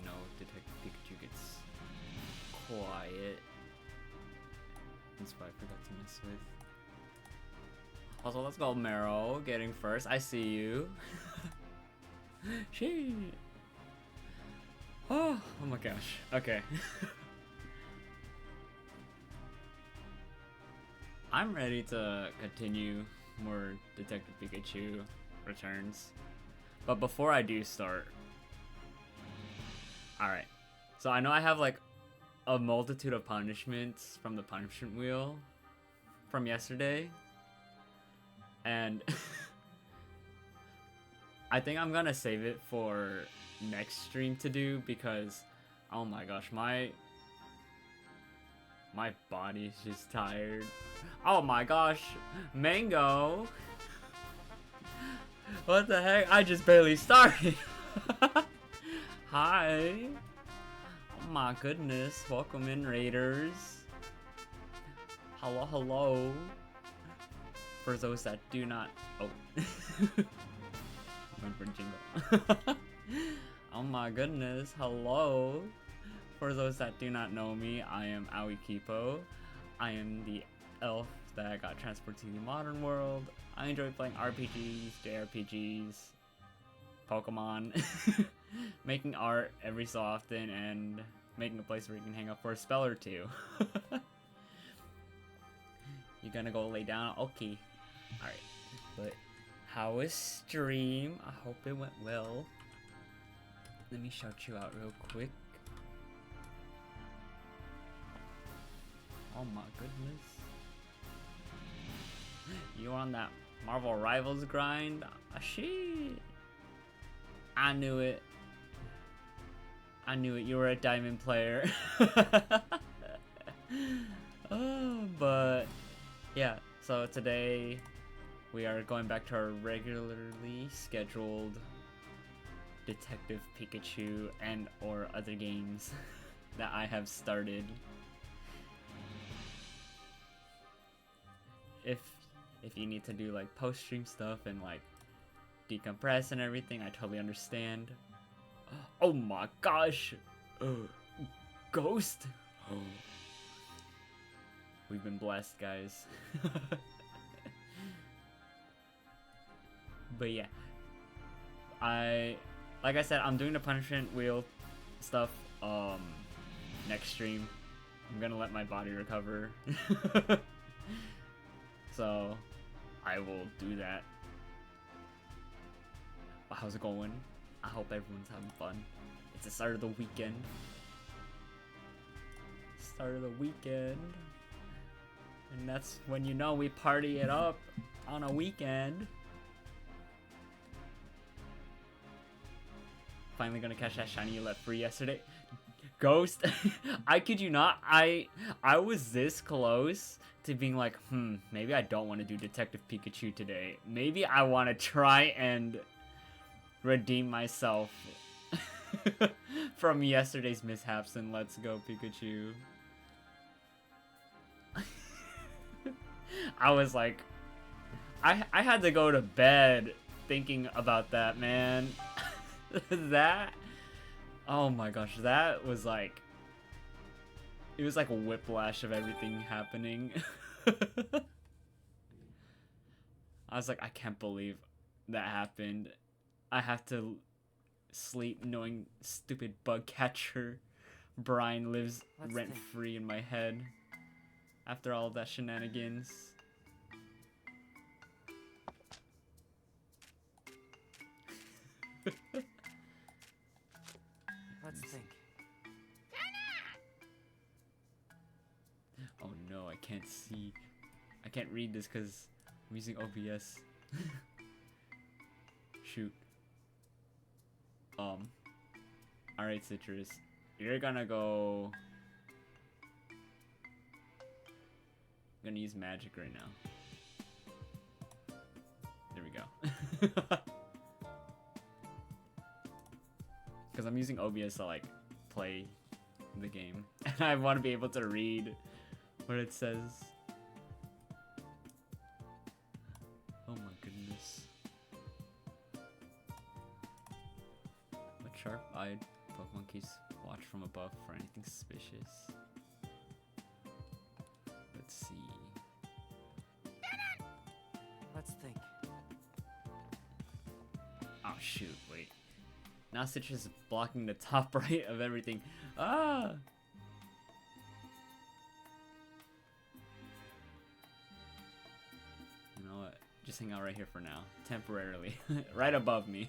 know Detective Pikachu gets quiet. That's why I forgot to mess with. Also, let's go Marrow, getting first. I see you. Shit. Oh my gosh. Okay. I'm ready to continue more Detective Pikachu Returns. But before I do start... Alright. So I know I have like a multitude of punishments from the punishment wheel from yesterday. And I think I'm gonna save it for next stream to do because, oh my gosh, my body's just tired. Oh my gosh, Mango! What the heck? I just barely started. Hi. Oh my goodness, welcome in, Raiders. Hello, hello. For those that do not... Oh. Went for jingle. Oh my goodness, hello. For those that do not know me, I am Aoi Kipo. I am the elf that got transported to the modern world. I enjoy playing RPGs, JRPGs, Pokemon, making art every so often, and making a place where you can hang out for a spell or two. You gonna go lay down? Okay. Alright. But how was stream? I hope it went well. Let me shout you out real quick. Oh my goodness. You on that Marvel Rivals grind? Ah, shit. I knew it. I knew it. You were a diamond player. Oh, but yeah. So today we are going back to our regularly scheduled Detective Pikachu and or other games that I have started. If you need to do like post-stream stuff and like decompress and everything, I totally understand. Oh my gosh! Ghost! Oh. We've been blessed, guys. But yeah, like I said, I'm doing the punishment wheel stuff next stream. I'm gonna let my body recover. So I will do that. How's it going? I hope everyone's having fun. It's the start of the weekend. Start of the weekend. And that's when you know we party it up on a weekend. Finally gonna catch that shiny you let free yesterday. Ghost. I kid you not, I was this close to being like, maybe I don't want to do Detective Pikachu today. Maybe I want to try and redeem myself from yesterday's mishaps and let's go Pikachu. I was like, I had to go to bed thinking about that, man. That, oh my gosh, that was like, it was like a whiplash of everything happening. I was like, I can't believe that happened. I have to sleep knowing stupid bug catcher Brian lives rent-free in my head after all of that shenanigans. Let's think. Oh no, I can't see. I can't read this because I'm using OBS. Shoot. Alright, Citrus. You're gonna go... I'm gonna use magic right now. There we go. Because I'm using OBS to like play the game. And I want to be able to read what it says. Oh my goodness. What sharp-eyed Pokemon keeps watch from above for anything suspicious. Let's see. Let's think. Oh shoot, wait. Now Citrus is blocking the top right of everything. Ah! You know what? Just hang out right here for now. Temporarily. Right above me.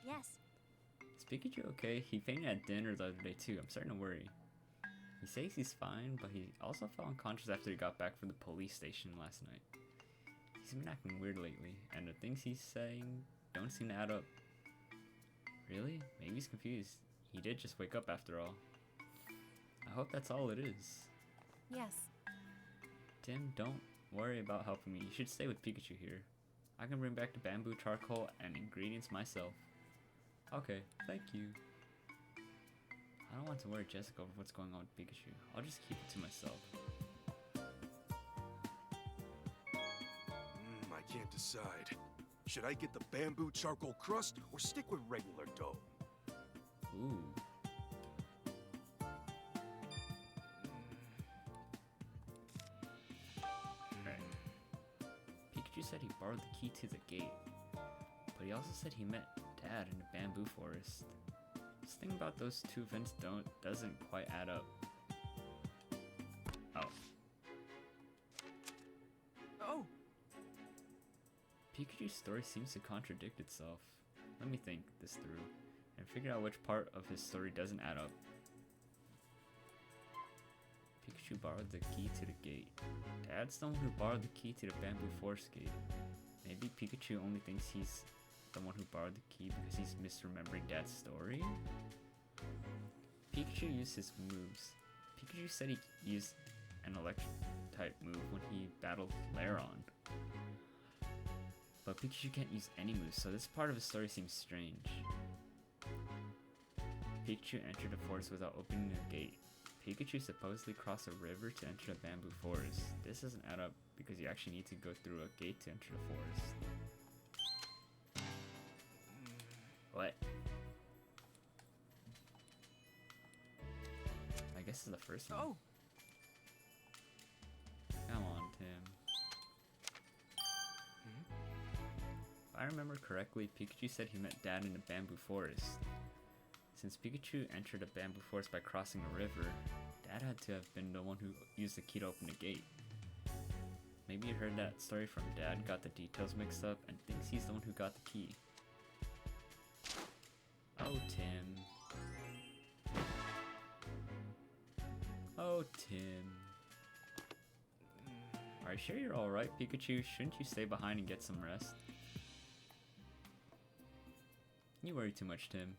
Yes. Is Pikachu okay? He fainted at dinner the other day too. I'm starting to worry. He says he's fine, but he also fell unconscious after he got back from the police station last night. He's been acting weird lately, and the things he's saying don't seem to add up. Really? Maybe he's confused. He did just wake up after all. I hope that's all it is. Yes. Tim, don't worry about helping me. You should stay with Pikachu here. I can bring back the bamboo charcoal and ingredients myself. Okay, thank you. I don't want to worry Jessica over what's going on with Pikachu. I'll just keep it to myself. I can't decide. Should I get the bamboo charcoal crust or stick with regular dough? Ooh. Alright. Pikachu said he borrowed the key to the gate, but he also said he met Dad in the bamboo forest. This thing about those two events doesn't quite add up. Oh. Oh! Pikachu's story seems to contradict itself. Let me think this through and figure out which part of his story doesn't add up. Pikachu borrowed the key to the gate. Dad's the one who borrowed the key to the bamboo forest gate. Maybe Pikachu only thinks he's the one who borrowed the key because he's misremembering Dad's story? Pikachu used his moves. Pikachu said he used an electric type move when he battled Lairon. But Pikachu can't use any moves, so this part of his story seems strange. Pikachu entered the forest without opening a gate. Pikachu supposedly crossed a river to enter the bamboo forest. This doesn't add up because you actually need to go through a gate to enter the forest. What? I guess it's the first one. Oh! Come on, Tim. If I remember correctly, Pikachu said he met Dad in the bamboo forest. Since Pikachu entered the bamboo forest by crossing a river, Dad had to have been the one who used the key to open the gate. Maybe you heard that story from Dad, got the details mixed up, and thinks he's the one who got the key. Oh, Tim. Oh, Tim. Are you sure you're alright, Pikachu? Shouldn't you stay behind and get some rest? You worry too much, Tim.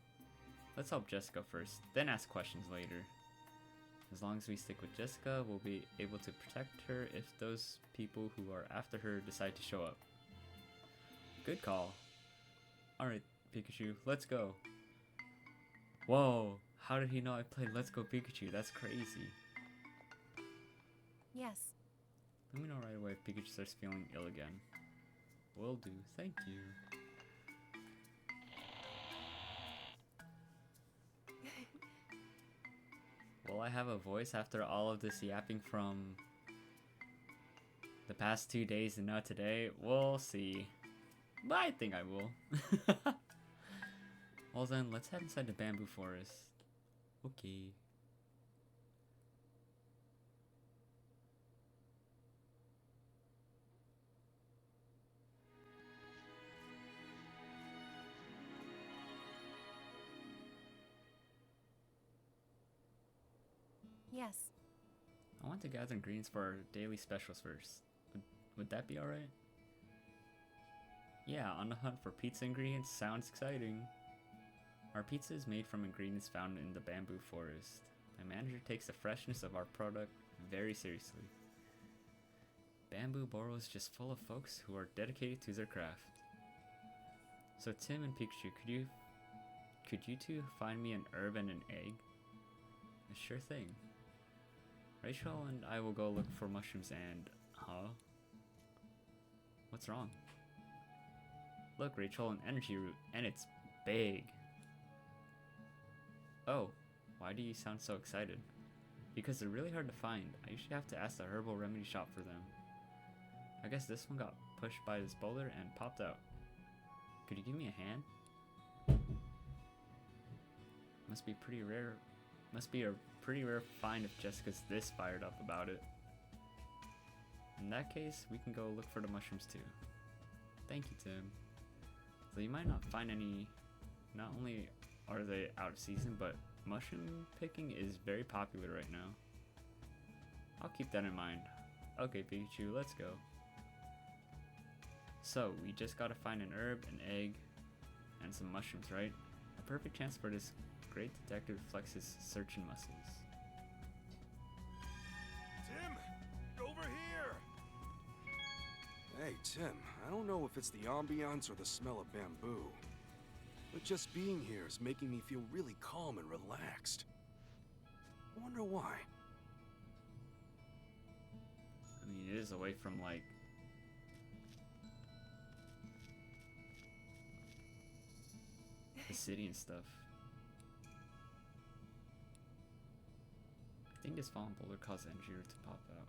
Let's help Jessica first, then ask questions later. As long as we stick with Jessica, we'll be able to protect her if those people who are after her decide to show up. Good call. Alright, Pikachu, let's go. Whoa, how did he know I played Let's Go Pikachu? That's crazy. Yes. Let me know right away if Pikachu starts feeling ill again. Will do, thank you. Will I have a voice after all of this yapping from the past 2 days and now today? We'll see. But I think I will. Well then, let's head inside the bamboo forest. Okay. Yes. I want to gather ingredients for our daily specials first. Would that be alright? Yeah, on the hunt for pizza ingredients sounds exciting. Our pizza is made from ingredients found in the bamboo forest. My manager takes the freshness of our product very seriously. Bamboo Boro is just full of folks who are dedicated to their craft. So Tim and Pikachu, could you two find me an herb and an egg? A sure thing. Rachel and I will go look for mushrooms and... Huh? What's wrong? Look, Rachel, an energy root, and it's big. Oh, why do you sound so excited? Because they're really hard to find. I usually have to ask the herbal remedy shop for them. I guess this one got pushed by this boulder and popped out. Could you give me a hand? Must be pretty rare. Must be a pretty rare find if Jessica's this fired up about it. In that case, we can go look for the mushrooms too. Thank you, Tim. So you might not find any. Not only are they out of season, but mushroom picking is very popular right now. I'll keep that in mind. Okay, Pikachu, let's go. So, we just gotta find an herb, an egg, and some mushrooms, right? A perfect chance for this great detective to flex his searching muscles. Tim, over here! Hey, Tim, I don't know if it's the ambiance or the smell of bamboo, but just being here is making me feel really calm and relaxed. I wonder why. I mean, it is away from, like, the city and stuff. I think this fallen boulder caused the energy to pop out.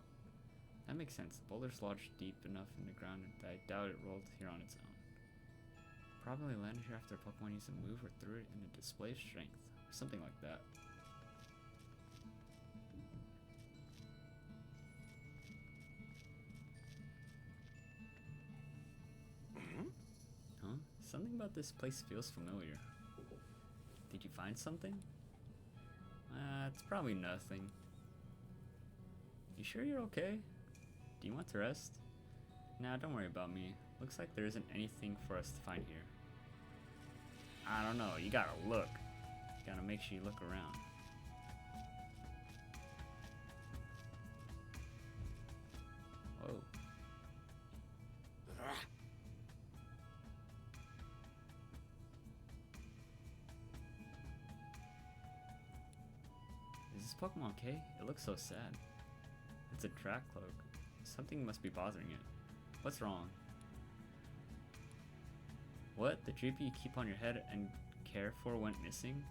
That makes sense. The boulder's lodged deep enough in the ground that I doubt it rolled here on its own. Probably landed here after a Pokemon used a move or threw it in a display of strength, or something like that. Huh? Something about this place feels familiar. Did you find something? It's probably nothing. You sure you're okay? Do you want to rest? Nah, don't worry about me. Looks like there isn't anything for us to find here. I don't know, you gotta look. You gotta make sure you look around. Whoa. Is this Pokemon okay? It looks so sad. It's a track cloak. Something must be bothering it. What's wrong? What? The Dreepy you keep on your head and care for went missing?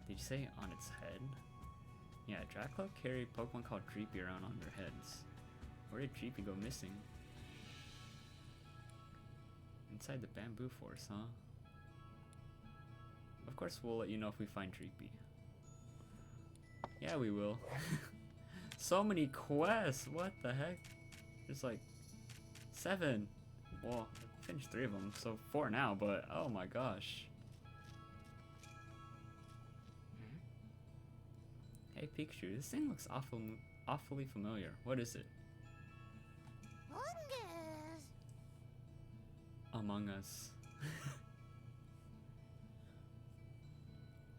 Did you say on its head? Yeah, Dracloak carry a Pokemon called Dreepy around on their heads. Where did Dreepy go missing? Inside the bamboo forest, huh? Of course we'll let you know if we find Dreepy. Yeah, we will. So many quests! What the heck? There's like 7. Well, I finished 3 of them, so 4 now, but oh my gosh. Hey Pikachu, this thing looks awfully familiar. What is it? Fungus. Among Us.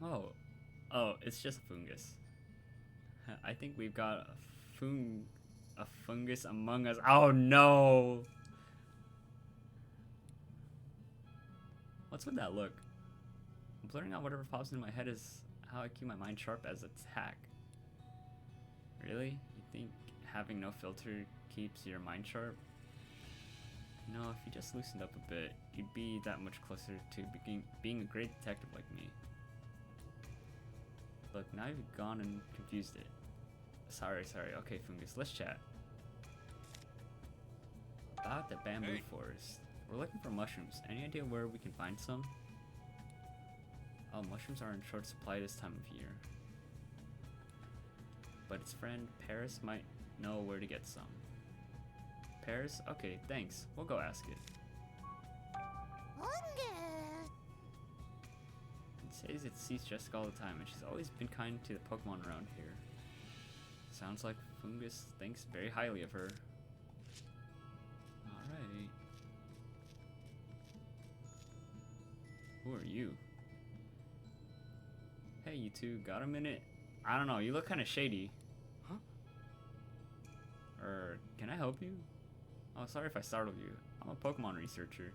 Oh, it's just a fungus. I think we've got a fungus among us. Oh no! What's with that look? Blurring out whatever pops in my head is how I keep my mind sharp as attack. Really? You think having no filter keeps your mind sharp? You know, if you just loosened up a bit, you'd be that much closer to being a great detective like me. Look, now you've gone and confused it. Sorry. Okay, Fungus, let's chat. About the bamboo forest. We're looking for mushrooms. Any idea where we can find some? Oh, mushrooms are in short supply this time of year. But its friend, Paris, might know where to get some. Paris? Okay, thanks. We'll go ask it. Fungus. It says it sees Jessica all the time, and she's always been kind to the Pokemon around here. Sounds like Fungus thinks very highly of her. Alright. Who are you? Hey, you two, got a minute? I don't know, you look kind of shady. Huh? Can I help you? Oh, sorry if I startled you. I'm a Pokemon researcher.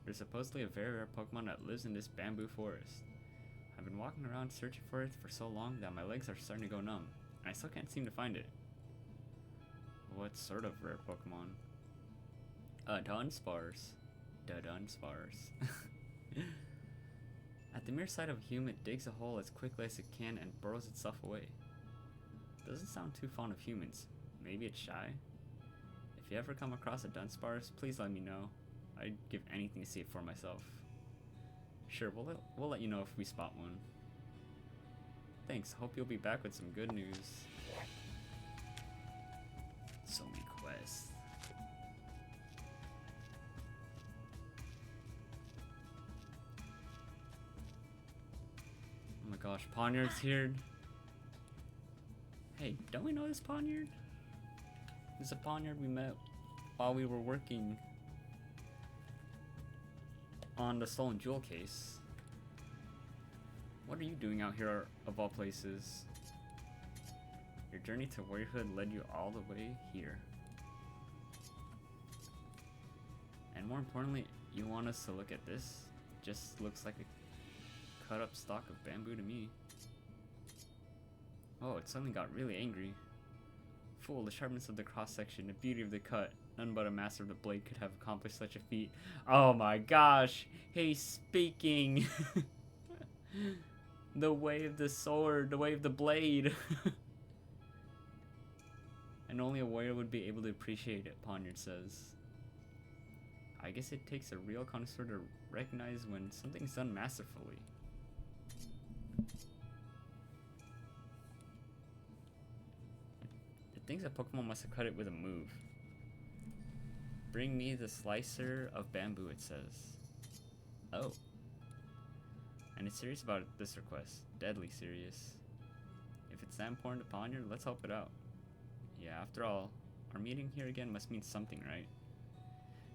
There's supposedly a very rare Pokemon that lives in this bamboo forest. I've been walking around searching for it for so long that my legs are starting to go numb, and I still can't seem to find it. What sort of rare Pokemon? Dunsparce. Dunsparce. At the mere sight of a human, it digs a hole as quickly as it can and burrows itself away. Doesn't sound too fond of humans. Maybe it's shy? If you ever come across a Dunsparce, please let me know. I'd give anything to see it for myself. Sure, we'll let you know if we spot one. Thanks, hope you'll be back with some good news. So many quests. Oh my gosh, Poniard's here. Hey, don't we know this Poniard? This is a Poniard we met while we were working on the stolen jewel case. What are you doing out here of all places? Your journey to warriorhood led you all the way here. And more importantly, you want us to look at this? Just looks like a cut up stalk of bamboo to me. Oh, it suddenly got really angry. Fool, the sharpness of the cross section, the beauty of the cut. None but a master of the blade could have accomplished such a feat. Oh my gosh, he's speaking. The way of the sword, the way of the blade. And only a warrior would be able to appreciate it, Poniard says. I guess it takes a real connoisseur to recognize when something's done masterfully. It thinks a Pokemon must have cut it with a move. Bring me the slicer of bamboo, it says. Oh. And it's serious about this request. Deadly serious. If it's that important to Poniard, let's help it out. Yeah, after all, our meeting here again must mean something, right?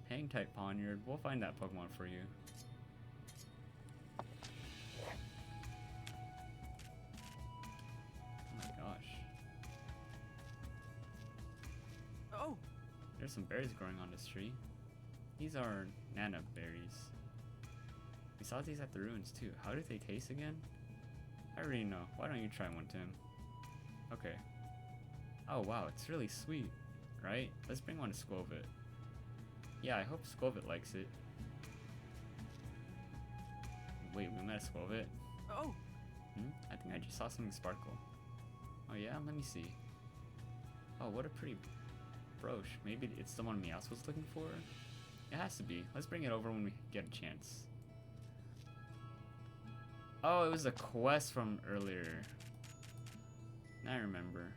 Hang tight, Poniard. We'll find that Pokemon for you. Oh my gosh. Oh! There's some berries growing on this tree. These are Nana berries. We saw these at the ruins too. How do they taste again? I already know. Why don't you try one, Tim? Okay. Oh wow, it's really sweet, right? Let's bring one to Skwovet. Yeah, I hope Skwovet likes it. Wait, we met a Skwovet? Oh! I think I just saw something sparkle. Oh yeah? Let me see. Oh, what a pretty brooch. Maybe it's the one Meowth was looking for? It has to be. Let's bring it over when we get a chance. Oh, it was a quest from earlier. Now I remember.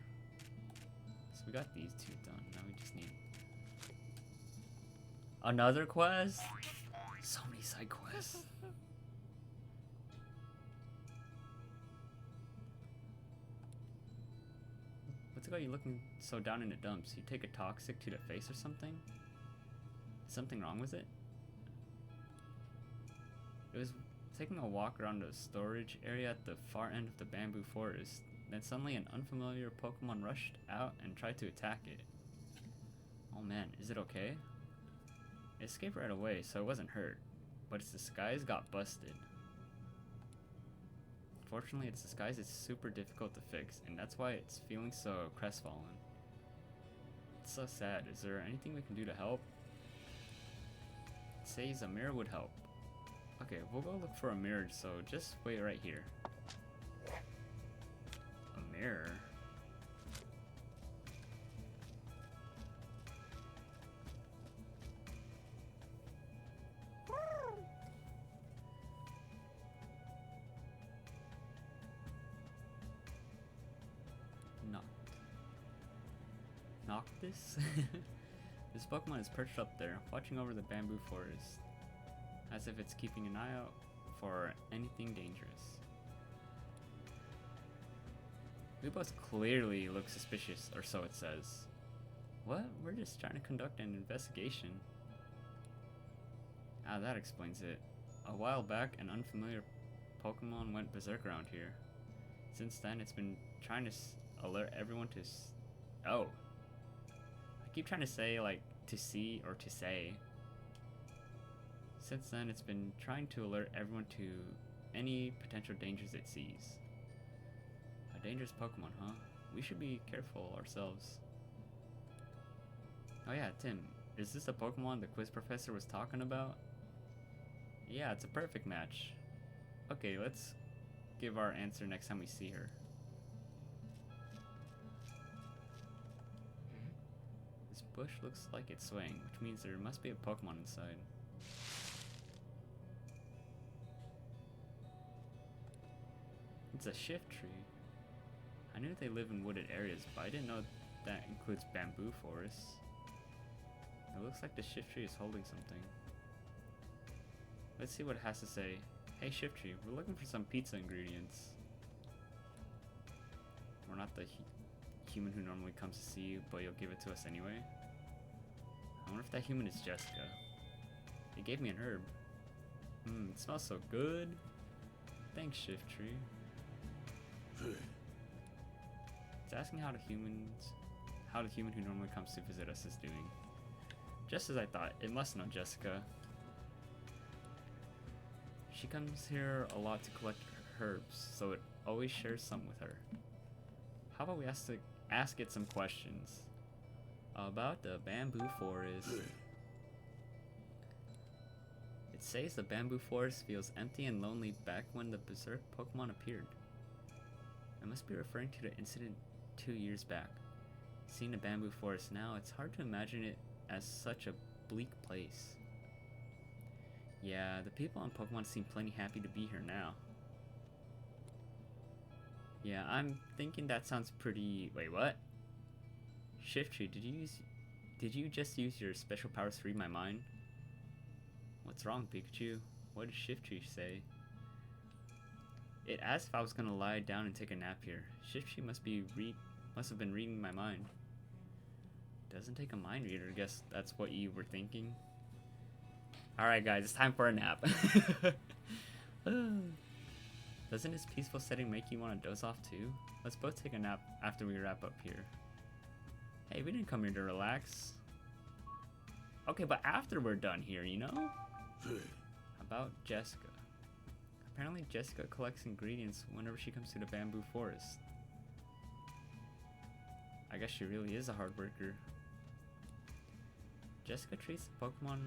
So we got these two done. Now we just need another quest? So many side quests. What's it got you looking so down in the dumps? You take a toxic to the face or something? Is something wrong with it? It was taking a walk around the storage area at the far end of the bamboo forest. Then suddenly an unfamiliar Pokemon rushed out and tried to attack it. Oh man, is it okay? It escaped right away, so it wasn't hurt. But its disguise got busted. Fortunately, its disguise is super difficult to fix, and that's why it's feeling so crestfallen. It's so sad. Is there anything we can do to help? It says a mirror would help. Okay, we'll go look for a mirror, so just wait right here. A mirror? Noctis? This Pokemon is perched up there, watching over the bamboo forest, as if it's keeping an eye out for anything dangerous. We both clearly look suspicious, or so it says. What? We're just trying to conduct an investigation. Ah, that explains it. A while back, an unfamiliar Pokemon went berserk around here. Since then, it's been trying to alert everyone to oh. I keep trying to say, like, to see or to say. Since then, it's been trying to alert everyone to any potential dangers it sees. A dangerous Pokemon, huh? We should be careful ourselves. Oh yeah, Tim, is this the Pokemon the quiz professor was talking about? Yeah, it's a perfect match. Okay, let's give our answer next time we see her. This bush looks like it's swaying, which means there must be a Pokemon inside. It's a shift tree. I knew they live in wooded areas, but I didn't know that includes bamboo forests. It looks like the shift tree is holding something. Let's see what it has to say. Hey shift tree, we're looking for some pizza ingredients. We're not the human who normally comes to see you, but you'll give it to us anyway. I wonder if that human is Jessica. They gave me an herb. It smells so good. Thanks, shift tree. It's asking how the human who normally comes to visit us is doing. Just as I thought, it must know Jessica. She comes here a lot to collect herbs, so it always shares some with her. How about we ask it some questions about the bamboo forest? It says the bamboo forest feels empty and lonely back when the berserk Pokemon appeared. I must be referring to the incident 2 years back. Seeing the bamboo forest now, it's hard to imagine it as such a bleak place. Yeah, the people on Pokemon seem plenty happy to be here now. Yeah, I'm thinking that sounds pretty... Wait, what? Shift tree, did you just use your special powers to read my mind? What's wrong, Pikachu? What did Shift tree say? It asked if I was gonna lie down and take a nap here. Shift tree must have been reading my mind. Doesn't take a mind reader, I guess that's what you were thinking. Alright guys, it's time for a nap. Doesn't this peaceful setting make you want to doze off too? Let's both take a nap after we wrap up here. Hey, we didn't come here to relax. Okay, but after we're done here, you know? About Jessica. Apparently Jessica collects ingredients whenever she comes to the bamboo forest. I guess she really is a hard worker. Jessica treats the Pokemon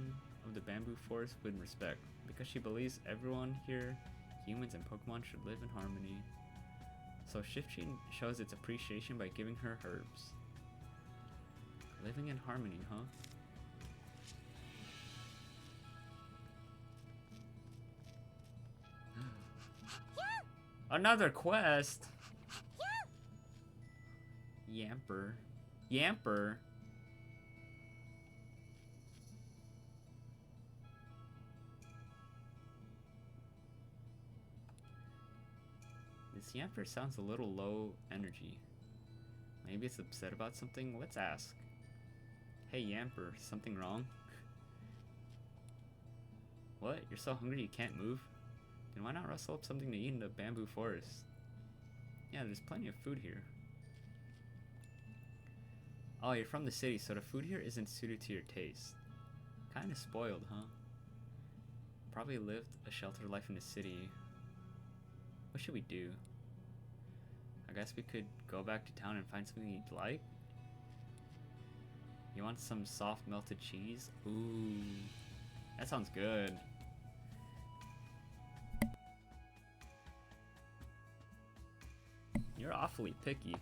of the bamboo forest with respect because she believes everyone here, humans and Pokemon, should live in harmony. So Shift Tree shows its appreciation by giving her herbs. Living in harmony, huh? Another quest! Yamper. Yamper? This Yamper sounds a little low energy. Maybe it's upset about something? Let's ask. Hey Yamper, something wrong? What? You're so hungry you can't move? Then why not rustle up something to eat in the bamboo forest? Yeah, there's plenty of food here. Oh, you're from the city, so the food here isn't suited to your taste. Kinda spoiled, huh? Probably lived a sheltered life in the city. What should we do? I guess we could go back to town and find something you'd like? You want some soft melted cheese? Ooh, that sounds good. You're awfully picky.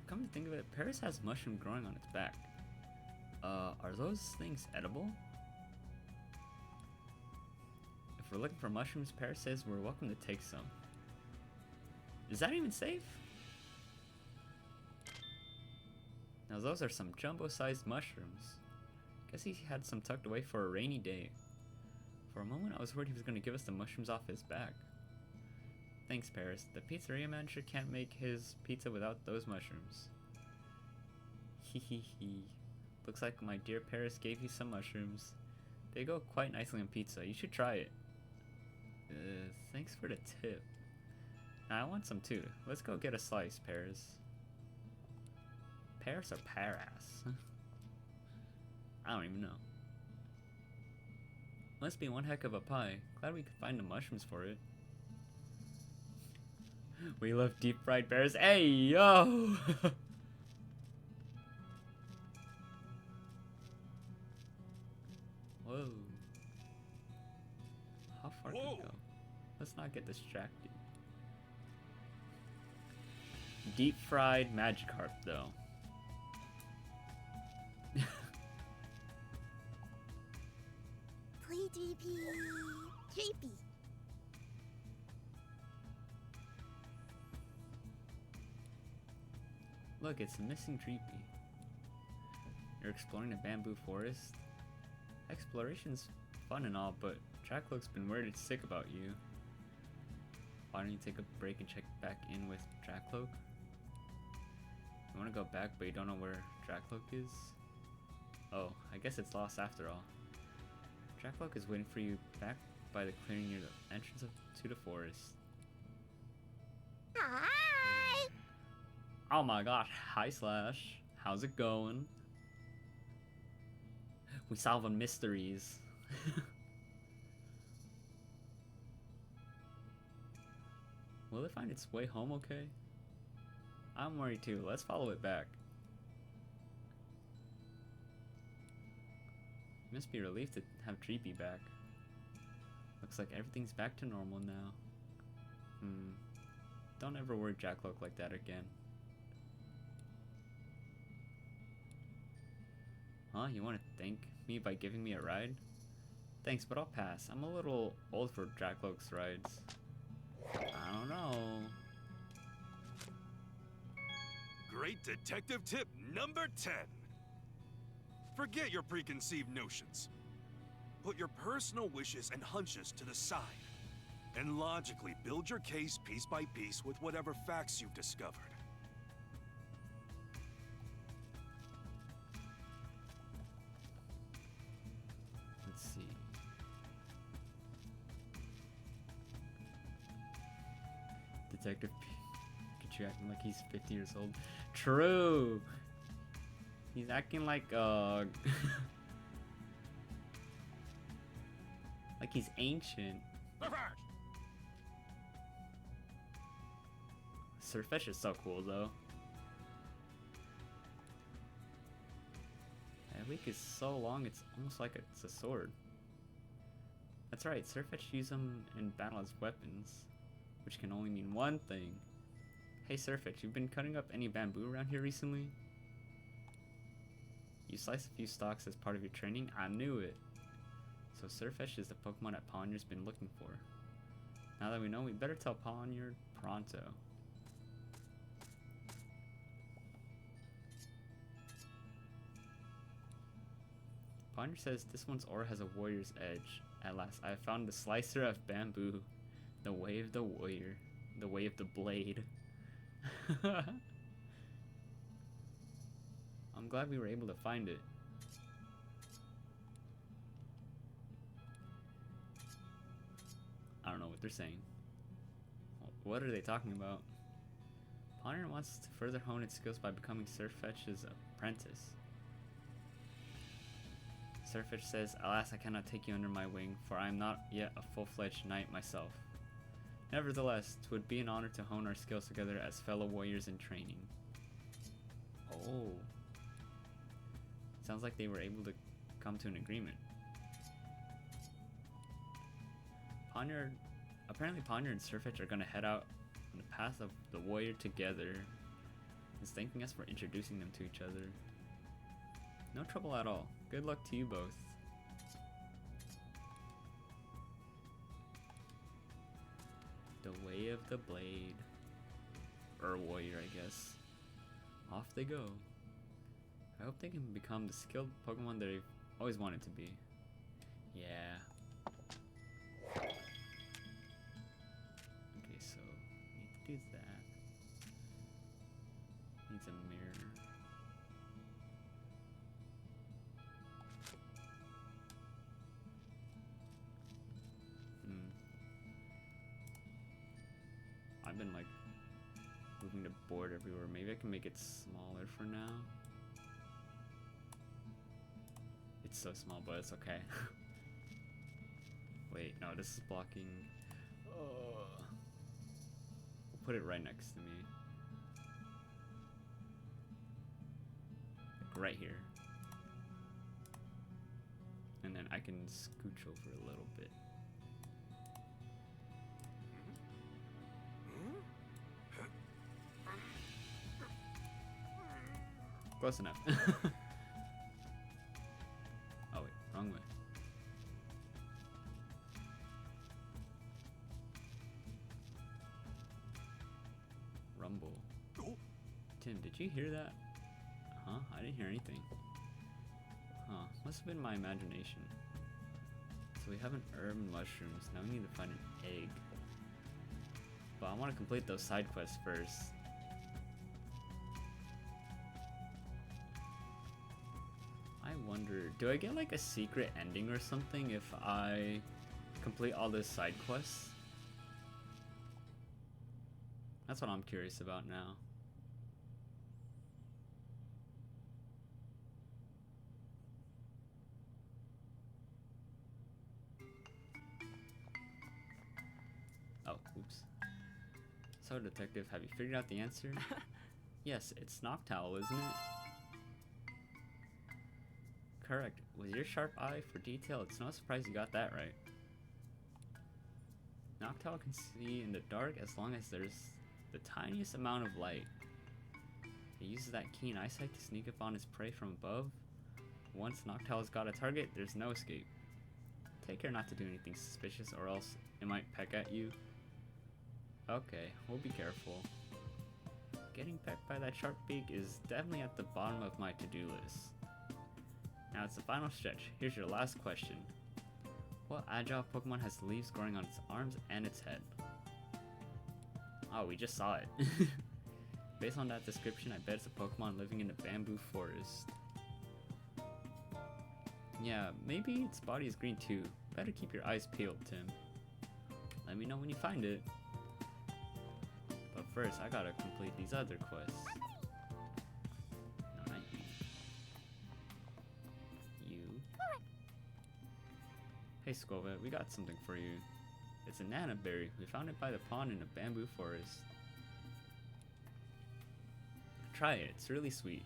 Come to think of it, Paris has mushroom growing on its back. Are those things edible? If we're looking for mushrooms, Paris says we're welcome to take some. Is that even safe? Now those are some jumbo-sized mushrooms. Guess he had some tucked away for a rainy day. For a moment I was worried he was going to give us the mushrooms off his back. Thanks, Paris. The pizzeria manager can't make his pizza without those mushrooms. Hehehe. Looks like my dear Paris gave you some mushrooms. They go quite nicely on pizza. You should try it. Thanks for the tip. Now I want some too. Let's go get a slice, Paris. Paris or Paras? I don't even know. Must be one heck of a pie. Glad we could find the mushrooms for it. We love deep fried bears. Hey, yo! Whoa. How far can we go? Let's not get distracted. Deep fried Magikarp, though. Play DP. Creepy. Look, it's a missing Treepy. You're exploring a bamboo forest? Exploration's fun and all, but Jackloak's been worried sick about you. Why don't you take a break and check back in with Jackloak? You want to go back, but you don't know where Jackloak is? Oh, I guess it's lost after all. Jackloak is waiting for you back by the clearing near the entrance to the forest. Hi. Oh my gosh, hi Slash. How's it going? We solving mysteries. Will it find its way home okay? I'm worried too. Let's follow it back. You must be relieved to have Treepy back. Looks like everything's back to normal now. Don't ever word Jackloak like that again. Huh? You want to thank me by giving me a ride? Thanks, but I'll pass. I'm a little old for Jackloak's rides. I don't know. Great detective tip number 10. Forget your preconceived notions. Put your personal wishes and hunches to the side, and logically build your case piece by piece with whatever facts you've discovered. Let's see. Detective Pikachu acting like he's 50 years old. True! He's acting like like he's ancient. Surfetch is so cool though. That week is so long it's almost like it's a sword. That's right, Surfetch use them in battle as weapons, which can only mean one thing. Hey Surfetch, you've been cutting up any bamboo around here recently? You sliced a few stalks as part of your training? I knew it. So Surfetch is the Pokemon that Ponya's been looking for. Now that we know, we better tell Ponya pronto. Ponya says this one's aura has a warrior's edge. At last, I have found the slicer of bamboo. The way of the warrior. The way of the blade. I'm glad we were able to find it. I don't know what they're saying. What are they talking about? Ponya wants to further hone its skills by becoming Surfetch's apprentice. Surfetch says, alas, I cannot take you under my wing, for I am not yet a full-fledged knight myself. Nevertheless, 'twould be an honor to hone our skills together as fellow warriors in training. Oh. Sounds like they were able to come to an agreement. Apparently Ponya and Surfetch are gonna head out on the path of the warrior together. He's thanking us for introducing them to each other. No trouble at all. Good luck to you both. The way of the blade. Or warrior, I guess. Off they go. I hope they can become the skilled Pokemon that they've always wanted to be. Yeah. Okay, so need to do that. Needs a mirror. I've been like moving the board everywhere. Maybe I can make it smaller for now. It's so small, but it's okay. Wait, no, this is blocking. We'll put it right next to me. Like right here. And then I can scooch over a little bit. Close enough. Oh wait, wrong way. Rumble. Tim, did you hear that? Huh? I didn't hear anything. Huh, must have been my imagination. So we have an herb and mushrooms. Now we need to find an egg. But I want to complete those side quests first. I wonder, do I get like a secret ending or something if I complete all the side quests? That's what I'm curious about now. Oh, oops. So, detective, have you figured out the answer? Yes, it's Noctowl, isn't it? Correct. With your sharp eye for detail, it's no surprise you got that right. Noctowl can see in the dark as long as there's the tiniest amount of light. It uses that keen eyesight to sneak up on its prey from above. Once Noctowl's got a target, there's no escape. Take care not to do anything suspicious or else it might peck at you. Okay, we'll be careful. Getting pecked by that sharp beak is definitely at the bottom of my to-do list. Now it's the final stretch. Here's your last question. What agile Pokemon has leaves growing on its arms and its head? Oh, we just saw it. Based on that description, I bet it's a Pokemon living in a bamboo forest. Yeah, maybe its body is green too. Better keep your eyes peeled, Tim. Let me know when you find it. But first, I gotta complete these other quests. No, not you. You. Hey, Squovet, we got something for you. It's a nana berry. We found it by the pond in a bamboo forest. Try it. It's really sweet.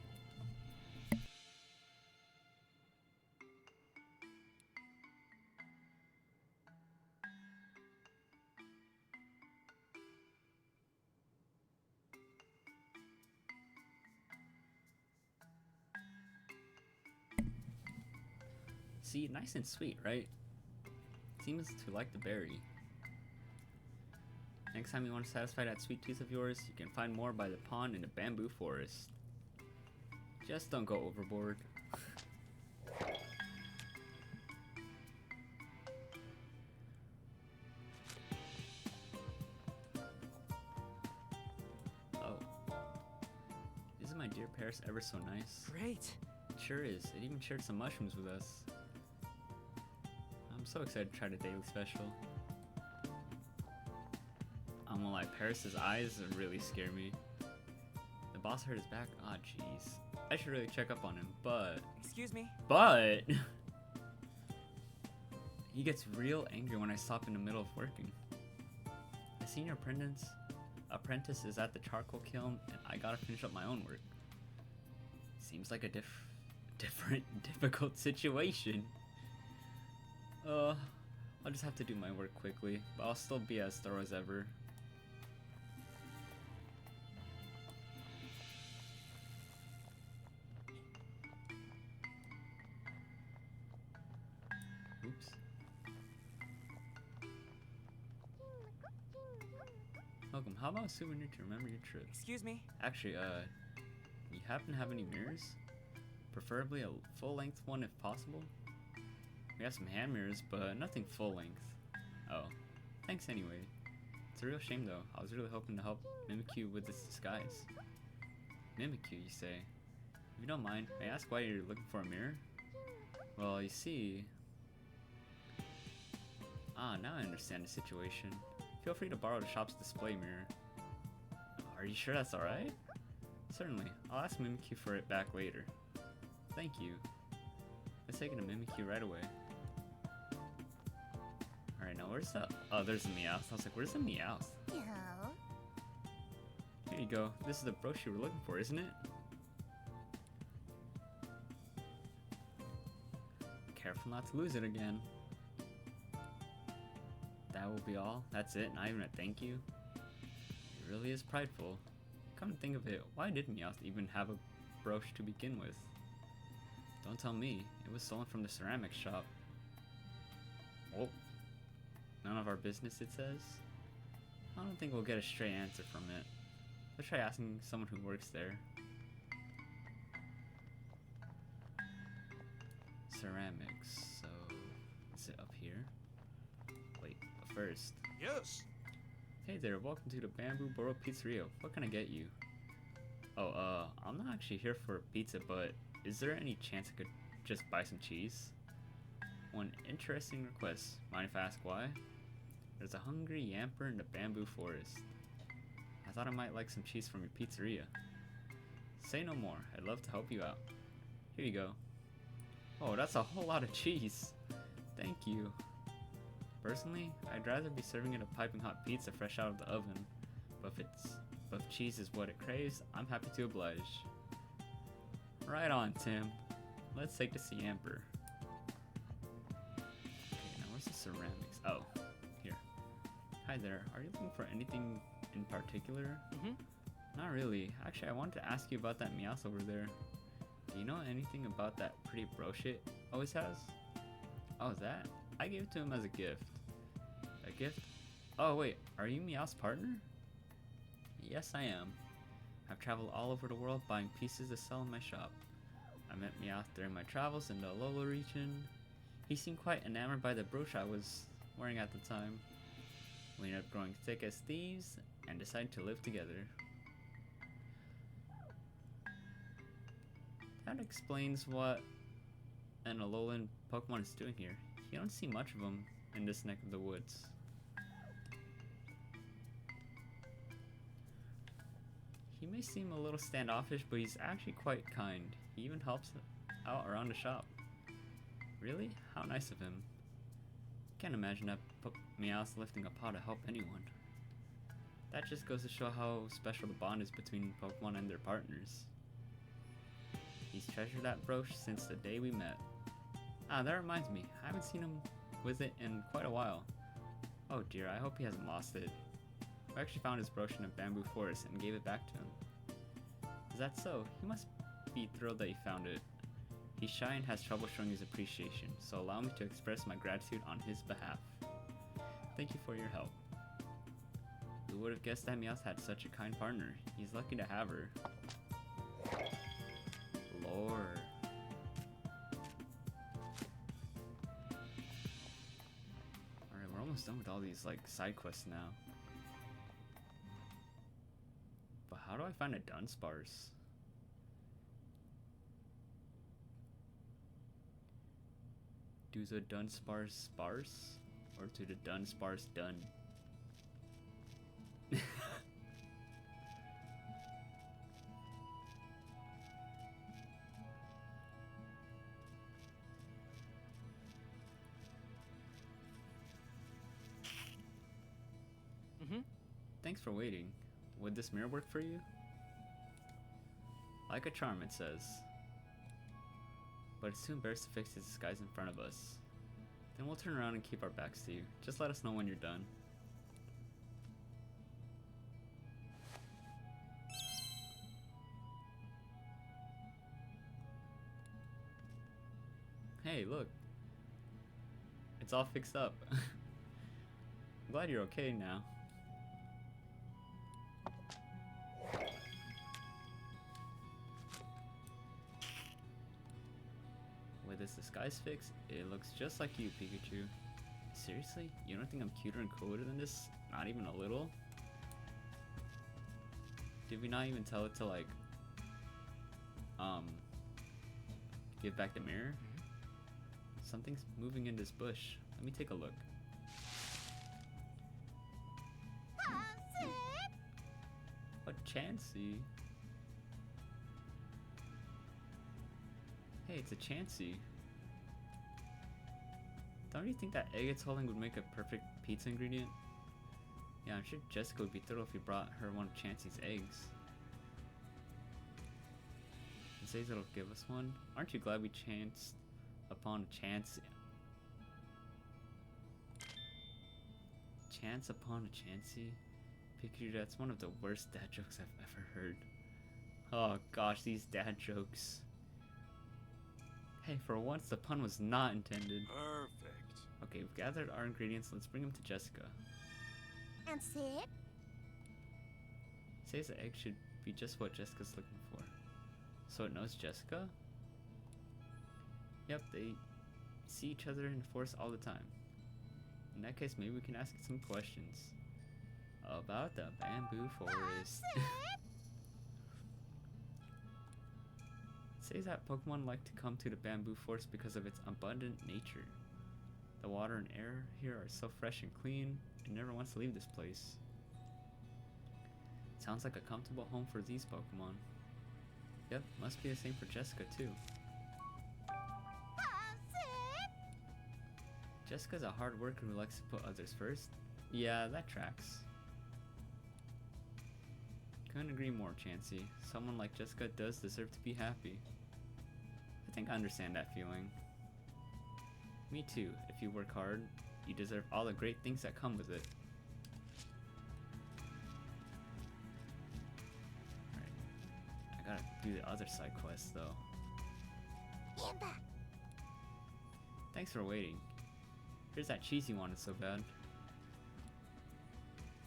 See, nice and sweet, right? Seems to like the berry. Next time you want to satisfy that sweet tooth of yours, you can find more by the pond in the bamboo forest. Just don't go overboard. Oh. Isn't my dear Paris ever so nice? Great. It sure is. It even shared some mushrooms with us. I'm so excited to try the daily special. I'm gonna lie, Paris's eyes really scare me. The boss hurt his back? Ah, jeez. I should really check up on him, but... Excuse me. But... he gets real angry when I stop in the middle of working. The senior apprentice is at the charcoal kiln, and I gotta finish up my own work. Seems like a difficult situation. I'll just have to do my work quickly, but I'll still be as thorough as ever. Oops. Welcome. How about a souvenir to remember your trip? Excuse me. Actually, you happen to have any mirrors? Preferably a full-length one if possible. We have some hand mirrors, but nothing full-length. Oh, thanks anyway. It's a real shame though. I was really hoping to help Mimikyu with this disguise. Mimikyu, you say? If you don't mind, may I ask why you're looking for a mirror? Well, you see... Ah, now I understand the situation. Feel free to borrow the shop's display mirror. Are you sure that's alright? Certainly. I'll ask Mimikyu for it back later. Thank you. Let's take it to Mimikyu right away. Alright, now where's the... Oh, there's a Meowth. I was like, where's the Meowth? No. Here you go. This is the brooch you were looking for, isn't it? Careful not to lose it again. That will be all. That's it. Not even a thank you. It really is prideful. Come to think of it, why did Meowth even have a brooch to begin with? Don't tell me. It was stolen from the ceramics shop. Oh. None of our business, it says? I don't think we'll get a straight answer from it. Let's try asking someone who works there. Ceramics, so... is it up here? Wait, but first... Yes. Hey there, welcome to the Bamboo Borough Pizzeria. What can I get you? Oh, I'm not actually here for a pizza, but is there any chance I could just buy some cheese? One interesting request. Mind if I ask why? There's a hungry yamper in the bamboo forest. I thought I might like some cheese from your pizzeria. Say no more. I'd love to help you out. Here you go. Oh, that's a whole lot of cheese. Thank you. Personally, I'd rather be serving it a piping hot pizza fresh out of the oven. But if cheese is what it craves, I'm happy to oblige. Right on, Tim. Let's take this to Yamper. Okay, now where's the ceramics? Oh, here. Hi there. Are you looking for anything in particular? Not really. Actually, I wanted to ask you about that Meowth over there. Do you know anything about that pretty brooch it always has? Oh, that? I gave it to him as a gift. A gift? Oh, wait. Are you Meowth's partner? Yes, I am. I've traveled all over the world buying pieces to sell in my shop. I met Meowth during my travels in the Alola region. He seemed quite enamored by the brooch I was wearing at the time. We ended up growing thick as thieves and decided to live together. That explains what an Alolan Pokemon is doing here. You don't see much of them in this neck of the woods. He may seem a little standoffish, but he's actually quite kind. He even helps out around the shop. Really? How nice of him. Can't imagine that Meowth lifting a paw to help anyone. That just goes to show how special the bond is between Pokemon and their partners. He's treasured that brooch since the day we met. Ah, that reminds me. I haven't seen him with it in quite a while. Oh dear, I hope he hasn't lost it. I actually found his brooch in a bamboo forest and gave it back to him. Is that so? He must be thrilled that he found it. He's shy and has trouble showing his appreciation, so allow me to express my gratitude on his behalf. Thank you for your help. Who would have guessed that Meowth had such a kind partner? He's lucky to have her. Lore. Alright, we're almost done with all these like side quests now. But how do I find a Dunsparce? Do the Dunsparce sparse? Or to the Dunsparce done? Thanks for waiting. Would this mirror work for you? Like a charm, it says. But it's too embarrassed to fix his disguise in front of us. Then we'll turn around and keep our backs to you. Just let us know when you're done. Hey, look. It's all fixed up. I'm glad you're okay now. With this disguise fix, it looks just like you, Pikachu. Seriously? You don't think I'm cuter and cooler than this? Not even a little? Did we not even tell it to like, give back the mirror? Something's moving in this bush. Let me take a look. What Chansey? Hey, it's a Chansey. Don't you think that egg it's holding would make a perfect pizza ingredient? Yeah, I'm sure Jessica would be thrilled if you brought her one of Chansey's eggs. It says it'll give us one. Aren't you glad we chanced upon a chance? Chance upon a Chansey? Pikachu, that's one of the worst dad jokes I've ever heard. Oh gosh, these dad jokes. Hey, for once the pun was not intended. Perfect. Okay, we've gathered our ingredients. Let's bring them to Jessica. And Sid? Says the egg should be just what Jessica's looking for. So it knows Jessica? Yep, they see each other in the forest all the time. In that case, maybe we can ask it some questions. About the bamboo forest. It says that Pokemon like to come to the bamboo forest because of its abundant nature. The water and air here are so fresh and clean, it never wants to leave this place. Sounds like a comfortable home for these Pokemon. Yep, must be the same for Jessica too. Sid? Jessica's a hard worker who likes to put others first. Yeah, that tracks. Couldn't agree more, Chansey. Someone like Jessica does deserve to be happy. I think I understand that feeling. Me too. If you work hard, you deserve all the great things that come with it. Alright. I gotta do the other side quest though. Yamba. Thanks for waiting. Here's that cheese you wanted so bad.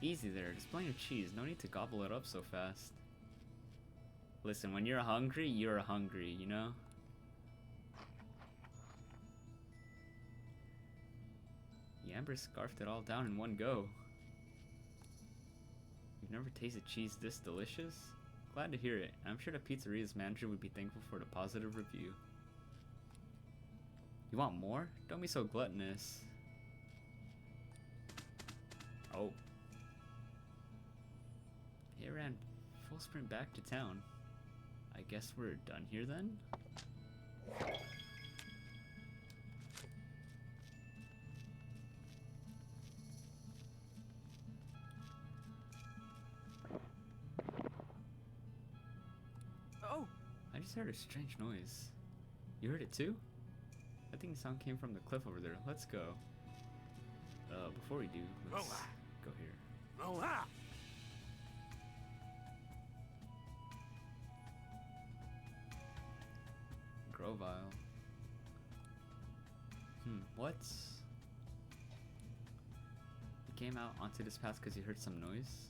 Easy there, just plenty of cheese. No need to gobble it up so fast. Listen, when you're hungry, you know? Yamber scarfed it all down in one go. You've never tasted cheese this delicious? Glad to hear it. I'm sure the pizzeria's manager would be thankful for the positive review. You want more? Don't be so gluttonous. Oh. It ran full sprint back to town. I guess we're done here then? Oh, I just heard a strange noise. You heard it too? I think the sound came from the cliff over there. Let's go. Before we do, let's go here. Oh, ah! Grovile. What? You came out onto this path because you heard some noise?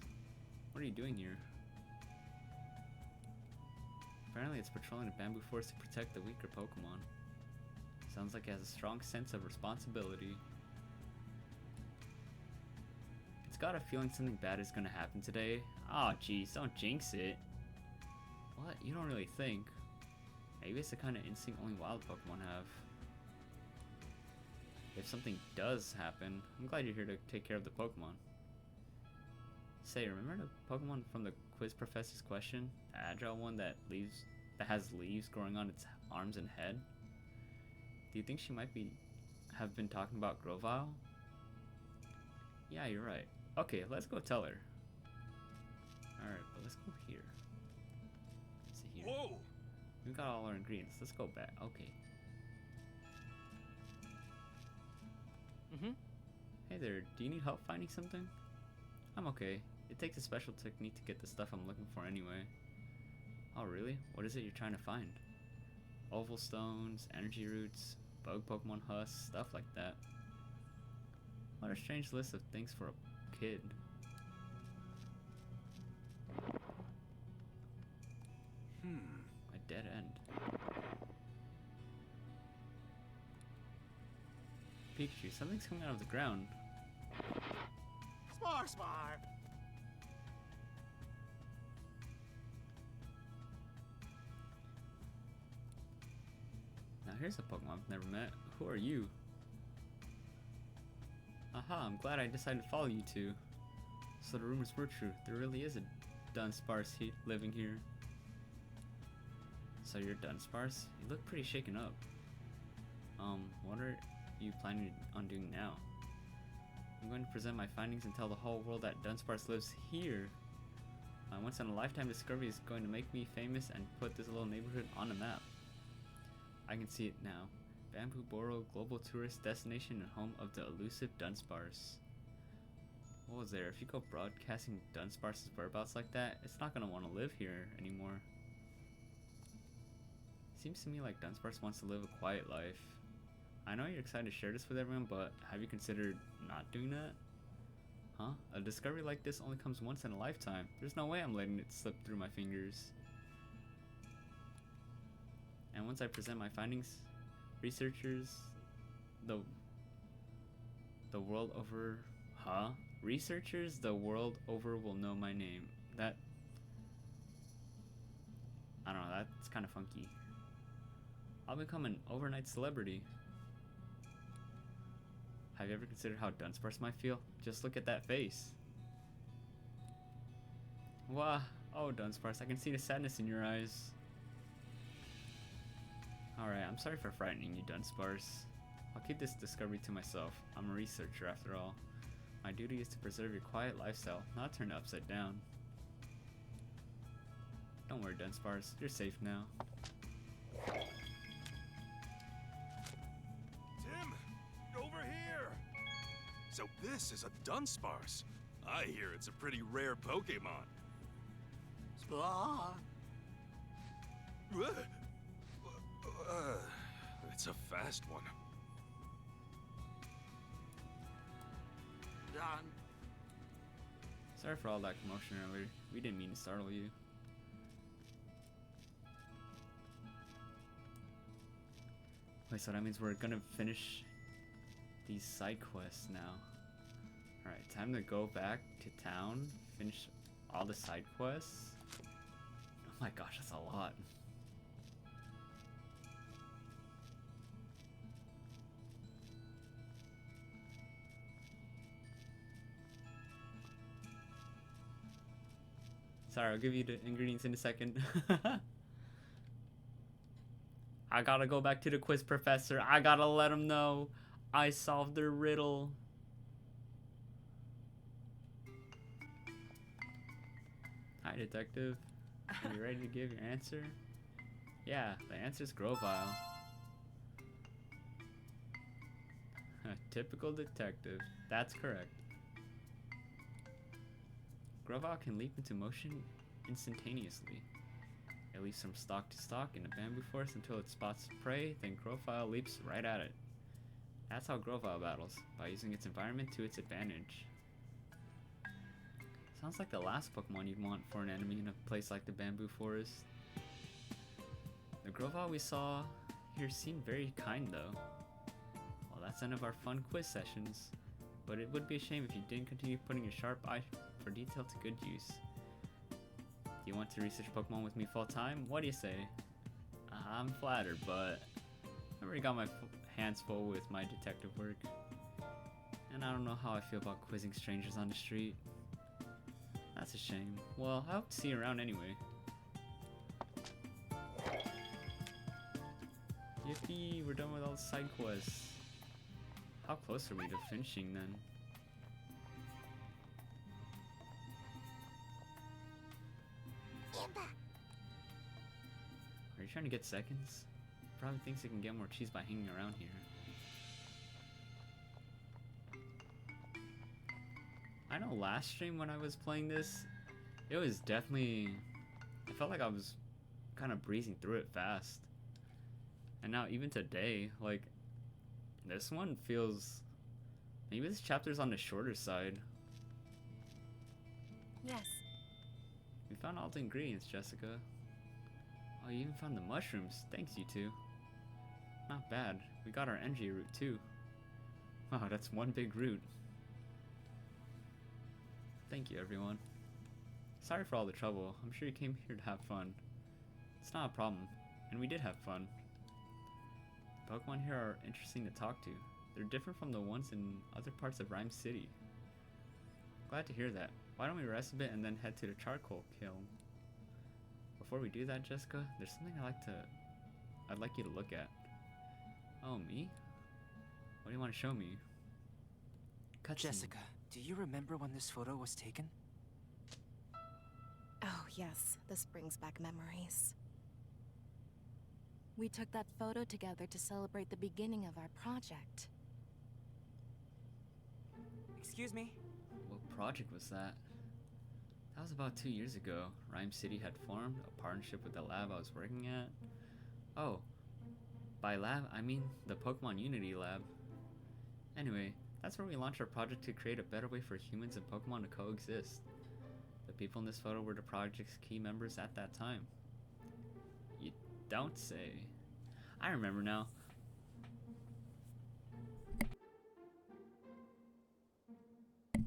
What are you doing here? Apparently it's patrolling the bamboo forest to protect the weaker Pokemon. Sounds like it has a strong sense of responsibility. It's got a feeling something bad is gonna happen today. Aw, jeez, don't jinx it. What? You don't really think? Maybe it's the kind of instinct only wild Pokemon have. If something does happen, I'm glad you're here to take care of the Pokemon. Say, remember the Pokemon from the quiz professor's question? The agile one that has leaves growing on its arms and head? Do you think she might have been talking about Grovile? Yeah, you're right. Okay, let's go tell her. Alright, but let's go here. Let's see here. Whoa! We got all our ingredients. Let's go back. Okay. Hey there, do you need help finding something? I'm okay. It takes a special technique to get the stuff I'm looking for anyway. Oh really? What is it you're trying to find? Oval stones, energy roots, bug Pokemon husks, stuff like that. What a strange list of things for a kid. A dead end. Pikachu, something's coming out of the ground. Spar! Now here's a Pokemon I've never met. Who are you? Aha, I'm glad I decided to follow you two. So the rumors were true. There really is a Dunsparce living here. So you're Dunsparce? You look pretty shaken up. you planning on doing now? I'm going to present my findings and tell the whole world that Dunsparce lives here. My once-in-a-lifetime discovery is going to make me famous and put this little neighborhood on a map. I can see it now. Bamboo Boro, global tourist destination and home of the elusive Dunsparce. What was there? If you go broadcasting Dunsparce's whereabouts like that, it's not going to want to live here anymore. Seems to me like Dunsparce wants to live a quiet life. I know you're excited to share this with everyone, but have you considered not doing that? Huh? A discovery like this only comes once in a lifetime. There's no way I'm letting it slip through my fingers. And once I present my findings, researchers the world over... Huh? Researchers the world over will know my name. That... I don't know, that's kind of funky. I'll become an overnight celebrity. Have you ever considered how Dunsparce might feel? Just look at that face. Wah! Oh, Dunsparce, I can see the sadness in your eyes. Alright, I'm sorry for frightening you, Dunsparce. I'll keep this discovery to myself. I'm a researcher after all. My duty is to preserve your quiet lifestyle, not turn it upside down. Don't worry, Dunsparce, you're safe now. Tim, over here! So this is a Dunsparce. I hear it's a pretty rare Pokemon. It's a fast one. Sorry for all that commotion earlier. We didn't mean to startle you. Wait, so that means we're gonna finish these side quests now. Alright, time to go back to town, finish all the side quests. Oh my gosh, that's a lot. Sorry, I'll give you the ingredients in a second. I gotta go back to the quiz professor. I gotta let him know I solved their riddle. Hi, detective. Are you ready to give your answer? Yeah, the answer's Grovyle. Typical detective. That's correct. Grovyle can leap into motion instantaneously. It leaps from stalk to stalk in a bamboo forest until it spots prey, then Grovyle leaps right at it. That's how Grovyle battles, by using its environment to its advantage. Sounds like the last Pokemon you'd want for an enemy in a place like the bamboo forest. The Grovyle we saw here seemed very kind though. Well, that's the end of our fun quiz sessions, but it would be a shame if you didn't continue putting your sharp eye for detail to good use. Do you want to research Pokemon with me full time? What do you say? I'm flattered, but I already got my hands full with my detective work. And I don't know how I feel about quizzing strangers on the street. That's a shame. Well, I hope to see you around anyway. Yippee, we're done with all the side quests. How close are we to finishing then? Imba. Are you trying to get seconds? Probably thinks he can get more cheese by hanging around here. I know last stream when I was playing this, it was definitely... I felt like I was kind of breezing through it fast. And now even today, like, this one feels... Maybe this chapter's on the shorter side. Yes. We found all the ingredients, Jessica. Oh, you even found the mushrooms. Thanks, you two. Not bad. We got our energy root, too. Wow, that's one big root. Thank you, everyone. Sorry for all the trouble. I'm sure you came here to have fun. It's not a problem. And we did have fun. The Pokemon here are interesting to talk to. They're different from the ones in other parts of Rhyme City. Glad to hear that. Why don't we rest a bit and then head to the charcoal kiln? Before we do that, Jessica, there's something I'd like you to look at. Oh, me? What do you want to show me? Cutscene. Jessica, do you remember when this photo was taken? Oh, yes. This brings back memories. We took that photo together to celebrate the beginning of our project. Excuse me? What project was that? That was about 2 years ago. Rhyme City had formed a partnership with the lab I was working at. Oh, by lab, I mean the Pokemon Unity lab. Anyway, that's where we launched our project to create a better way for humans and Pokemon to coexist. The people in this photo were the project's key members at that time. You don't say. I remember now.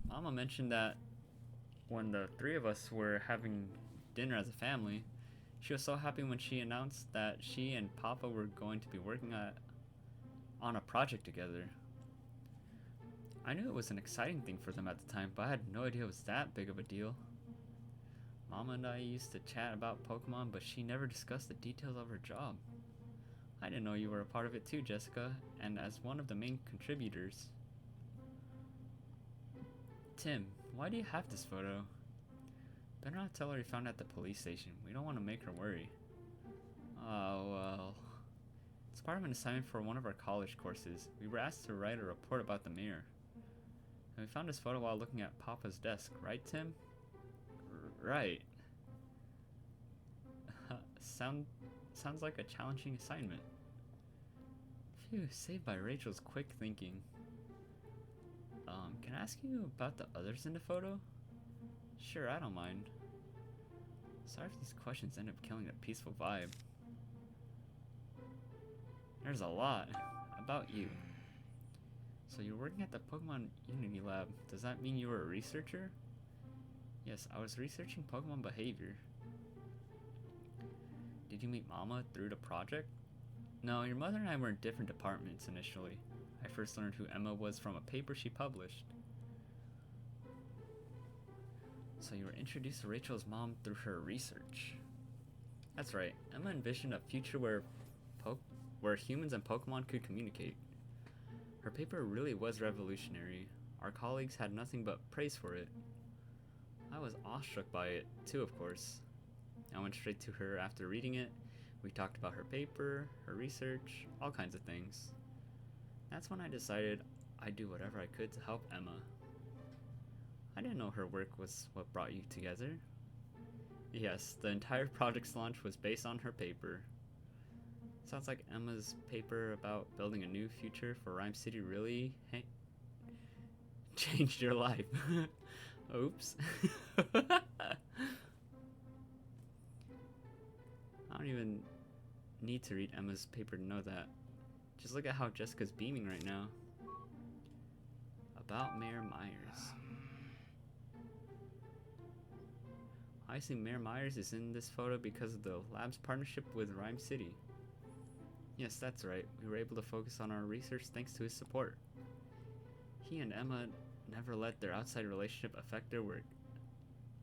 Mama mentioned that when the three of us were having dinner as a family, she was so happy when she announced that she and Papa were going to be working on a project together. I knew it was an exciting thing for them at the time, but I had no idea it was that big of a deal. Mama and I used to chat about Pokemon, but she never discussed the details of her job. I didn't know you were a part of it too, Jessica, and as one of the main contributors. Tim, why do you have this photo? Better not tell her you found it at the police station. We don't want to make her worry. Oh, well. It's part of an assignment for one of our college courses. We were asked to write a report about the mirror. And we found this photo while looking at Papa's desk, right, Tim? Right. Sounds like a challenging assignment. Phew, saved by Rachel's quick thinking. Can I ask you about the others in the photo? Sure, I don't mind. Sorry if these questions end up killing a peaceful vibe. There's a lot about you. So you're working at the Pokemon Unity Lab. Does that mean you were a researcher? Yes, I was researching Pokemon behavior. Did you meet Mama through the project? No, your mother and I were in different departments initially. I first learned who Emma was from a paper she published. So you were introduced to Rachel's mom through her research. That's right, Emma envisioned a future where humans and Pokemon could communicate. Her paper really was revolutionary. Our colleagues had nothing but praise for it. I was awestruck by it, too, of course. I went straight to her after reading it. We talked about her paper, her research, all kinds of things. That's when I decided I'd do whatever I could to help Emma. I didn't know her work was what brought you together. Yes, the entire project's launch was based on her paper. Sounds like Emma's paper about building a new future for Rhyme City really changed your life. Oops. I don't even need to read Emma's paper to know that. Just look at how Jessica's beaming right now. About Mayor Myers. I assume Mayor Myers is in this photo because of the lab's partnership with Rhyme City. Yes, that's right. We were able to focus on our research thanks to his support. He and Emma never let their outside relationship affect their work.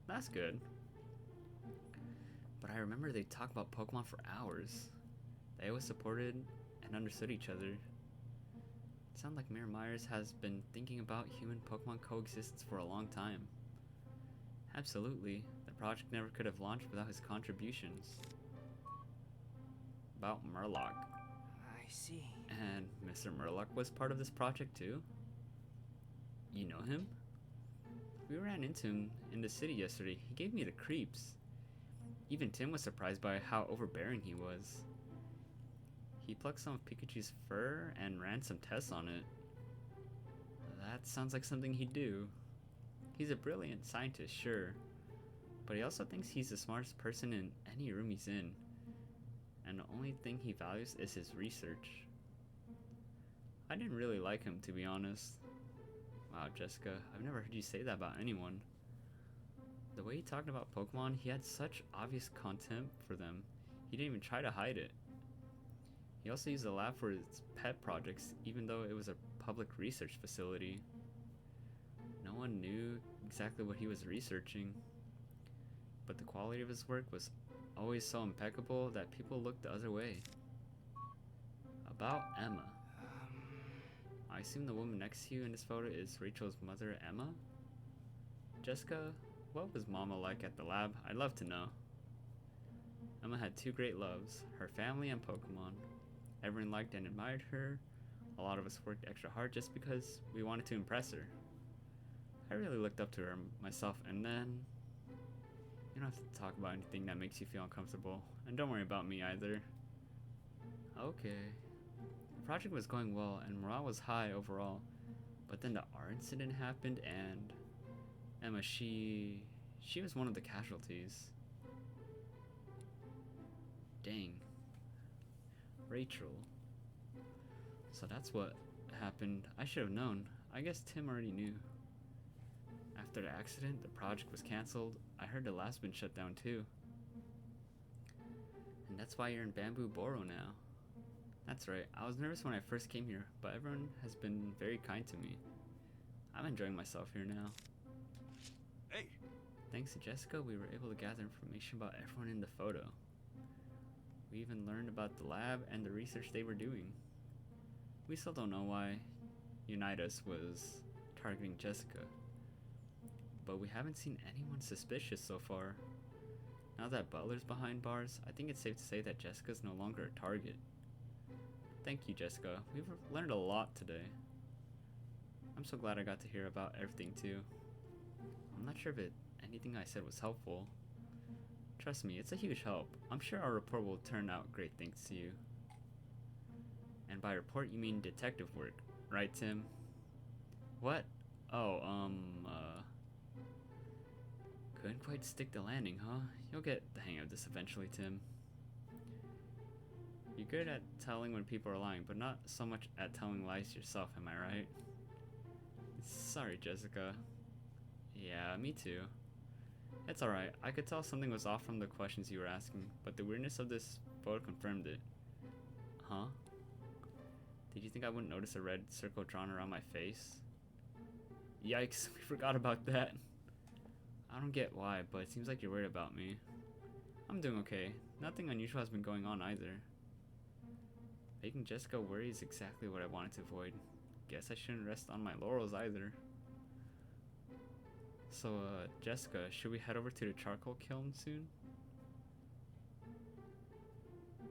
That's good. But I remember they talked about Pokemon for hours. They always supported and understood each other. It sounds like Mayor Myers has been thinking about human-Pokemon coexistence for a long time. Absolutely. The project never could have launched without his contributions. About Murloc. I see. And Mr. Murloc was part of this project too? You know him? We ran into him in the city yesterday. He gave me the creeps. Even Tim was surprised by how overbearing he was. He plucked some of Pikachu's fur and ran some tests on it. That sounds like something he'd do. He's a brilliant scientist, sure, but he also thinks he's the smartest person in any room he's in, and the only thing he values is his research. I didn't really like him, to be honest. Wow, Jessica, I've never heard you say that about anyone. The way he talked about Pokemon, he had such obvious contempt for them. He didn't even try to hide it. He also used the lab for his pet projects, even though it was a public research facility. No one knew exactly what he was researching, but the quality of his work was always so impeccable that people looked the other way. About Emma. I assume the woman next to you in this photo is Rachel's mother, Emma? Jessica, what was Mama like at the lab? I'd love to know. Emma had two great loves, her family and Pokemon. Everyone liked and admired her. A lot of us worked extra hard just because we wanted to impress her. I really looked up to her myself, and then... You don't have to talk about anything that makes you feel uncomfortable. And don't worry about me either. Okay. The project was going well, and morale was high overall. But then the art incident happened, and... Emma, she was one of the casualties. Dang. Rachel. So that's what happened. I should have known. I guess Tim already knew. After the accident, the project was cancelled. I heard the lab's been shut down too. And that's why you're in Bamboo Boro now. That's right. I was nervous when I first came here, but everyone has been very kind to me. I'm enjoying myself here now. Hey! Thanks to Jessica, we were able to gather information about everyone in the photo. We even learned about the lab and the research they were doing. We still don't know why Unitas was targeting Jessica, but we haven't seen anyone suspicious so far. Now that Butler's behind bars, I think it's safe to say that Jessica's no longer a target. Thank you, Jessica. We've learned a lot today. I'm so glad I got to hear about everything too. I'm not sure if anything I said was helpful. Trust me, it's a huge help. I'm sure our report will turn out great thanks to you. And by report, you mean detective work, right, Tim? What? Oh, couldn't quite stick the landing, huh? You'll get the hang of this eventually, Tim. You're good at telling when people are lying, but not so much at telling lies yourself, am I right? Sorry, Jessica. Yeah, me too. It's alright. I could tell something was off from the questions you were asking, but the weirdness of this photo confirmed it. Huh? Did you think I wouldn't notice a red circle drawn around my face? Yikes, we forgot about that. I don't get why, but it seems like you're worried about me. I'm doing okay. Nothing unusual has been going on either. Making Jessica worry is exactly what I wanted to avoid. Guess I shouldn't rest on my laurels either. So, Jessica, should we head over to the charcoal kiln soon?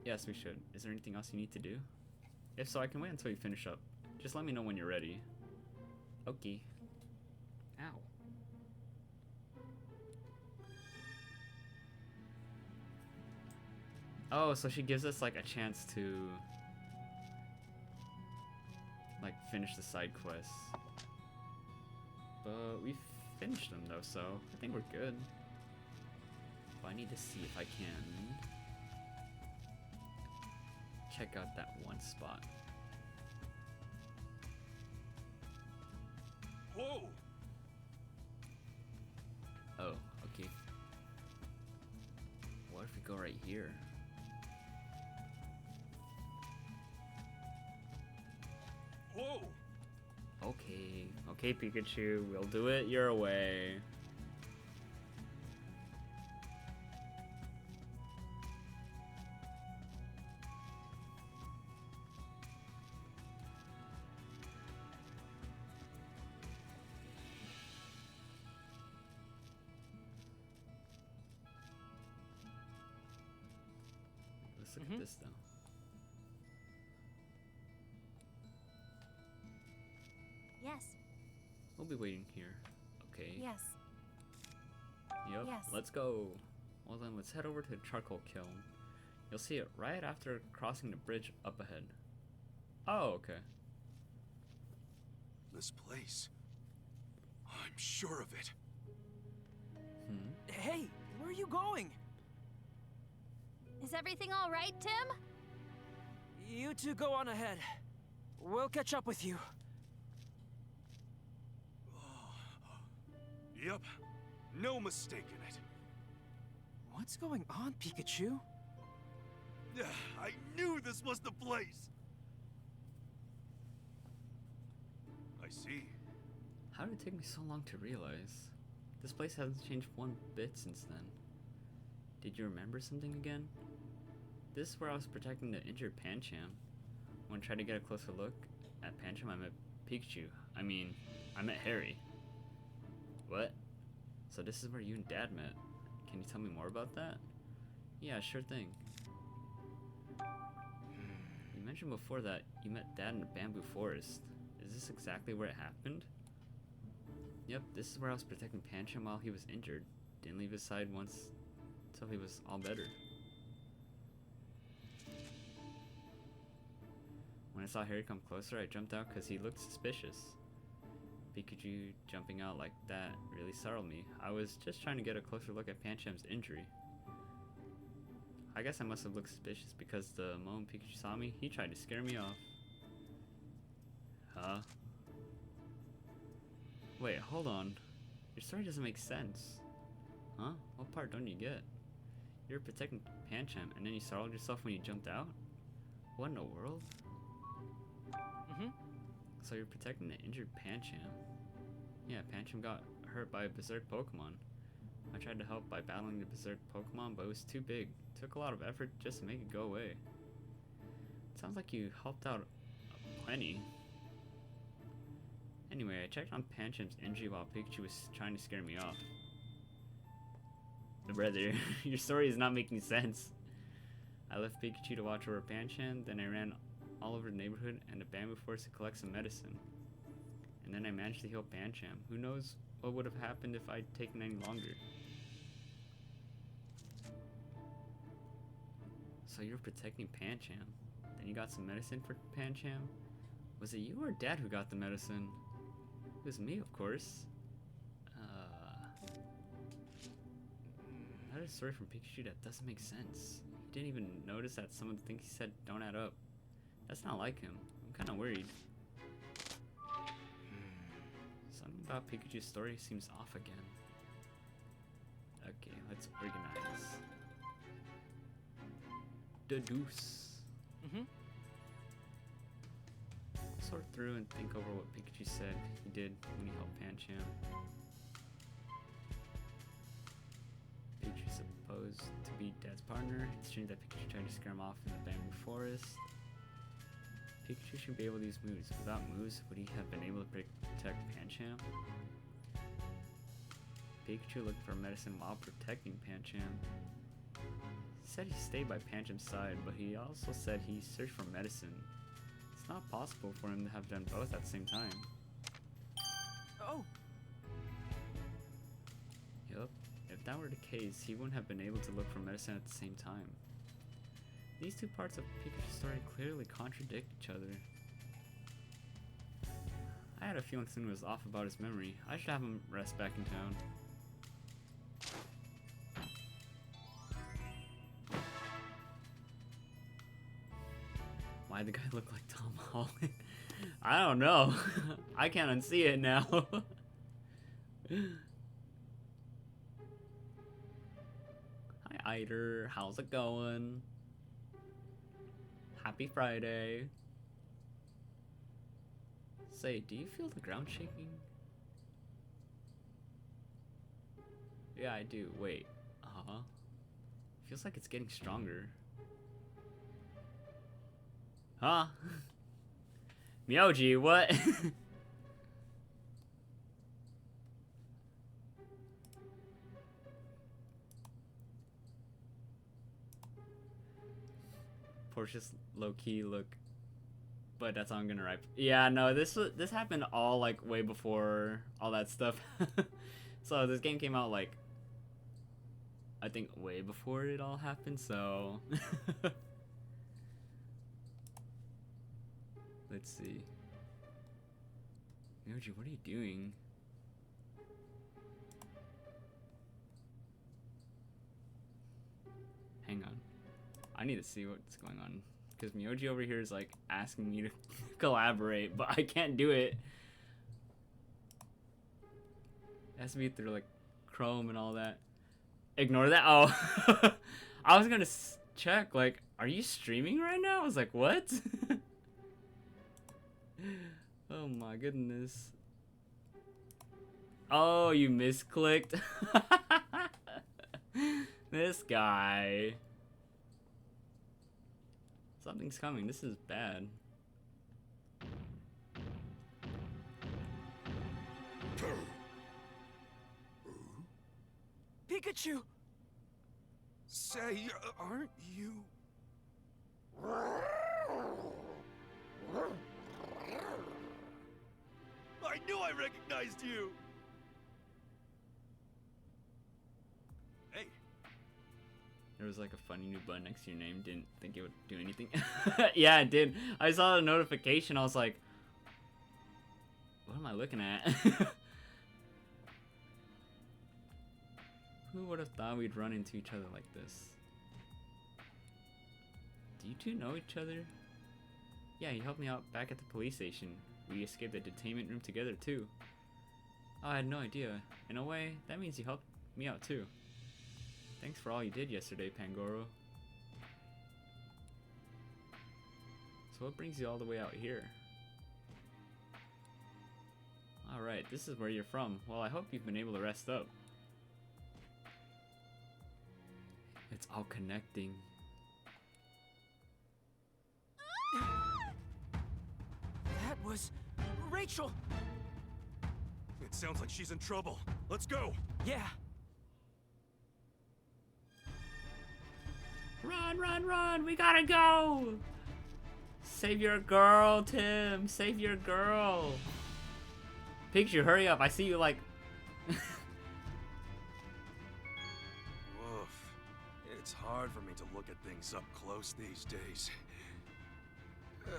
Yes, we should. Is there anything else you need to do? If so, I can wait until you finish up. Just let me know when you're ready. Okay. Ow. Oh, so she gives us, like, a chance to, like, finish the side quests. But we've finished them, though, so I think we're good. But I need to see if I can check out that one spot. Whoa! Oh, okay. What if we go right here? Whoa! Okay, okay, Pikachu, we'll do it your way. Let's look at this though. Yes. We'll be waiting here. Okay. Yes. Yep. Yes. Let's go. Well then, let's head over to the charcoal kiln. You'll see it right after crossing the bridge up ahead. Oh, okay. This place. I'm sure of it. Hey, where are you going? Is everything all right, Tim? You two go on ahead. We'll catch up with you. Yep. No mistaking it. What's going on, Pikachu? I knew this was the place. I see. How did it take me so long to realize? This place hasn't changed one bit since then. Did you remember something again? This is where I was protecting the injured Pancham. When I tried to get a closer look at Pancham, I met Pikachu. I mean, I met Harry. What? So this is where you and Dad met. Can you tell me more about that? Yeah, sure thing. You mentioned before that you met Dad in a bamboo forest. Is this exactly where it happened? Yep, this is where I was protecting Pancham while he was injured. Didn't leave his side once till he was all better. When I saw Harry come closer, I jumped out because he looked suspicious. Pikachu jumping out like that really startled me. I was just trying to get a closer look at Pancham's injury. I guess I must have looked suspicious because the moment Pikachu saw me, he tried to scare me off. Huh? Wait, hold on. Your story doesn't make sense. Huh? What part don't you get? You were protecting Pancham and then you startled yourself when you jumped out? What in the world? So you're protecting the injured Pancham. Yeah, Pancham got hurt by a berserk Pokemon. I tried to help by battling the berserk Pokemon, but it was too big. It took a lot of effort just to make it go away. It sounds like you helped out plenty. Anyway, I checked on Pancham's injury while Pikachu was trying to scare me off. Brother, your story is not making sense. I left Pikachu to watch over Pancham, then I ran all over the neighborhood and the bamboo forest to collect some medicine. And then I managed to heal Pancham. Who knows what would have happened if I'd taken any longer. So you're protecting Pancham. Then you got some medicine for Pancham? Was it you or Dad who got the medicine? It was me, of course. That is a story from Pikachu that doesn't make sense. He didn't even notice that some of the things he said don't add up. That's not like him. I'm kind of worried. Something about Pikachu's story seems off again. Okay, let's organize. Deduce. Sort through and think over what Pikachu said he did when he helped Pancham. Pikachu supposed to be Dad's partner. It's strange that Pikachu tried to scare him off in the bamboo forest. Pikachu should be able to use moves. Without moves, would he have been able to protect Pancham? Pikachu looking for medicine while protecting Pancham. He said he stayed by Pancham's side, but he also said he searched for medicine. It's not possible for him to have done both at the same time. Oh! Yup, if that were the case, he wouldn't have been able to look for medicine at the same time. These two parts of Pikachu's story clearly contradict each other. I had a feeling something was off about his memory. I should have him rest back in town. Why'd the guy look like Tom Holland? I don't know. I can't unsee it now. Hi, Eider. How's it going? Happy Friday. Say, do you feel the ground shaking? Yeah, I do. Wait. Feels like it's getting stronger. Huh? Myoji, what? Portia's low-key look, but that's how I'm gonna write. Yeah, no, this happened all like way before all that stuff. So this game came out like I think way before it all happened. So let's see. Myoji, what are you doing? Hang on. I need to see what's going on. Because Myoji over here is like asking me to collaborate, but I can't do it. It has to be through like Chrome and all that. Ignore that. Oh. I was gonna check, like, are you streaming right now? I was like, what? Oh my goodness. Oh, you misclicked. This guy. Something's coming. This is bad. Pikachu! Say, aren't you... I knew I recognized you! Hey. There was like a funny new button next to your name. Didn't think it would do anything. Yeah, it did. I saw the notification. I was like, what am I looking at? Who would have thought we'd run into each other like this? Do you two know each other? Yeah, he helped me out back at the police station. We escaped the detainment room together too. Oh, I had no idea. In a way, that means you helped me out too. Thanks for all you did yesterday, Pangoro. So what brings you all the way out here? Alright, this is where you're from. Well, I hope you've been able to rest up. It's all connecting. That was... Rachel! It sounds like she's in trouble. Let's go! Yeah. Run, run, run! We gotta go! Save your girl, Tim! Save your girl! Pikachu, hurry up! I see you like... Woof. It's hard for me to look at things up close these days. You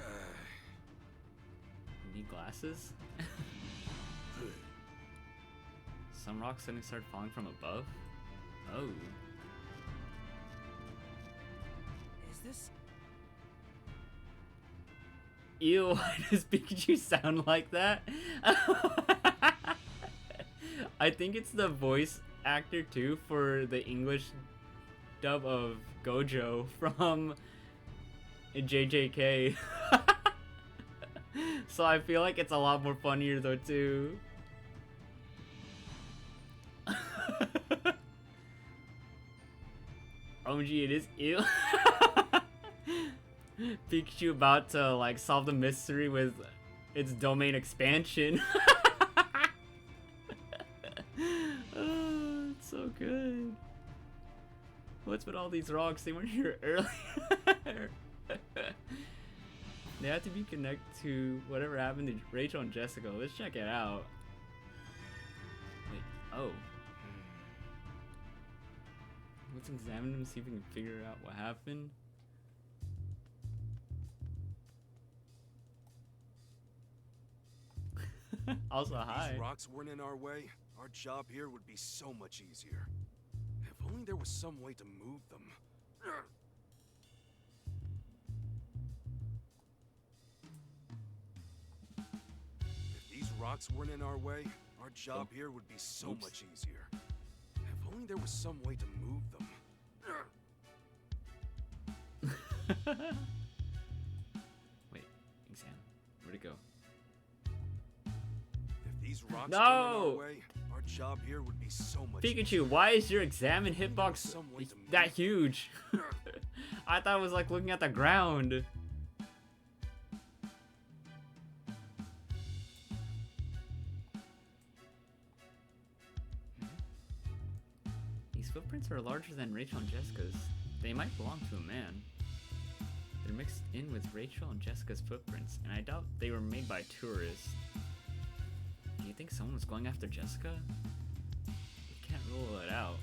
need glasses? Some rocks suddenly start falling from above? Oh. Is this... Ew, why does Pikachu sound like that? I think it's the voice actor too for the English dub of Gojo from JJK. So I feel like it's a lot more funnier though too. OMG, it is ew. Pikachu about to like solve the mystery with its domain expansion. Oh, it's so good. What's with all these rocks? They weren't here earlier. They have to be connected to whatever happened to Rachel and Jessica. Let's check it out. Wait, oh. Let's examine them, see if we can figure out what happened. Also, hi. These rocks weren't in our way, our job here would be so much easier. If only there was some way to move them. If these rocks weren't in our way, our job here would be so much easier. If only there was some way to move them. Wait, exam. Where'd it go? If these rocks No! weren't in our way, our job here would be so much Pikachu, easier. why is your examine hitbox Some way to that move. huge? I thought it was like looking at the ground. These footprints are larger than Rachel and Jessica's. They might belong to a man. They're mixed in with Rachel and Jessica's footprints, and I doubt they were made by tourists. Do you think someone was going after Jessica? We can't rule it out.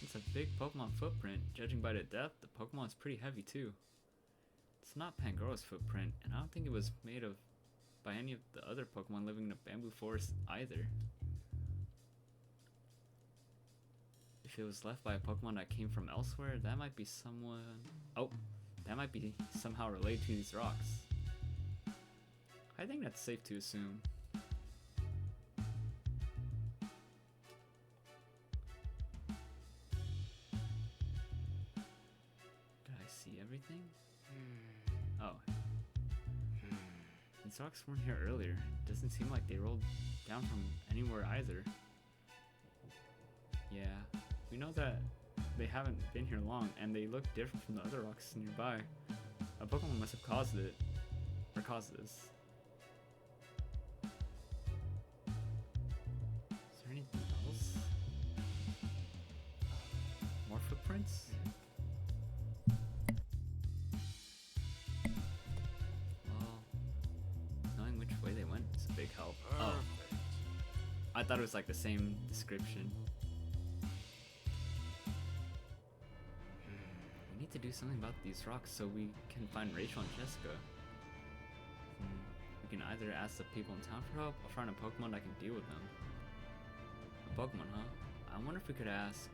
It's a big Pokemon footprint. Judging by the depth, the Pokemon's pretty heavy too. It's not Pangora's footprint, and I don't think it was made of by any of the other Pokemon living in a bamboo forest either. If it was left by a Pokemon that came from elsewhere, that might be someone... Oh, that might be somehow related to these rocks. I think that's safe to assume. Did I see everything? Oh. These rocks weren't here earlier. Doesn't seem like they rolled down from anywhere either. Yeah, we know that they haven't been here long, and they look different from the other rocks nearby. A Pokemon must have caused it. Or caused this. Is there anything else? More footprints? Well, knowing which way they went is a big help. Oh. I thought it was like the same description. We need to do something about these rocks so we can find Rachel and Jessica. We can either ask the people in town for help or find a Pokemon that can deal with them. A Pokemon, huh? I wonder if we could ask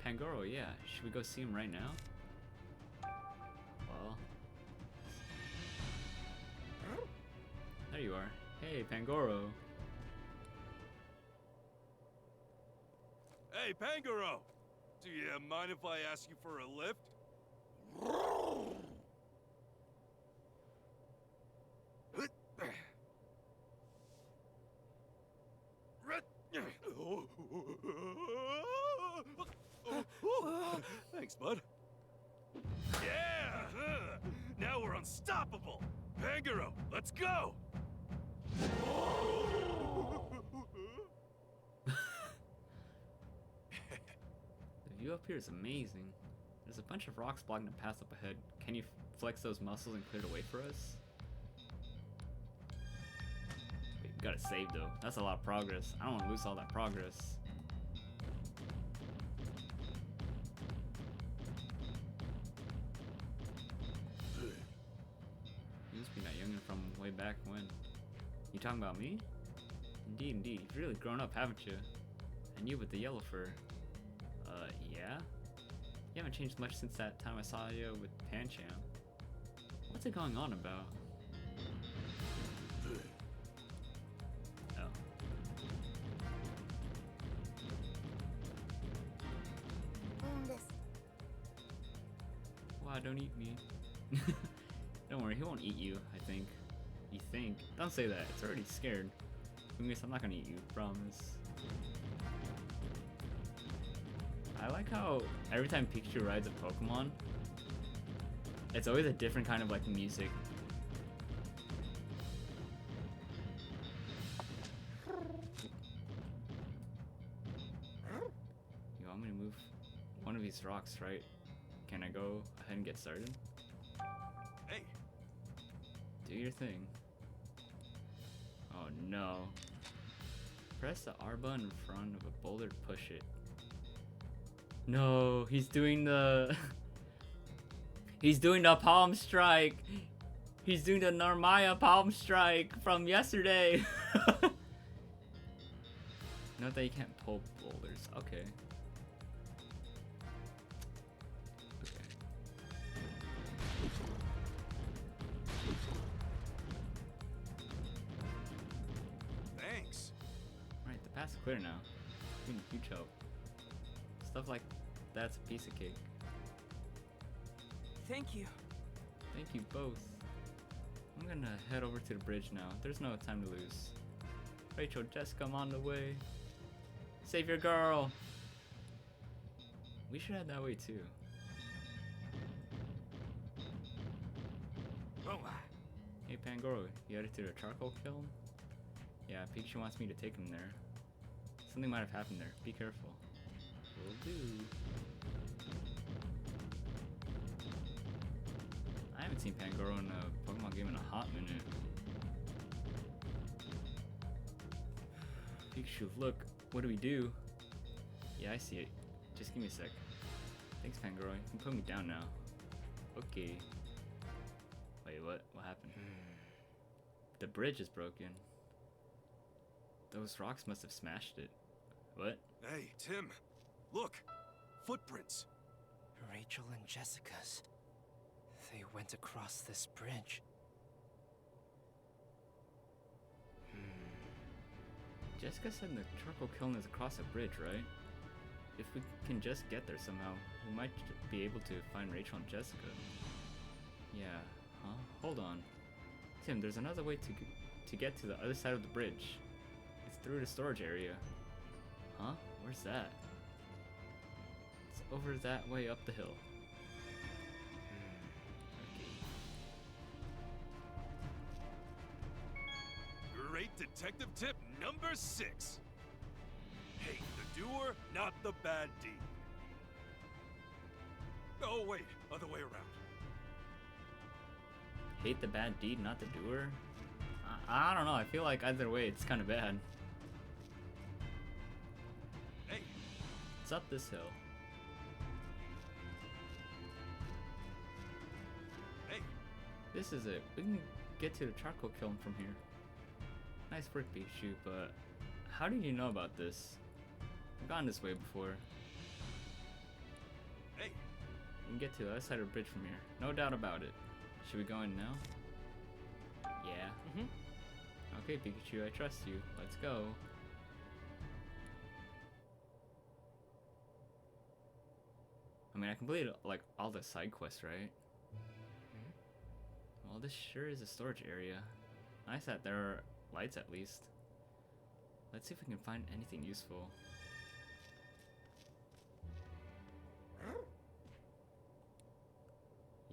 Pangoro, yeah. Should we go see him right now? Well... There you are. Hey, Pangoro. Hey, Pangoro! Do you mind if I ask you for a lift? Thanks, bud. Yeah! Now we're unstoppable! Pangoro, let's go! The view up here is amazing. There's a bunch of rocks blocking the path up ahead. Can you flex those muscles and clear the way for us? Wait, we gotta save though. That's a lot of progress. I don't want to lose all that progress. You must be that youngin' from way back when. You talking about me? Indeed, indeed. You've really grown up, haven't you? And you with the yellow fur. Yeah? You haven't changed much since that time I saw you with Pancham. What's it going on about? Oh. Wow, don't eat me. Don't worry, he won't eat you, I think. You think? Don't say that, it's already scared. I'm not gonna eat you, promise. I like how every time Pikachu rides a Pokemon, it's always a different kind of like music. You want me to move one of these rocks, right? Can I go ahead and get started? Hey! Do your thing. Oh no. Press the R button in front of a boulder to push it. No, he's doing the... he's doing the palm strike. He's doing the Narmaya palm strike from yesterday. Note that you can't pull boulders. Okay. Okay. Thanks! Right, the path's clear now. We need huge help. Stuff like that's a piece of cake. Thank you. Thank you both. I'm gonna head over to the bridge now. There's no time to lose. Rachel, Jessica, I'm on the way. Save your girl! We should head that way too. Oh, Hey Pangoro, you headed to the charcoal kiln? Yeah, Pikachu wants me to take him there. Something might have happened there. Be careful. Will do. I haven't seen Pangoro in a Pokemon game in a hot minute. Pikachu, look. What do we do? Yeah, I see it. Just give me a sec. Thanks, Pangoro. You can put me down now. Okay. Wait, what? What happened? The bridge is broken. Those rocks must have smashed it. What? Hey, Tim! Look! Footprints! Rachel and Jessica's. They went across this bridge. Jessica said the charcoal kiln is across a bridge, right? If we can just get there somehow, we might be able to find Rachel and Jessica. Yeah, huh? Hold on. Tim, there's another way to get to the other side of the bridge. It's through the storage area. Huh? Where's that? It's over that way up the hill. Okay. Great detective tip number 6. Hate the doer, not the bad deed. Oh wait, other way around. Hate the bad deed, not the doer? I don't know, I feel like either way it's kind of bad. Hey, It's up this hill. hey, This is it. We can get to the charcoal kiln from here. Nice work, Pikachu, but how did you know about this? I've gone this way before. hey. We can get to the other side of the bridge from here. No doubt about it. Should we go in now? Yeah. Okay, Pikachu, I trust you. Let's go. I mean, I completed like all the side quests, right? Well, this sure is a storage area. Nice that there are lights at least. Let's see if we can find anything useful.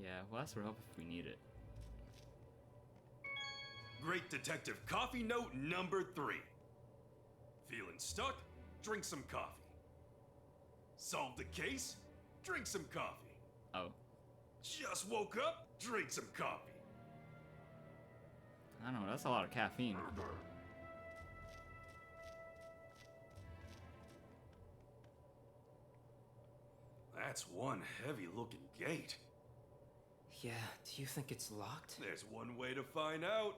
Yeah, we'll ask for help if we need it. Great detective coffee note number 3. Feeling stuck? Drink some coffee. Solve the case? Drink some coffee. Oh, Just woke up? Drink some coffee. I don't know, that's a lot of caffeine. That's one heavy looking gate. Yeah, do you think it's locked? There's one way to find out.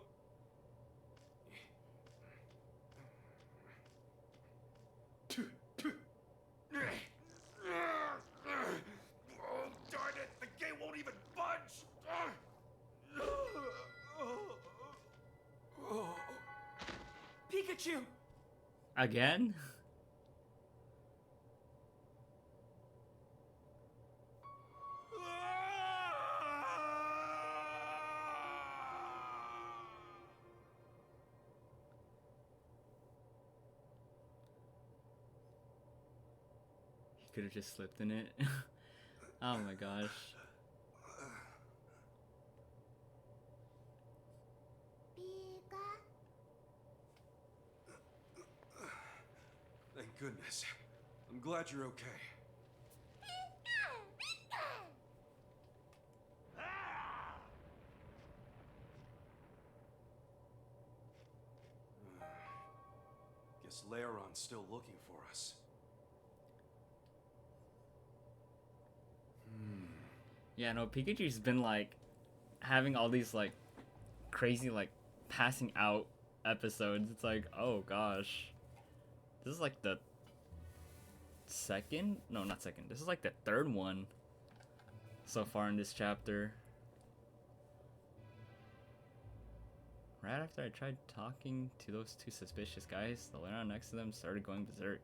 Oh, darn it! The gate won't even budge! Pikachu! Again? He could have just slipped in it. Oh my gosh. Thank goodness. I'm glad you're okay. Guess Laeron's still looking for us. Yeah, no, Pikachu's been like having all these like crazy like passing out episodes. It's like, oh gosh. This is like the second? No, not second. This is like the third one so far in this chapter. Right after I tried talking to those two suspicious guys, the Laeron next to them started going berserk.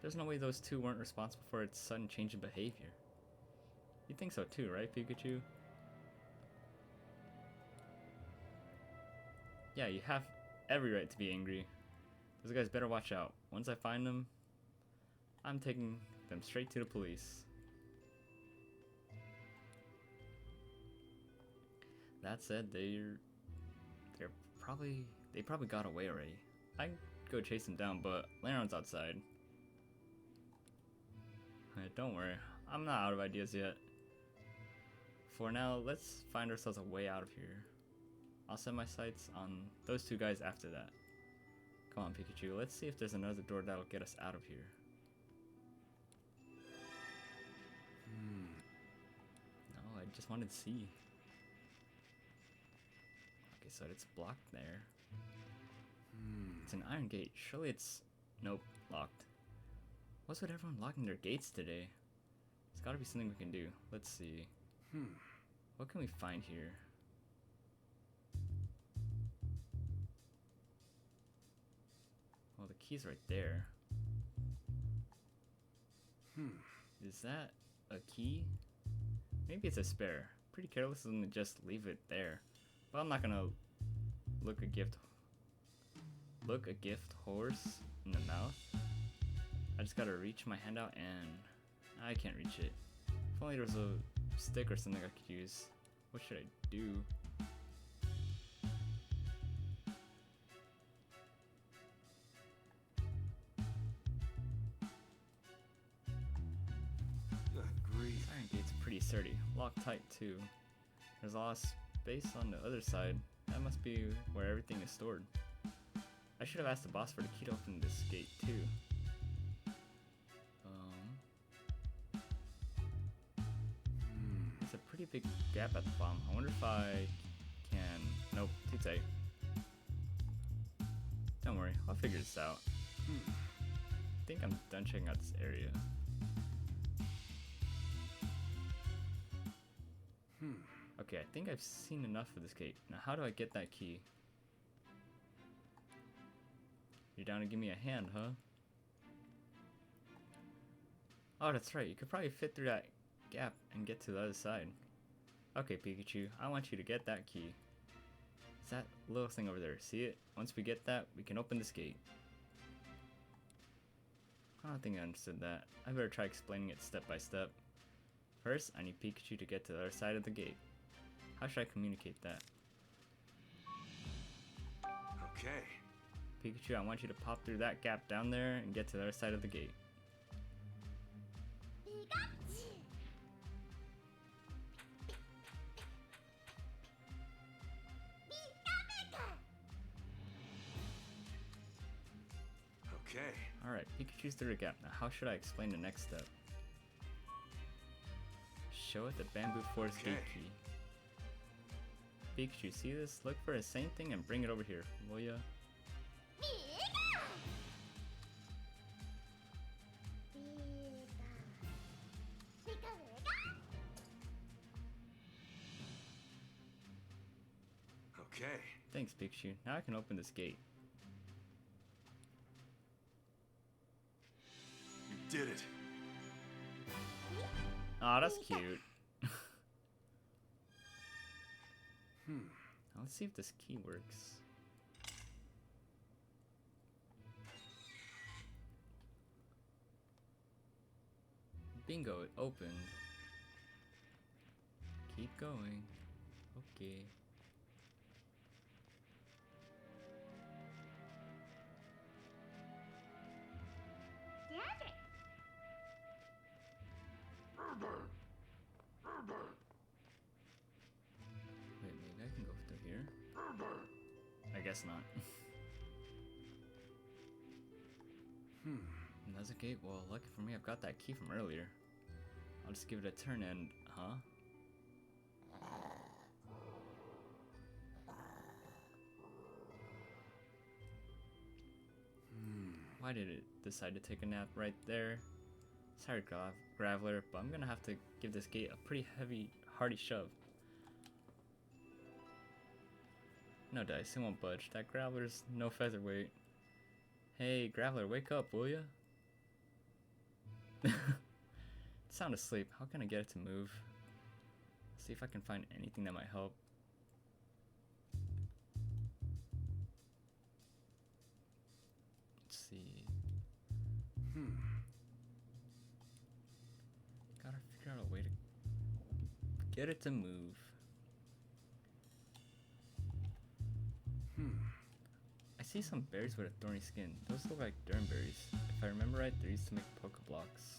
There's no way those two weren't responsible for its sudden change in behavior. You think so too, right, Pikachu? Yeah, you have every right to be angry. Those guys better watch out. Once I find them, I'm taking them straight to the police. That said, they probably got away already. I'd go chase them down, but Laeron's outside. Don't worry, I'm not out of ideas yet. For now, let's find ourselves a way out of here. I'll set my sights on those two guys after that. Come on, Pikachu, let's see if there's another door that'll get us out of here. No, I just wanted to see. Okay, so it's blocked there. It's an iron gate. Surely it's... Nope, locked. What's with everyone locking their gates today? There's gotta be something we can do. Let's see. What can we find here? Well, the key's right there. Is that a key? Maybe it's a spare. Pretty careless of them to just leave it there. But I'm not gonna look a gift horse in the mouth. I just gotta reach my hand out and I can't reach it. If only there was a stick or something I could use. What should I do? Good grief. Iron gate's pretty sturdy. Locked tight too. There's a lot of space on the other side. That must be where everything is stored. I should have asked the boss for the key to open this gate too. There's a pretty big gap at the bottom. I wonder if I can... Nope, too tight. Don't worry, I'll figure this out. I think I'm done checking out this area. Okay, I think I've seen enough of this gate. Now how do I get that key? You're down to give me a hand, huh? Oh, that's right. You could probably fit through that gap and get to the other side. Okay, Pikachu, I want you to get that key. It's that little thing over there. See it? Once we get that, we can open this gate. I don't think I understood that. I better try explaining it step by step. First, I need Pikachu to get to the other side of the gate. How should I communicate that? Okay. Pikachu, I want you to pop through that gap down there and get to the other side of the gate. Okay. Alright, Pikachu's through the gap. Now how should I explain the next step? Show it the Bamboo Forest Okay. gate key. Pikachu, see this? Look for the same thing and bring it over here, will ya? Okay. Thanks, Pikachu. Now I can open this gate. You did it. Aw, that's cute. Now let's see if this key works. Bingo, it opened. Keep going. Okay. Wait, maybe I can go through here? I guess not. Another gate? Well, lucky for me, I've got that key from earlier. I'll just give it a turn and... Huh? Why did it decide to take a nap right there? Sorry, Graveler, but I'm gonna have to give this gate a pretty hearty shove. No dice, it won't budge. That Graveler's no featherweight. Hey, Graveler, wake up, will ya? It's sound asleep. How can I get it to move? See if I can find anything that might help. Let's see. Gotta figure out a way to get it to move. I see some berries with a thorny skin. Those look like Durnberries. If I remember right, they're used to make Pokeblocks.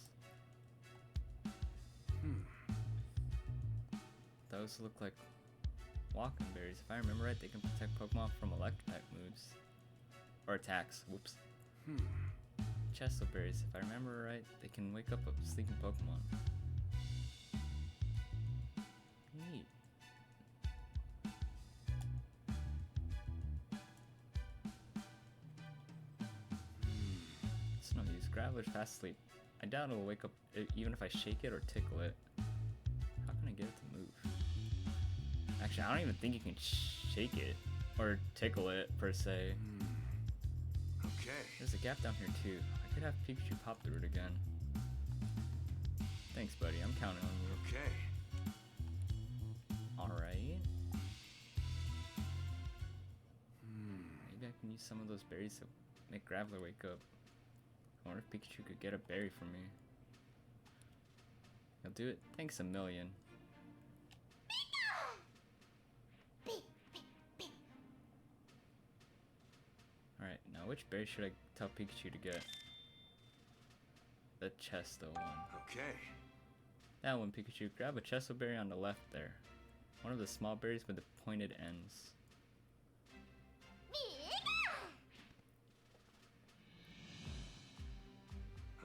Those look like walking berries. If I remember right, they can protect Pokemon from electric type moves. Or attacks. Whoops. Chesto berries. If I remember right, they can wake up a sleeping Pokemon. Neat. It's no use. Graveler's fast asleep. I doubt it'll wake up even if I shake it or tickle it. How can I get it to move? Actually, I don't even think you can shake it or tickle it per se. Okay. There's a gap down here too. I could have Pikachu pop through it again. Thanks, buddy. I'm counting on you. Okay. Alright. Maybe I can use some of those berries to make Graveler wake up. I wonder if Pikachu could get a berry from me. You'll do it? Thanks a million. Alright, now which berry should I tell Pikachu to get? The Chesto one. Okay. That one, Pikachu. Grab a Chesto berry on the left there. One of the small berries with the pointed ends.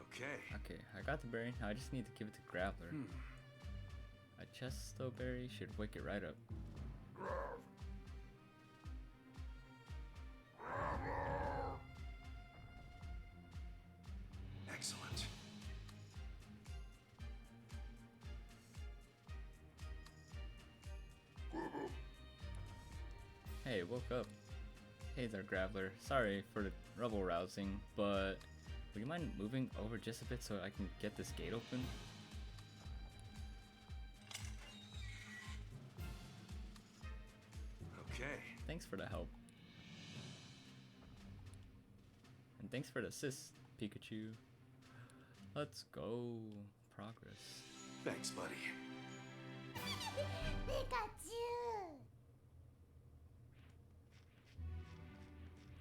Okay. Okay, I got the berry. Now I just need to give it to Graveler. A Chesto berry should wake it right up. Excellent. Hey, woke up. Hey there, Graveler. Sorry for the rubble rousing, but would you mind moving over just a bit so I can get this gate open? Okay. Thanks for the help. And thanks for the assist, Pikachu. Let's go. Progress. Thanks, buddy.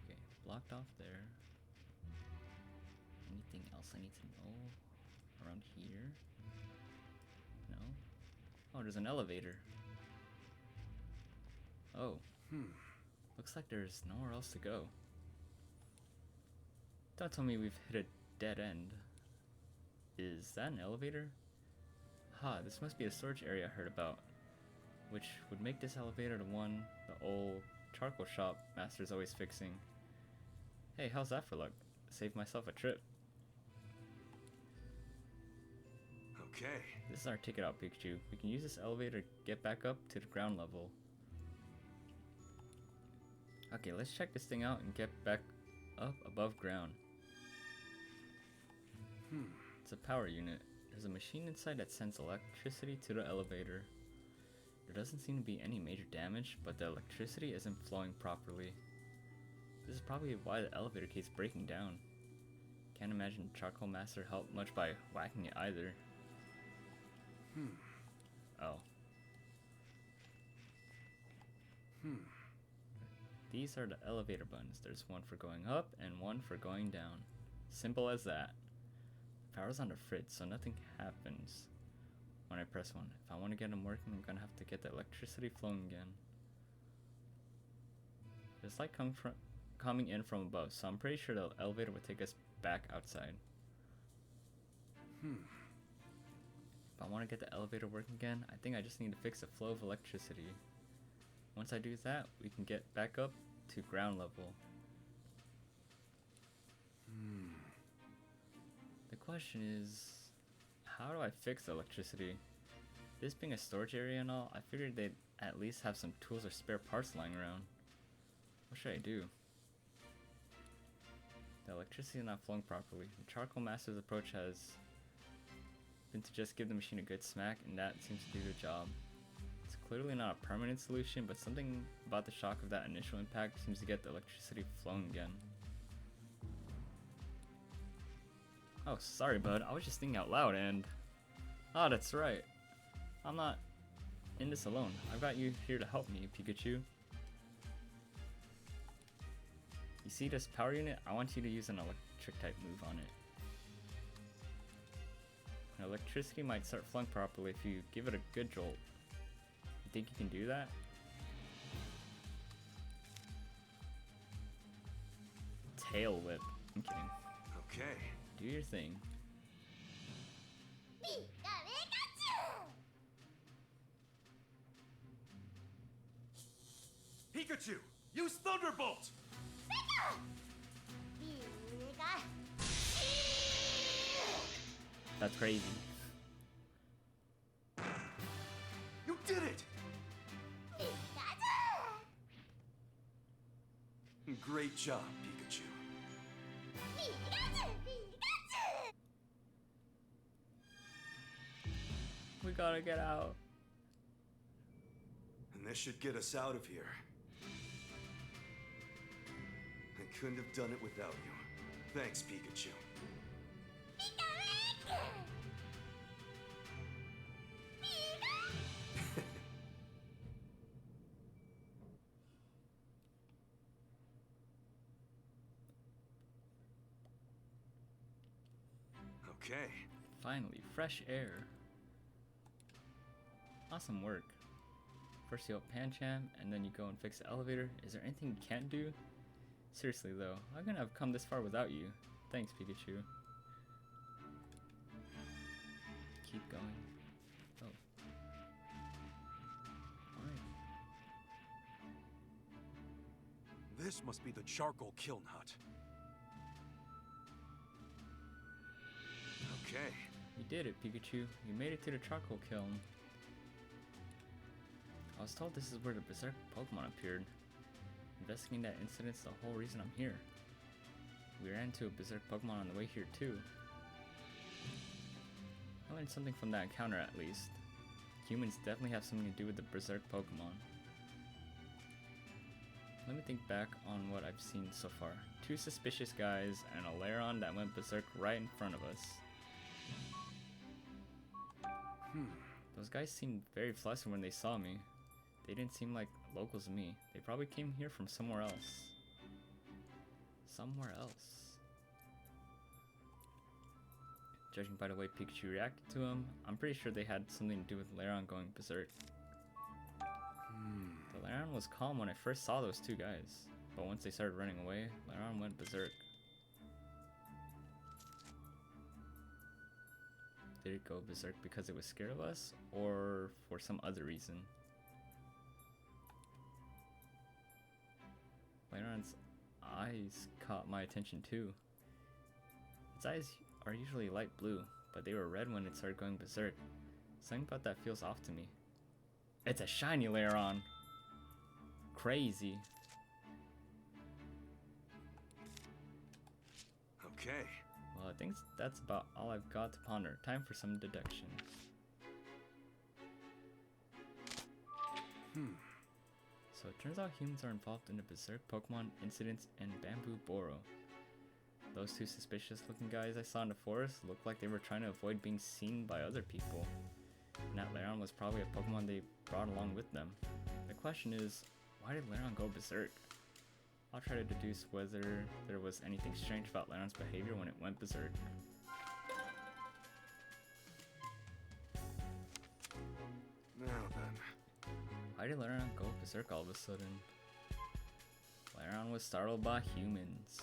Okay, blocked off there. Anything else I need to know? Around here? No? Oh, there's an elevator. Oh. Looks like there's nowhere else to go. Don't tell me we've hit a dead end. Is that an elevator? Ha, this must be a storage area I heard about. Which would make this elevator the one the old charcoal shop master's always fixing. Hey, how's that for luck? Saved myself a trip. Okay. This is our ticket out, Pikachu. We can use this elevator to get back up to the ground level. Okay, let's check this thing out and get back up above ground. It's a power unit. There's a machine inside that sends electricity to the elevator. There doesn't seem to be any major damage, but the electricity isn't flowing properly. This is probably why the elevator keeps breaking down. Can't imagine Charcoal Master helped much by whacking it either. Oh. These are the elevator buttons. There's one for going up and one for going down. Simple as that. The power's on the fritz, so nothing happens when I press one. If I want to get them working, I'm gonna have to get the electricity flowing again. There's light coming in from above, so I'm pretty sure the elevator would take us back outside. If I want to get the elevator working again, I think I just need to fix the flow of electricity. Once I do that, we can get back up to ground level. The question is, how do I fix the electricity? This being a storage area and all, I figured they'd at least have some tools or spare parts lying around. What should I do? The electricity is not flowing properly. The Charcoal Master's approach has been to just give the machine a good smack, and that seems to do the job. It's clearly not a permanent solution, but something about the shock of that initial impact seems to get the electricity flowing again. Oh, sorry bud, I was just thinking out loud and... Ah, that's right. I'm not in this alone. I've got you here to help me, Pikachu. You see this power unit? I want you to use an electric type move on it. And electricity might start flowing properly if you give it a good jolt. You think you can do that? Tail whip. I'm kidding. Okay. Do your thing. Pikachu, use Thunderbolt! That's crazy. You did it! Great job, Pikachu. We gotta get out. And this should get us out of here. I couldn't have done it without you. Thanks, Pikachu. Okay. Finally, fresh air. Awesome work. First you help Pancham, and then you go and fix the elevator. Is there anything you can't do? Seriously though, how can I have come this far without you? Thanks, Pikachu. Keep going. Oh. Alright. This must be the charcoal kiln hut. Okay. You did it, Pikachu. You made it to the charcoal kiln. I was told this is where the Berserk Pokemon appeared. Investigating that incident's the whole reason I'm here. We ran into a Berserk Pokemon on the way here too. I learned something from that encounter at least. Humans definitely have something to do with the Berserk Pokemon. Let me think back on what I've seen so far. 2 suspicious guys and a Lairon that went berserk right in front of us. Those guys seemed very flustered when they saw me. They didn't seem like locals to me. They probably came here from somewhere else. Somewhere else. Judging by the way Pikachu reacted to him, I'm pretty sure they had something to do with Lairon going berserk. The Lairon was calm when I first saw those 2 guys, but once they started running away, Lairon went berserk. Did it go berserk because it was scared of us, or for some other reason? Lairon's eyes caught my attention too. Its eyes are usually light blue, but they were red when it started going berserk. Something about that feels off to me. It's a shiny Lairon! Crazy. Okay. Well, I think that's about all I've got to ponder. Time for some deduction. So it turns out humans are involved in the Berserk Pokemon incidents in Bamboo Boro. Those 2 suspicious looking guys I saw in the forest looked like they were trying to avoid being seen by other people. And that Lairon was probably a Pokemon they brought along with them. The question is, why did Lairon go berserk? I'll try to deduce whether there was anything strange about Lairon's behavior when it went berserk. Now then. Why did Lairon go berserk all of a sudden? Lairon was startled by humans.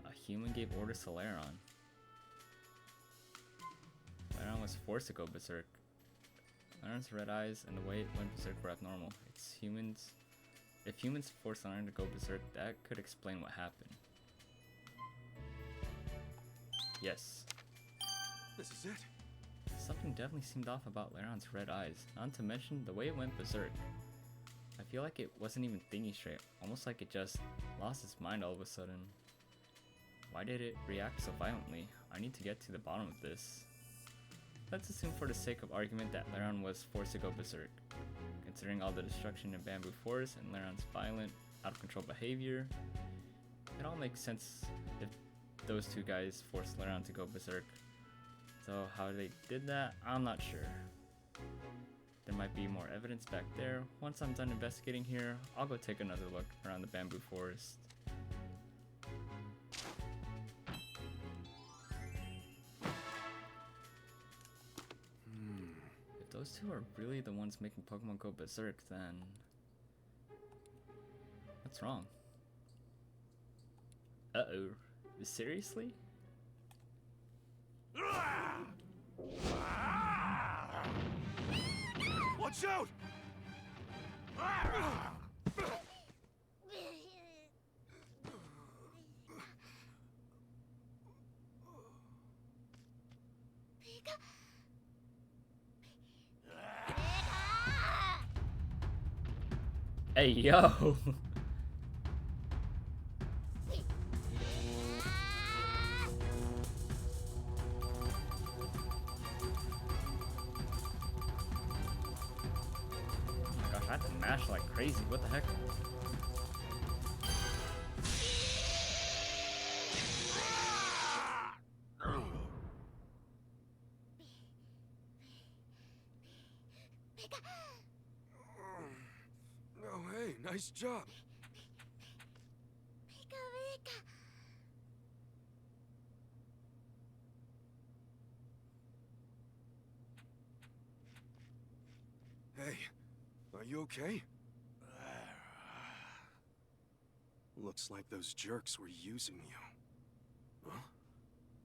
A human gave orders to Lairon. Lairon was forced to go berserk. Lairon's red eyes and the way it went berserk were abnormal. If humans forced Lairon to go berserk, that could explain what happened. Yes. This is it. Something definitely seemed off about Lairon's red eyes, not to mention the way it went berserk. I feel like it wasn't even thinking straight, almost like it just lost its mind all of a sudden. Why did it react so violently? I need to get to the bottom of this. Let's assume for the sake of argument that Lairon was forced to go berserk. Considering all the destruction in Bamboo Forest and Lairon's violent, out-of-control behavior, it all makes sense if those 2 guys forced Lairon to go berserk. So how they did that, I'm not sure. There might be more evidence back there. Once I'm done investigating here, I'll go take another look around the Bamboo Forest. If those 2 are really the ones making Pokemon go berserk, then what's wrong? Uh-oh. Seriously? Watch out! Hey, yo! I had to mash like crazy. What the heck? Oh, hey, nice job. Hey, are you okay? Looks like those jerks were using you. Huh?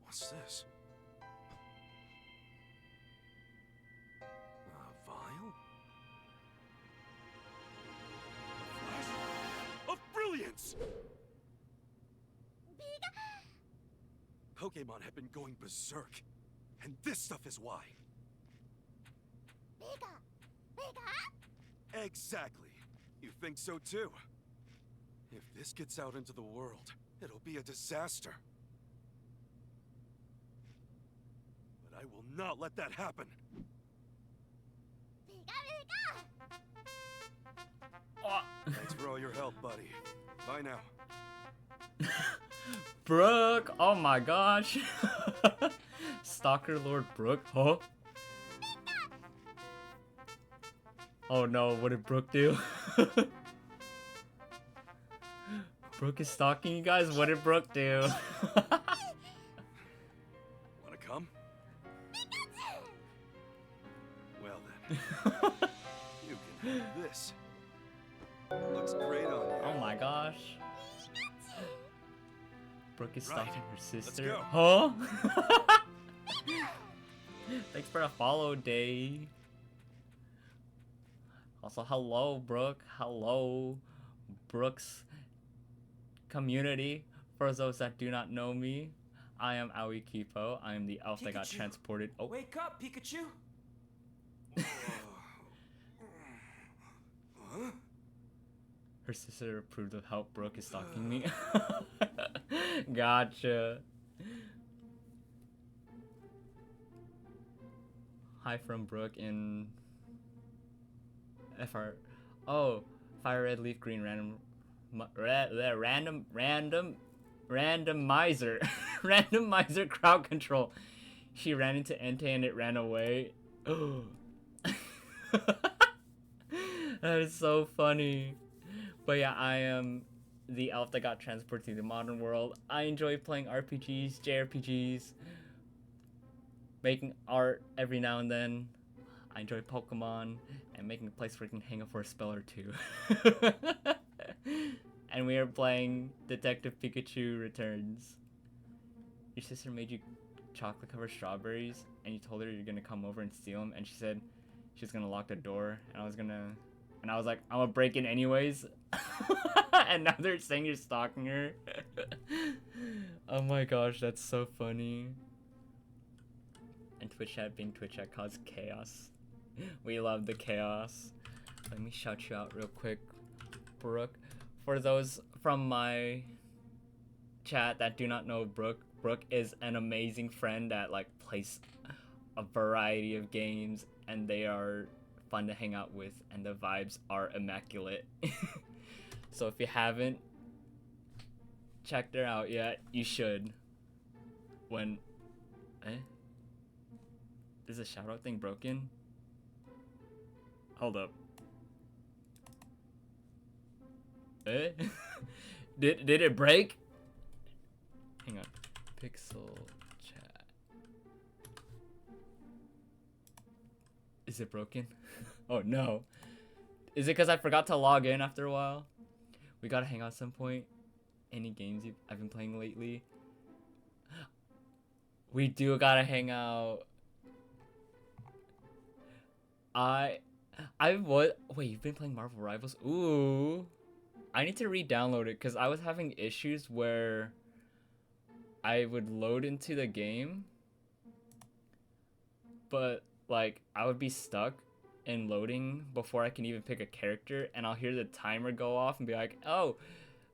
What's this? A vial? A flash of brilliance! Pokemon have been going berserk, and this stuff is why. Exactly. You think so too? If this gets out into the world, it'll be a disaster. But I will not let that happen. Thanks for all your help, buddy. Bye now. Brooke! Oh my gosh! Stalker Lord Brooke? Huh? Oh no, what did Brooke do? Brooke is stalking you guys? What did Brooke do? Wanna come? Well then. You can have this. Looks great on you. Oh my gosh. Brooke is Right. stalking her Let's sister. go. Huh? Thanks for the follow, Dave. Also, hello, Brooke. Hello, Brooke's community. For those that do not know me, I am Aoi Kipo. I am the elf that got Pikachu. transported. Oh, Wake up, Pikachu! Huh? her sister approved of help. Brooke is stalking me. Gotcha. Hi from Brooke in FR. Oh, fire red, leaf green, randomizer. Randomizer crowd control. She ran into Entei and it ran away. That is so funny. But yeah, I am the elf that got transported to the modern world. I enjoy playing RPGs, JRPGs, making art every now and then. I enjoy Pokemon and making a place where I can hang up for a spell or two. And we are playing Detective Pikachu Returns. Your sister made you chocolate covered strawberries and you told her you're gonna come over and steal them, and she said she was gonna lock the door, and I was like, I'm gonna break in anyways. And now they're saying you're stalking her. Oh my gosh, that's so funny. And Twitch chat being Twitch chat caused chaos. We love the chaos. Let me shout you out real quick, Brooke. For those from my chat that do not know Brooke, Brooke is an amazing friend that like plays a variety of games, and they are fun to hang out with, and the vibes are immaculate. So if you haven't checked her out yet, you should. Is the shoutout thing broken? Hold up. Did it break? Hang on. Pixel chat. Is it broken? Oh no. Is it because I forgot to log in after a while? We gotta hang out at some point. Any games I've been playing lately? We do gotta hang out. Wait, you've been playing Marvel Rivals? Ooh. I need to re-download it because I was having issues where I would load into the game, but like I would be stuck in loading before I can even pick a character, and I'll hear the timer go off and be like, oh,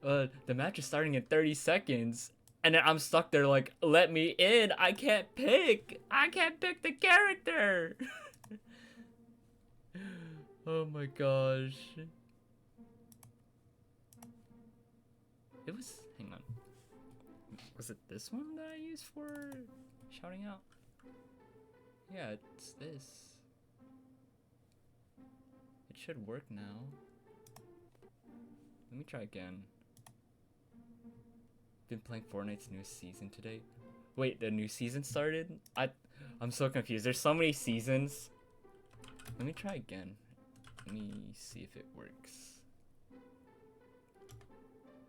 the match is starting in 30 seconds. And then I'm stuck there like, let me in. I can't pick the character. Oh my gosh. Hang on. Was it this one that I used for shouting out? Yeah, it's this. It should work now. Let me try again. Been playing Fortnite's new season today. Wait, the new season started? I'm so confused. There's so many seasons. Let me try again. Let me see if it works.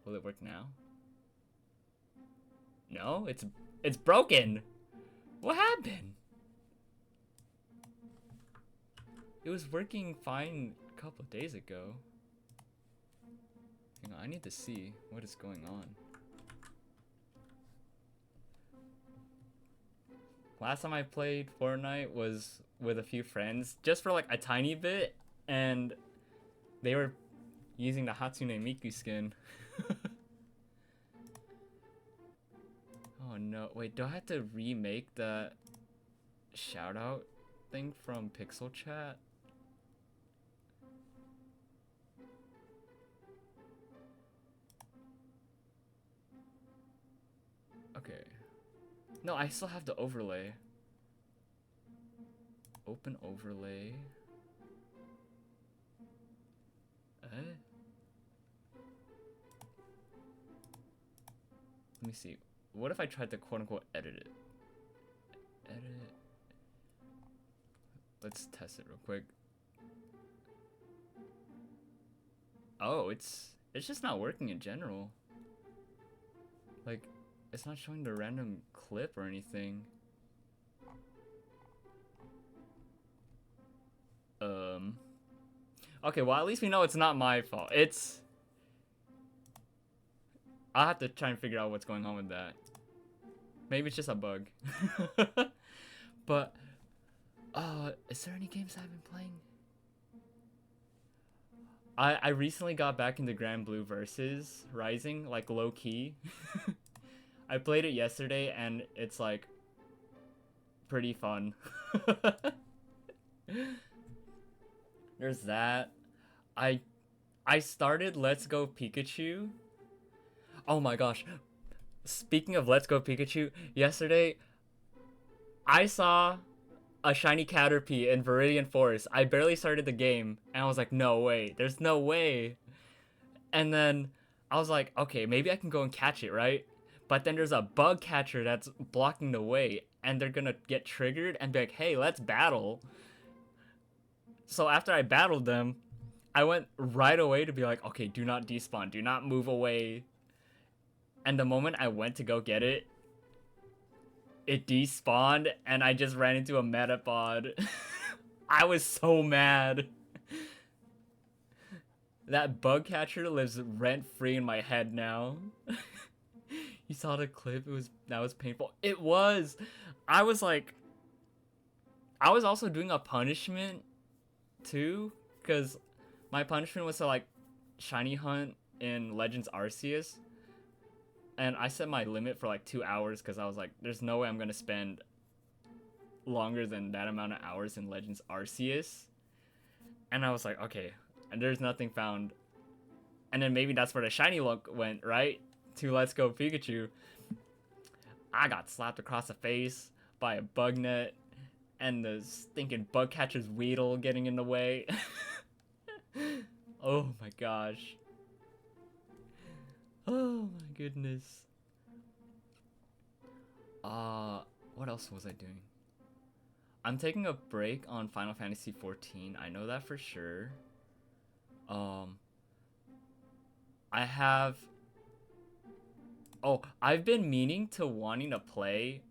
Will it work now? No, it's broken. What happened? It was working fine a couple of days ago. Hang on, I need to see what is going on. Last time I played Fortnite was with a few friends, just for like a tiny bit, and they were using the Hatsune Miku skin. Oh no, wait, do I have to remake that shoutout thing from Pixel Chat? Okay. No, I still have the overlay. Open overlay. Let me see. What if I tried to quote-unquote edit it? Edit. Let's test it real quick. Oh, it's just not working in general. Like, it's not showing the random clip or anything. Okay, well, at least we know it's not my fault. I'll have to try and figure out what's going on with that. Maybe it's just a bug. But, is there any games I've been playing? I recently got back into Grand Blue Versus Rising, like low-key. I played it yesterday, and it's, like, pretty fun. There's that. I started Let's Go Pikachu. Oh my gosh. Speaking of Let's Go Pikachu, yesterday I saw a shiny Caterpie in Viridian Forest. I barely started the game and I was like, no way. There's no way. And then I was like, okay, maybe I can go and catch it, right? But then there's a bug catcher that's blocking the way and they're gonna get triggered and be like, hey, let's battle. So after I battled them, I went right away to be like, okay, do not despawn, do not move away. And the moment I went to go get it, it despawned and I just ran into a Metapod. I was so mad. That bug catcher lives rent-free in my head now. You saw the clip? That was painful. It was. I was like, I was also doing a punishment too, because my punishment was to like shiny hunt in Legends Arceus, and I set my limit for like 2 hours because I was like, there's no way I'm gonna spend longer than that amount of hours in Legends Arceus. And I was like, okay, and there's nothing found. And then maybe that's where the shiny look went, right? To Let's Go Pikachu. I got slapped across the face by a bug net and the stinking bug catcher's Weedle getting in the way. Oh my gosh. Oh my goodness. What else was I doing? I'm taking a break on Final Fantasy XIV. I know that for sure. I've been meaning to wanting to play.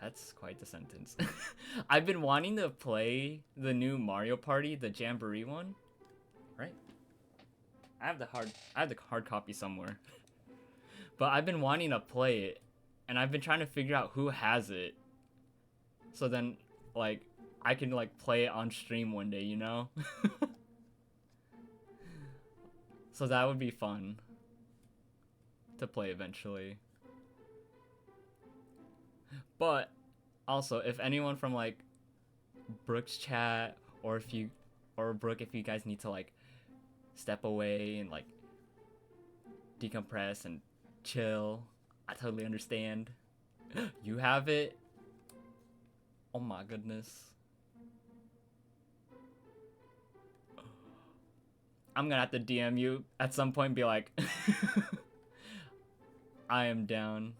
That's quite the sentence. I've been wanting to play the new Mario Party, the Jamboree one. Right? I have the hard copy somewhere. But I've been wanting to play it, and I've been trying to figure out who has it. So then, like, I can, like, play it on stream one day, you know? So that would be fun to play eventually. But also, if anyone from like Brooke's chat, or Brooke, if you guys need to like step away and like decompress and chill, I totally understand. You have it? Oh my goodness. I'm gonna have to DM you at some point and be like, I am down.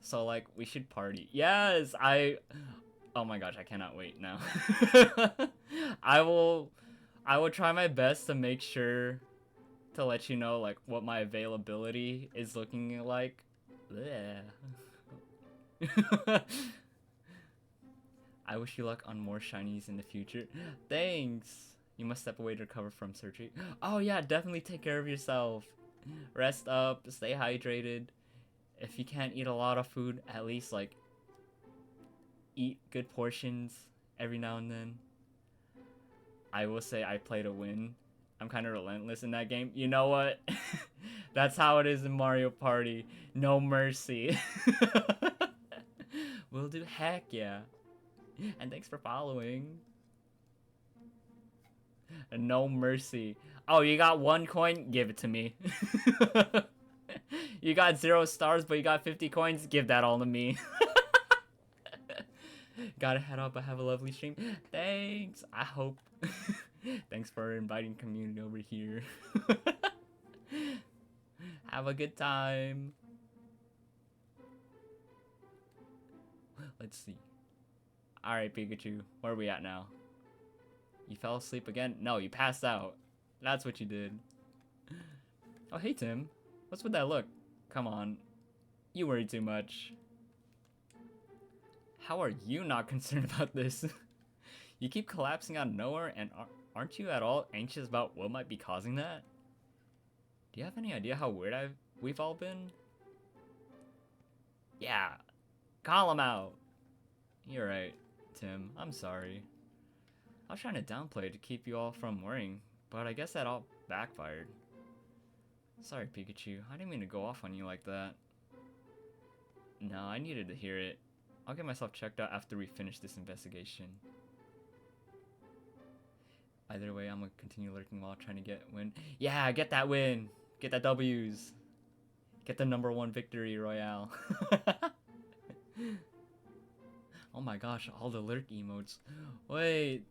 So like we should party. Yes, oh my gosh, I cannot wait now. I will try my best to make sure to let you know like what my availability is looking like. Bleh. I wish you luck on more shinies in the future. Thanks. You must step away to recover from surgery. Oh yeah, definitely take care of yourself. Rest up, stay hydrated. If you can't eat a lot of food, at least like eat good portions every now and then. I will say I play to win. I'm kind of relentless in that game. You know what? That's how it is in Mario Party. No mercy. Will do. Heck yeah. And thanks for following. No mercy. Oh, you got 1 coin? Give it to me. You got 0 stars, but you got 50 coins? Give that all to me. Gotta head up. I have a lovely stream. Thanks. I hope. Thanks for inviting community over here. Have a good time. Let's see. Alright, Pikachu. Where are we at now? You fell asleep again? No, you passed out. That's what you did. Oh, hey, Tim. What's with that look? Come on. You worry too much. How are you not concerned about this? You keep collapsing out of nowhere, and aren't you at all anxious about what might be causing that? Do you have any idea how weird we've all been? Yeah. Call him out. You're right, Tim. I'm sorry. I was trying to downplay to keep you all from worrying, but I guess that all backfired. Sorry, Pikachu. I didn't mean to go off on you like that. No, I needed to hear it. I'll get myself checked out after we finish this investigation. Either way, I'm gonna continue lurking while trying to get win. Yeah, get that win! Get that W's! Get the #1 victory royale. Oh my gosh, all the lurk emotes. Wait,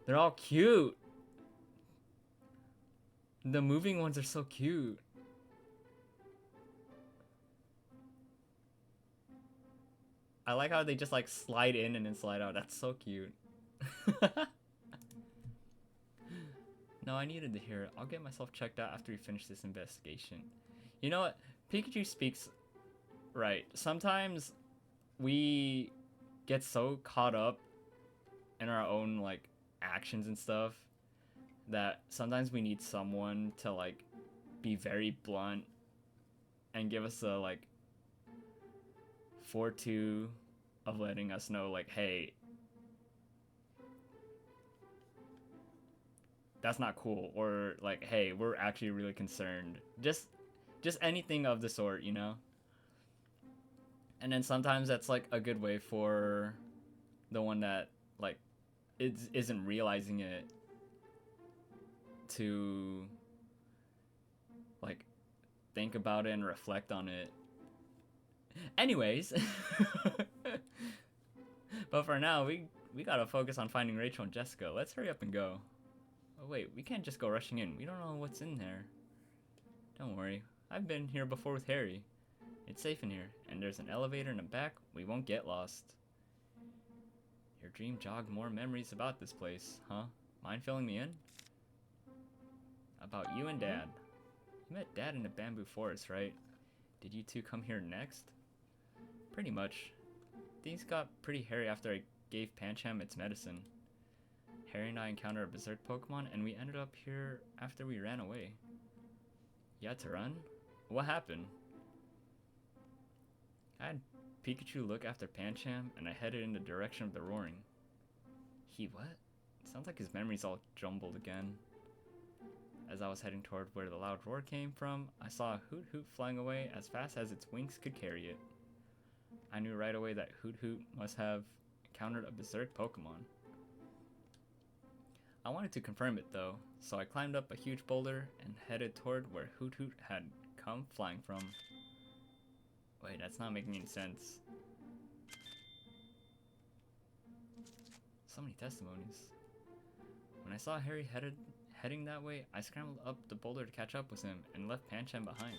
they're all cute! The moving ones are so cute. I like how they just like slide in and then slide out. That's so cute. No, I needed to hear it. I'll get myself checked out after we finish this investigation. You know what? Pikachu speaks right. Sometimes we get so caught up in our own like actions and stuff that sometimes we need someone to like be very blunt and give us a like 4-2 of letting us know like, hey, that's not cool, or like, hey, we're actually really concerned. Just anything of the sort, you know? And then sometimes that's like a good way for the one that like isn't realizing it to like think about it and reflect on it. Anyways, but for now we gotta focus on finding Rachel and Jessica. Let's hurry up and go. Oh wait, we can't just go rushing in. We don't know what's in there. Don't worry, I've been here before with Harry. It's safe in here, and there's an elevator in the back. We won't get lost. Your dream jogged more memories about this place, huh? Mind filling me in? About you and Dad. You met Dad in the bamboo forest, right? Did you two come here next? Pretty much. Things got pretty hairy after I gave Pancham its medicine. Harry and I encountered a berserk Pokemon, and we ended up here after we ran away. You had to run? What happened? I had Pikachu look after Pancham, and I headed in the direction of the roaring. He what? Sounds like his memory's all jumbled again. As I was heading toward where the loud roar came from, I saw a Hoot Hoot flying away as fast as its wings could carry it. I knew right away that Hoot Hoot must have encountered a berserk Pokemon. I wanted to confirm it though, so I climbed up a huge boulder and headed toward where Hoot Hoot had come flying from. Wait, that's not making any sense. So many testimonies. When I saw Harry heading that way, I scrambled up the boulder to catch up with him and left Pancham behind.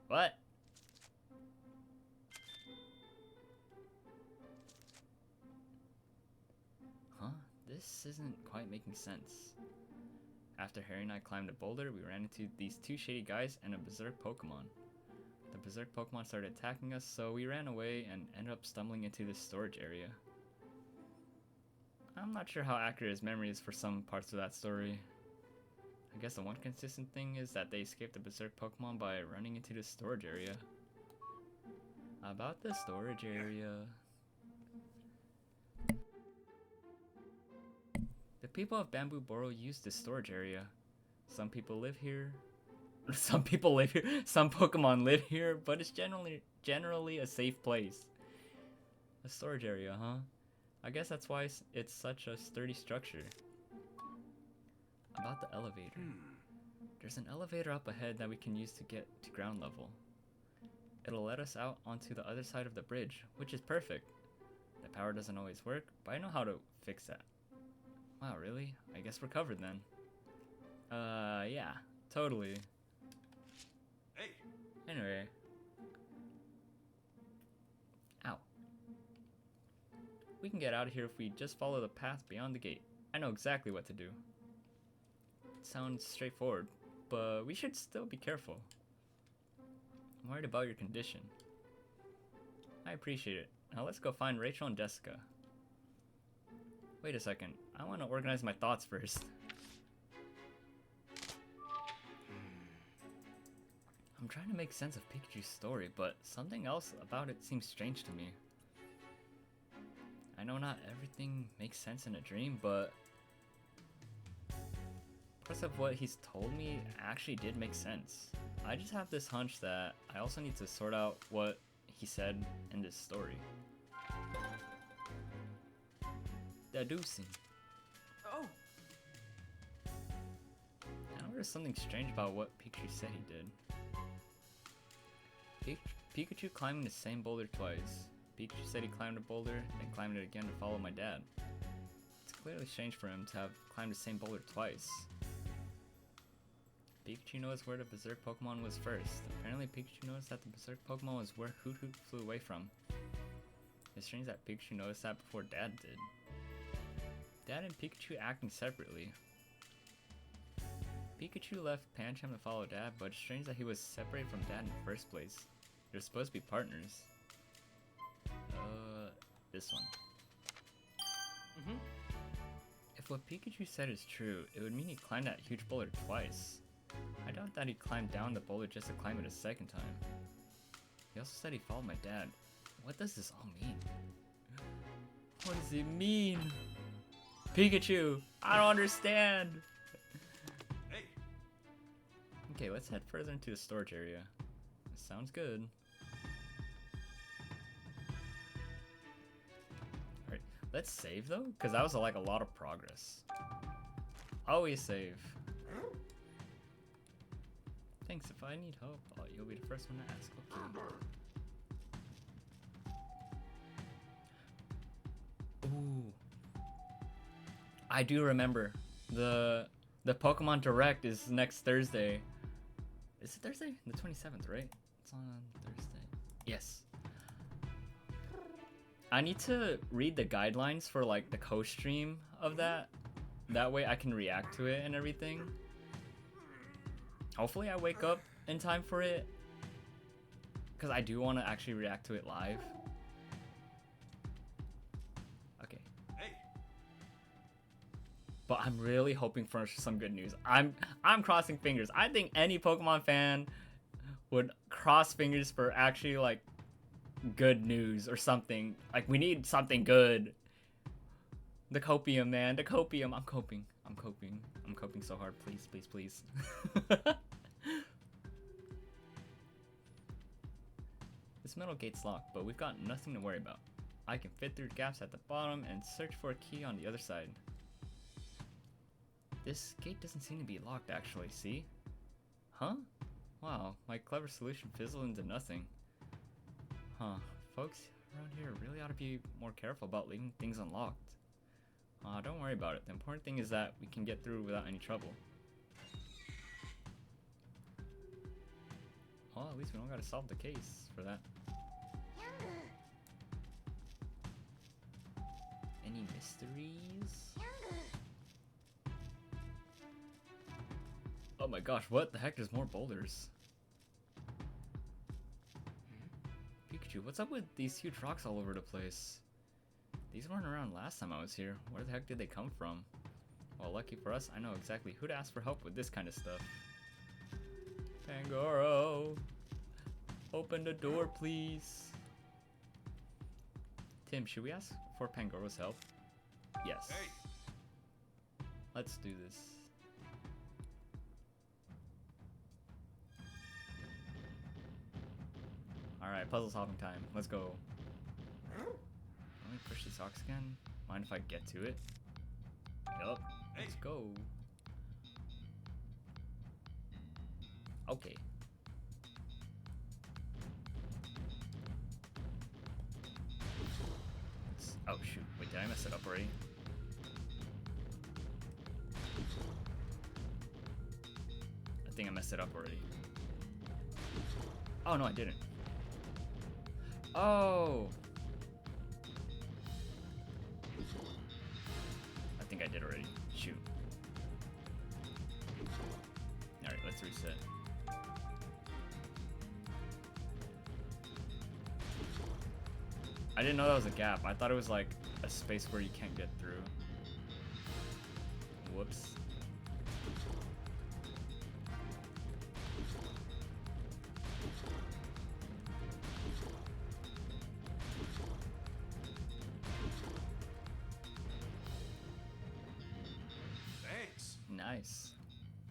What? this isn't quite making sense. After Harry and I climbed a boulder, we ran into these two shady guys and a berserk Pokemon. The berserk Pokemon started attacking us, so we ran away and ended up stumbling into this storage area. I'm not sure how accurate his memory is for some parts of that story. I guess the one consistent thing is that they escaped the berserk Pokemon by running into the storage area. About the storage area. The people of Bamboo Borough use this storage area. Some people live here. Some people live here. Some Pokemon live here, but it's generally a safe place. A storage area, huh? I guess that's why it's such a sturdy structure. About the elevator. There's an elevator up ahead that we can use to get to ground level. It'll let us out onto the other side of the bridge, which is perfect. The power doesn't always work, but I know how to fix that. Wow, really? I guess we're covered then. Yeah, totally. Hey! Anyway. Ow. We can get out of here if we just follow the path beyond the gate. I know exactly what to do. It sounds straightforward, but we should still be careful. I'm worried about your condition. I appreciate it. Now let's go find Rachel and Jessica. Wait a second. I want to organize my thoughts first. I'm trying to make sense of Pikachu's story, but something else about it seems strange to me. I know not everything makes sense in a dream, but parts of what he's told me actually did make sense. I just have this hunch that I also need to sort out what he said in this story. Deducing. Oh, I noticed something strange about what Pikachu said he did. Pikachu climbing the same boulder twice. Pikachu said he climbed a boulder, then climbed it again to follow my dad. It's clearly strange for him to have climbed the same boulder twice. Pikachu knows where the berserk Pokemon was first. Apparently Pikachu noticed that the berserk Pokemon was where Hoot Hoot flew away from. It's strange that Pikachu noticed that before Dad did. Dad and Pikachu acting separately. Pikachu left Pancham to follow Dad, but it's strange that he was separated from Dad in the first place. They're supposed to be partners. This one. If what Pikachu said is true, it would mean he climbed that huge boulder twice. I doubt that he climbed down the boulder just to climb it a second time. He also said he followed my dad. What does this all mean? What does it mean? Pikachu! I don't understand! Hey! Okay, let's head further into the storage area. Sounds good. Alright, let's save though, because that was like a lot of progress. Always save. Thanks, if I need help, you'll be the first one to ask. Okay. Ooh. I do remember. The Pokemon Direct is next Thursday. Is it Thursday? The 27th, right? It's on Thursday. Yes. I need to read the guidelines for like the co-stream of that. That way I can react to it and everything. Hopefully I wake up in time for it. Because I do want to actually react to it live. Okay. Hey! But I'm really hoping for some good news. I'm crossing fingers. I think any Pokemon fan would cross fingers for actually like good news or something. Like we need something good. The copium, man. The copium. I'm coping. I'm coping so hard. Please, please, please. This metal gate's locked, but we've got nothing to worry about. I can fit through gaps at the bottom and search for a key on the other side. This gate doesn't seem to be locked actually, see? Huh? Wow, my clever solution fizzled into nothing. Huh, folks around here really ought to be more careful about leaving things unlocked. Don't worry about it. The important thing is that we can get through without any trouble. Well, at least we don't gotta solve the case for that. Any mysteries? Oh my gosh, what the heck? There's more boulders. Pikachu, what's up with these huge rocks all over the place? These weren't around last time I was here. Where the heck did they come from? Well, lucky for us, I know exactly who to ask for help with this kind of stuff. Pangoro! Open the door, please. Tim, should we ask for Pangoro's help? Yes. Hey. Let's do this. Alright, puzzle solving time. Let's go. Let me push these rocks again. Mind if I get to it? Yup. Let's go. Okay. Oh shoot, wait, did I mess it up already? I think I messed it up already. Oh no, I didn't. Oh! I think I did already. Shoot. Alright, let's reset. I didn't know that was a gap. I thought it was like a space where you can't get through. Whoops. Thanks. Nice.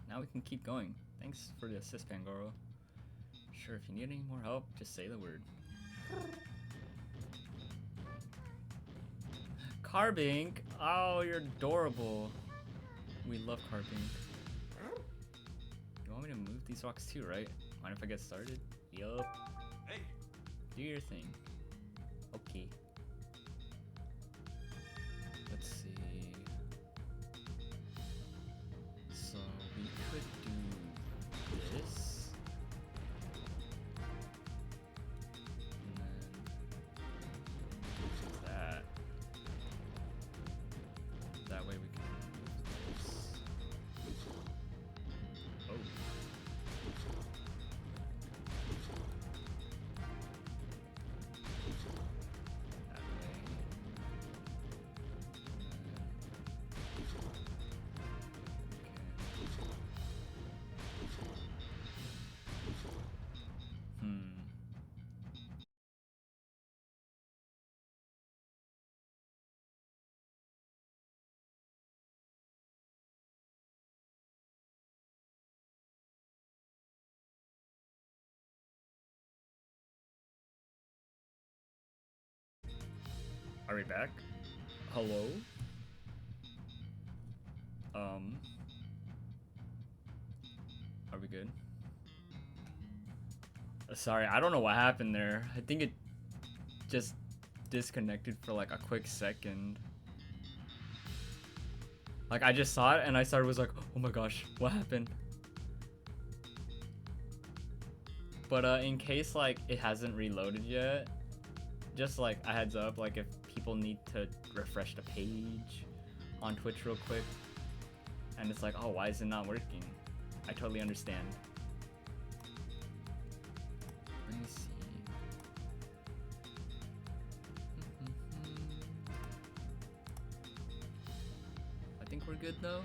Now we can keep going. Thanks for the assist, Pangoro. Sure, if you need any more help, just say the word. Carbink! Oh, you're adorable. We love Carbink. You want me to move these rocks too, right? Mind if I get started? Yup. Hey. Do your thing. Okay. Let's see. So we could do this. And then that. That way we can move this. Oh. That way. Hmm. Are we back? Hello? Are we good? Sorry, I don't know what happened there. I think it just disconnected for like a quick second. Like I just saw it and I was like, oh my gosh, what happened? But in case like it hasn't reloaded yet, just like a heads up, like if people need to refresh the page on Twitch real quick and it's like, oh, why is it not working? I totally understand. Let me see. I think we're good though.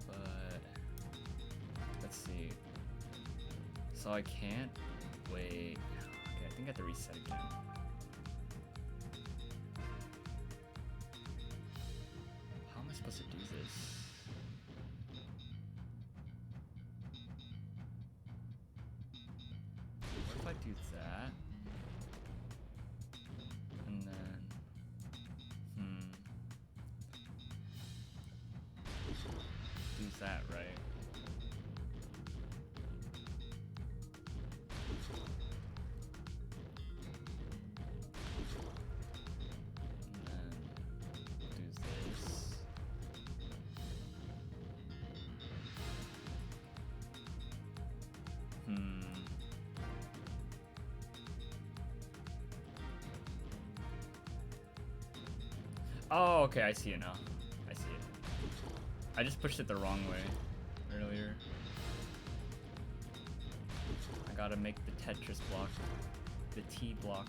But let's see. So I can't wait. Okay, I think I have to reset again. How am I supposed to do this? What if I do that? And then, do that, right? Oh, okay, I see it now. I see it. I just pushed it the wrong way earlier. I gotta make the Tetris block. The T block.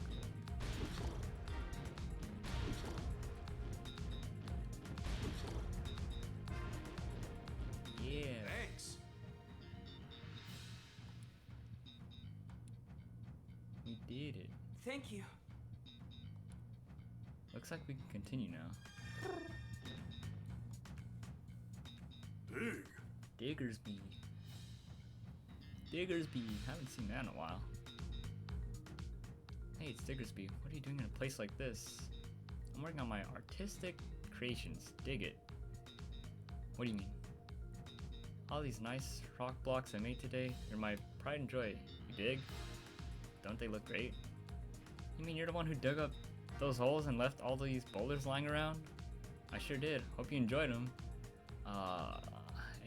Yeah. Thanks. We did it. Thank you. Looks like we can continue now. Dig. Diggersby. Diggersby. Haven't seen that in a while. Hey, it's Diggersby. What are you doing in a place like this? I'm working on my artistic creations. Dig it. What do you mean? All these nice rock blocks I made today, they're my pride and joy. You dig? Don't they look great? You mean you're the one who dug up those holes and left all these boulders lying around? I sure did. Hope you enjoyed them.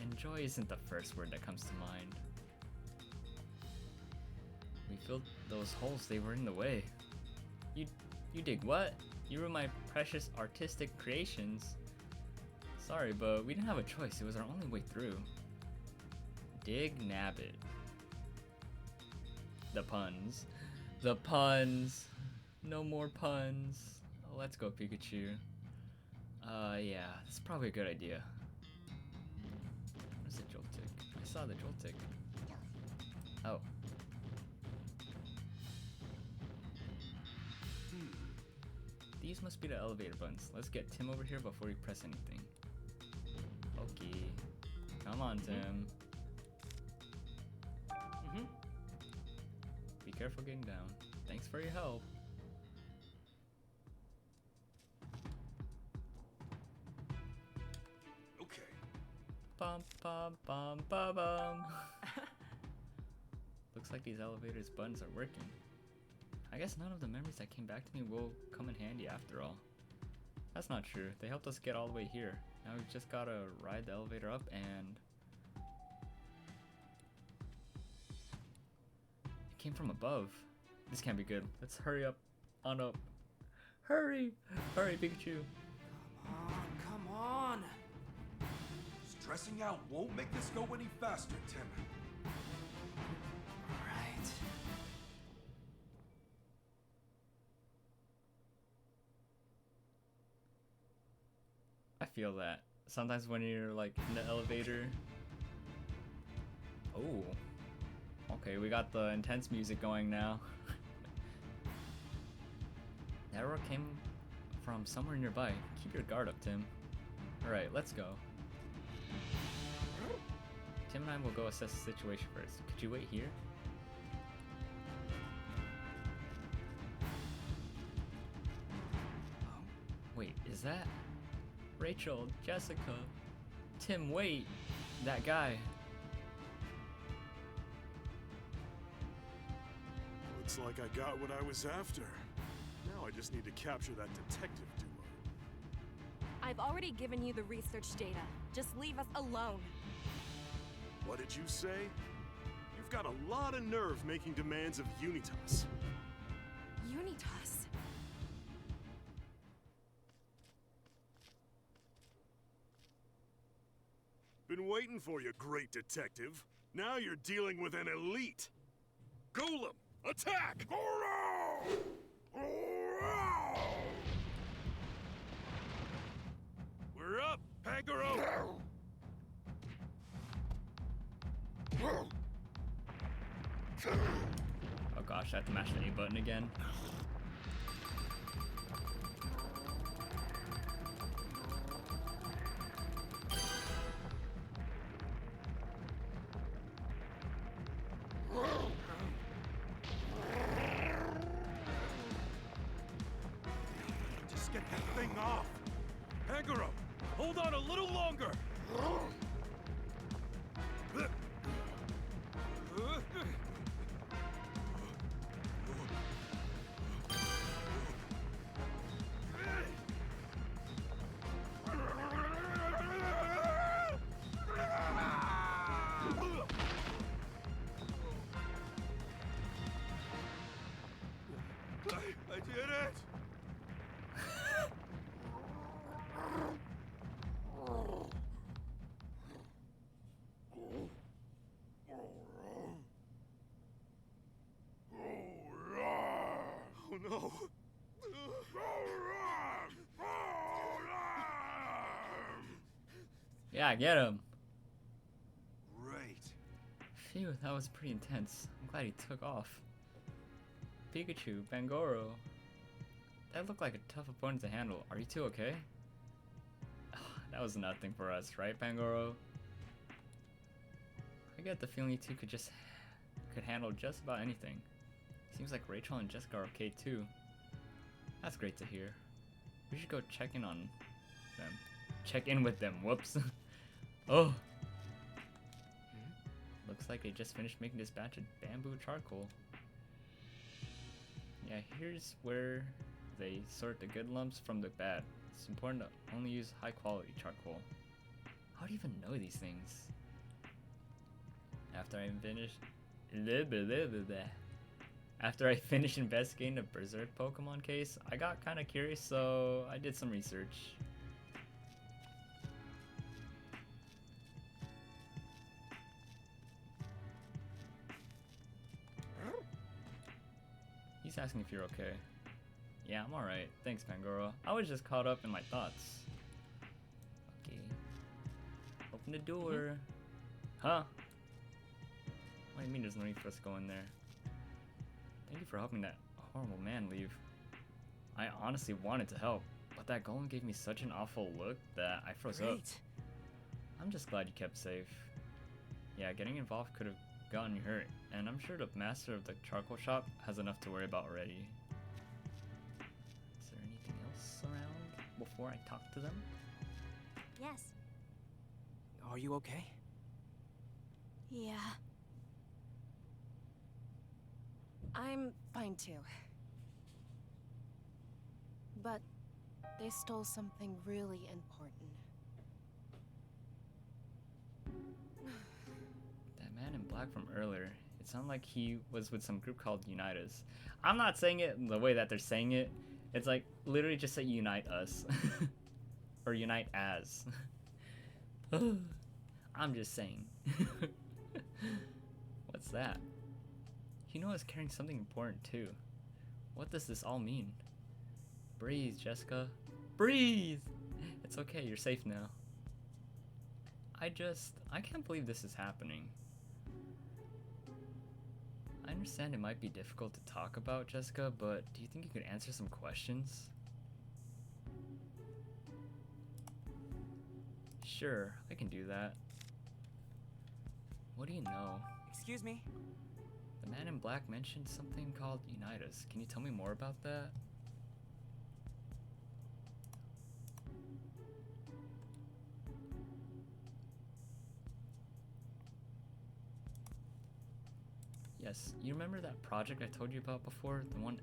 Enjoy isn't the first word that comes to mind. We filled those holes, they were in the way. You dig what? You were my precious artistic creations. Sorry, but we didn't have a choice. It was our only way through. Dig nabbit. The puns. The puns. No more puns. Oh, let's go, Pikachu. Yeah, that's probably a good idea. Where's the Joltik? I saw the Joltik. Oh. These must be the elevator buttons. Let's get Tim over here before we press anything. Okay. Come on, Tim. Be careful getting down. Thanks for your help. Okay. Bum bum bum bum bum. Looks like these elevators buttons are working. I guess none of the memories that came back to me will come in handy after all. That's not true. They helped us get all the way here. Now we've just gotta ride the elevator up and... It came from above. This can't be good. Let's hurry up on up. Hurry! Hurry, Pikachu. Come on. Stressing out won't make this go any faster, Tim. Right. I feel that. Sometimes when you're like in the elevator. Oh. Okay, we got the intense music going now. That arrow came from somewhere nearby. Keep your guard up, Tim. Alright, let's go. Tim and I will go assess the situation first. Could you wait here? Wait, is that Rachel, Jessica, Tim, wait, that guy. Looks like I got what I was after. Now I just need to capture that detective duo. I've already given you the research data. Just leave us alone. What did you say? You've got a lot of nerve making demands of Unitas. Unitas? Been waiting for you, great detective. Now you're dealing with an elite. Golem, attack! We're up, Pagaro! Oh gosh, I have to mash the A button again. Just get that thing off! Pagaro, hold on a little longer! I did it! Yeah, get him. Great. Phew, that was pretty intense. I'm glad he took off. Pikachu, Bangoro. That looked like a tough opponent to handle. Are you two okay? That was nothing for us, right, Bangoro? I get the feeling you two could handle just about anything. Seems like Rachel and Jessica are okay too. That's great to hear. We should go check in on them. Check in with them. Whoops. Oh. Looks like they just finished making this batch of bamboo charcoal. Yeah, here's where they sort the good lumps from the bad. It's important to only use high quality charcoal. How do you even know these things? After I finished investigating the Berserk Pokemon case, I got kind of curious, so I did some research. He's asking if you're okay. Yeah, I'm alright. Thanks, Pangoro. I was just caught up in my thoughts. Okay. Open the door. Huh? What do you mean there's no need for us to go in there? Thank you for helping that horrible man leave. I honestly wanted to help, but that golem gave me such an awful look that I froze up. I'm just glad you kept safe. Yeah, getting involved could have gotten you hurt, and I'm sure the master of the charcoal shop has enough to worry about already. Is there anything else around before I talk to them? Yes. Are you okay? Yeah. I'm fine too. But they stole something really important. That man in black from earlier, it sounded like he was with some group called Unite Us. I'm not saying it the way that they're saying it. It's like, literally just say Unite Us. Or Unite As. I'm just saying. What's that? You know it's carrying something important too. What does this all mean? Breathe, Jessica. Breathe! It's okay, you're safe now. I can't believe this is happening. I understand it might be difficult to talk about, Jessica, but do you think you could answer some questions? Sure, I can do that. What do you know? Excuse me? The man in black mentioned something called Unite Us. Can you tell me more about that? Yes, you remember that project I told you about before? The one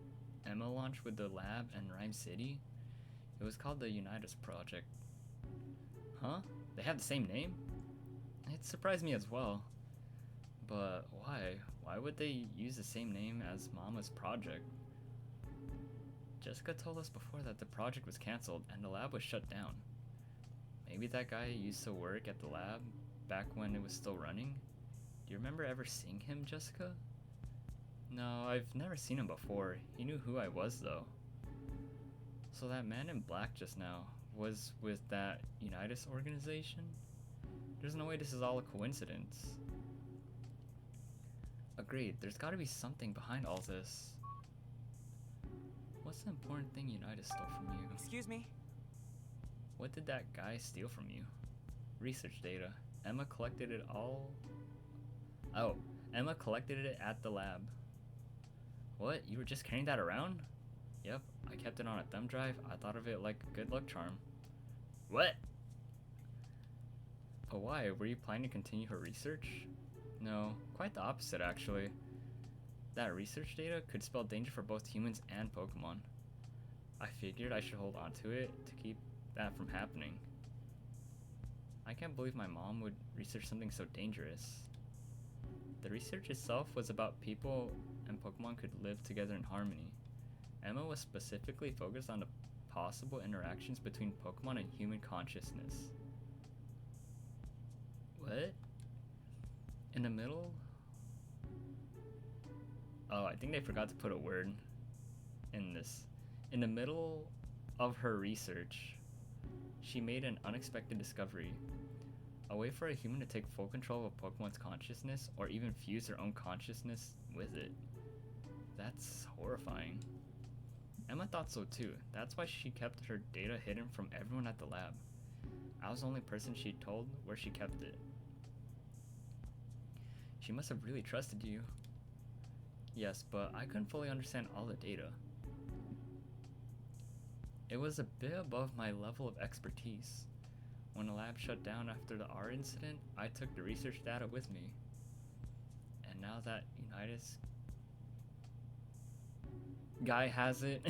Emma launched with the lab and Rhyme City? It was called the Unite Us Project. Huh? They have the same name? It surprised me as well. But why? Why would they use the same name as Mama's project? Jessica told us before that the project was cancelled and the lab was shut down. Maybe that guy used to work at the lab back when it was still running? Do you remember ever seeing him, Jessica? No, I've never seen him before. He knew who I was though. So that man in black just now was with that Unite Us organization? There's no way this is all a coincidence. Agreed, there's gotta be something behind all this. What's the important thing Unite Us stole from you? Excuse me? What did that guy steal from you? Research data. Emma collected it all... Oh, Emma collected it at the lab. What? You were just carrying that around? Yep, I kept it on a thumb drive. I thought of it like a good luck charm. What? But why? Were you planning to continue her research? No, quite the opposite actually. That research data could spell danger for both humans and Pokemon. I figured I should hold on to it to keep that from happening. I can't believe my mom would research something so dangerous. The research itself was about people and Pokemon could live together in harmony. Emma was specifically focused on the possible interactions between Pokemon and human consciousness. What? In the middle? Oh, I think they forgot to put a word in this. In the middle of her research, she made an unexpected discovery. A way for a human to take full control of a Pokemon's consciousness or even fuse their own consciousness with it. That's horrifying. Emma thought so too. That's why she kept her data hidden from everyone at the lab. I was the only person she told where she kept it. She must have really trusted you. Yes, but I couldn't fully understand all the data. It was a bit above my level of expertise. When the lab shut down after the R incident, I took the research data with me. And now that Unitas guy has it,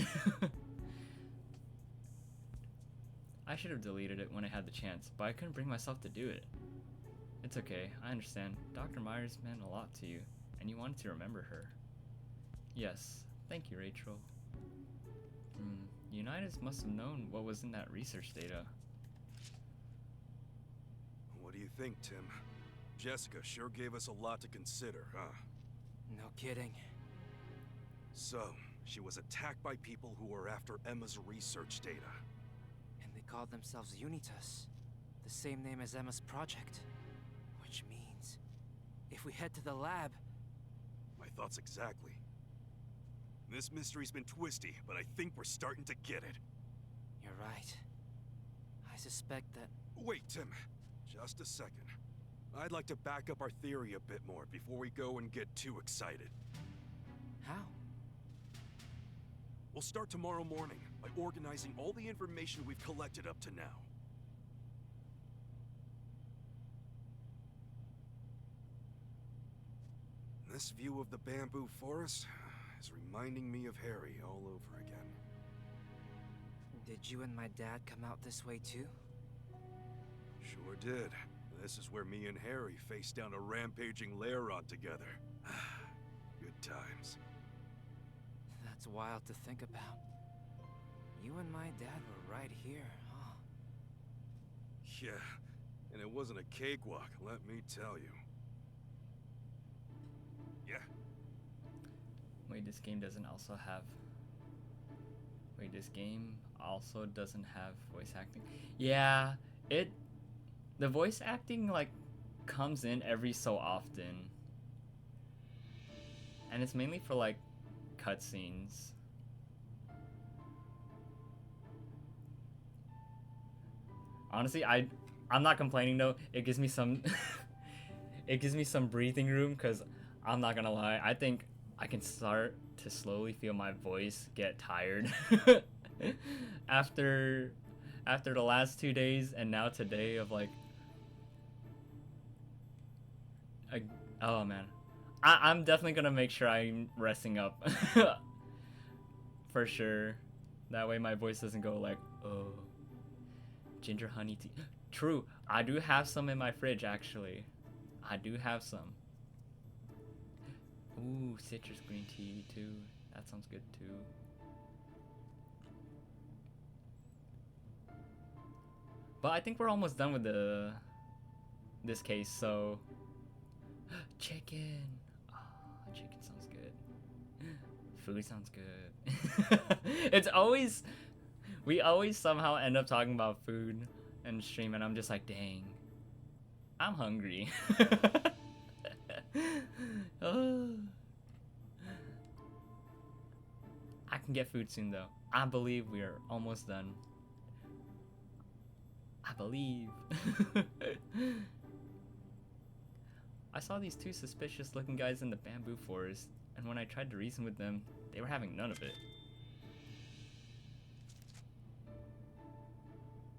I should have deleted it when I had the chance, but I couldn't bring myself to do it. It's okay, I understand. Dr. Myers meant a lot to you, and you wanted to remember her. Yes, thank you, Rachel. Unitas must have known what was in that research data. What do you think, Tim? Jessica sure gave us a lot to consider, huh? No kidding. So, she was attacked by people who were after Emma's research data. And they called themselves Unitas. The same name as Emma's project. Which means, if we head to the lab... My thoughts exactly. This mystery's been twisty, but I think we're starting to get it. You're right. I suspect that... Wait, Tim. Just a second. I'd like to back up our theory a bit more before we go and get too excited. How? We'll start tomorrow morning by organizing all the information we've collected up to now. This view of the bamboo forest is reminding me of Harry all over again. Did you and my dad come out this way too? Sure did. This is where me and Harry faced down a rampaging Lairon together. Good times. That's wild to think about. You and my dad were right here, huh? Yeah, and it wasn't a cakewalk, let me tell you. Yeah. Wait, this game doesn't also have... Wait, this game also doesn't have voice acting? Yeah, the voice acting, like, comes in every so often. And it's mainly for, like, cutscenes. Honestly, I'm not complaining though. It gives me some it gives me some breathing room, because I'm not gonna lie, I think I can start to slowly feel my voice get tired after the last 2 days and now today of like oh man, I'm definitely gonna make sure I'm resting up for sure. That way my voice doesn't go like, oh, ginger honey tea. True, I do have some in my fridge actually. I do have some. Ooh, citrus green tea too. That sounds good too. But I think we're almost done with this case, so chicken. Oh, chicken sounds good. Food sounds good. It's always, we always somehow end up talking about food and stream, and I'm just like, dang, I'm hungry. Oh. I can get food soon though. I believe we are almost done. I believe. I saw these two suspicious looking guys in the bamboo forest, and when I tried to reason with them, they were having none of it.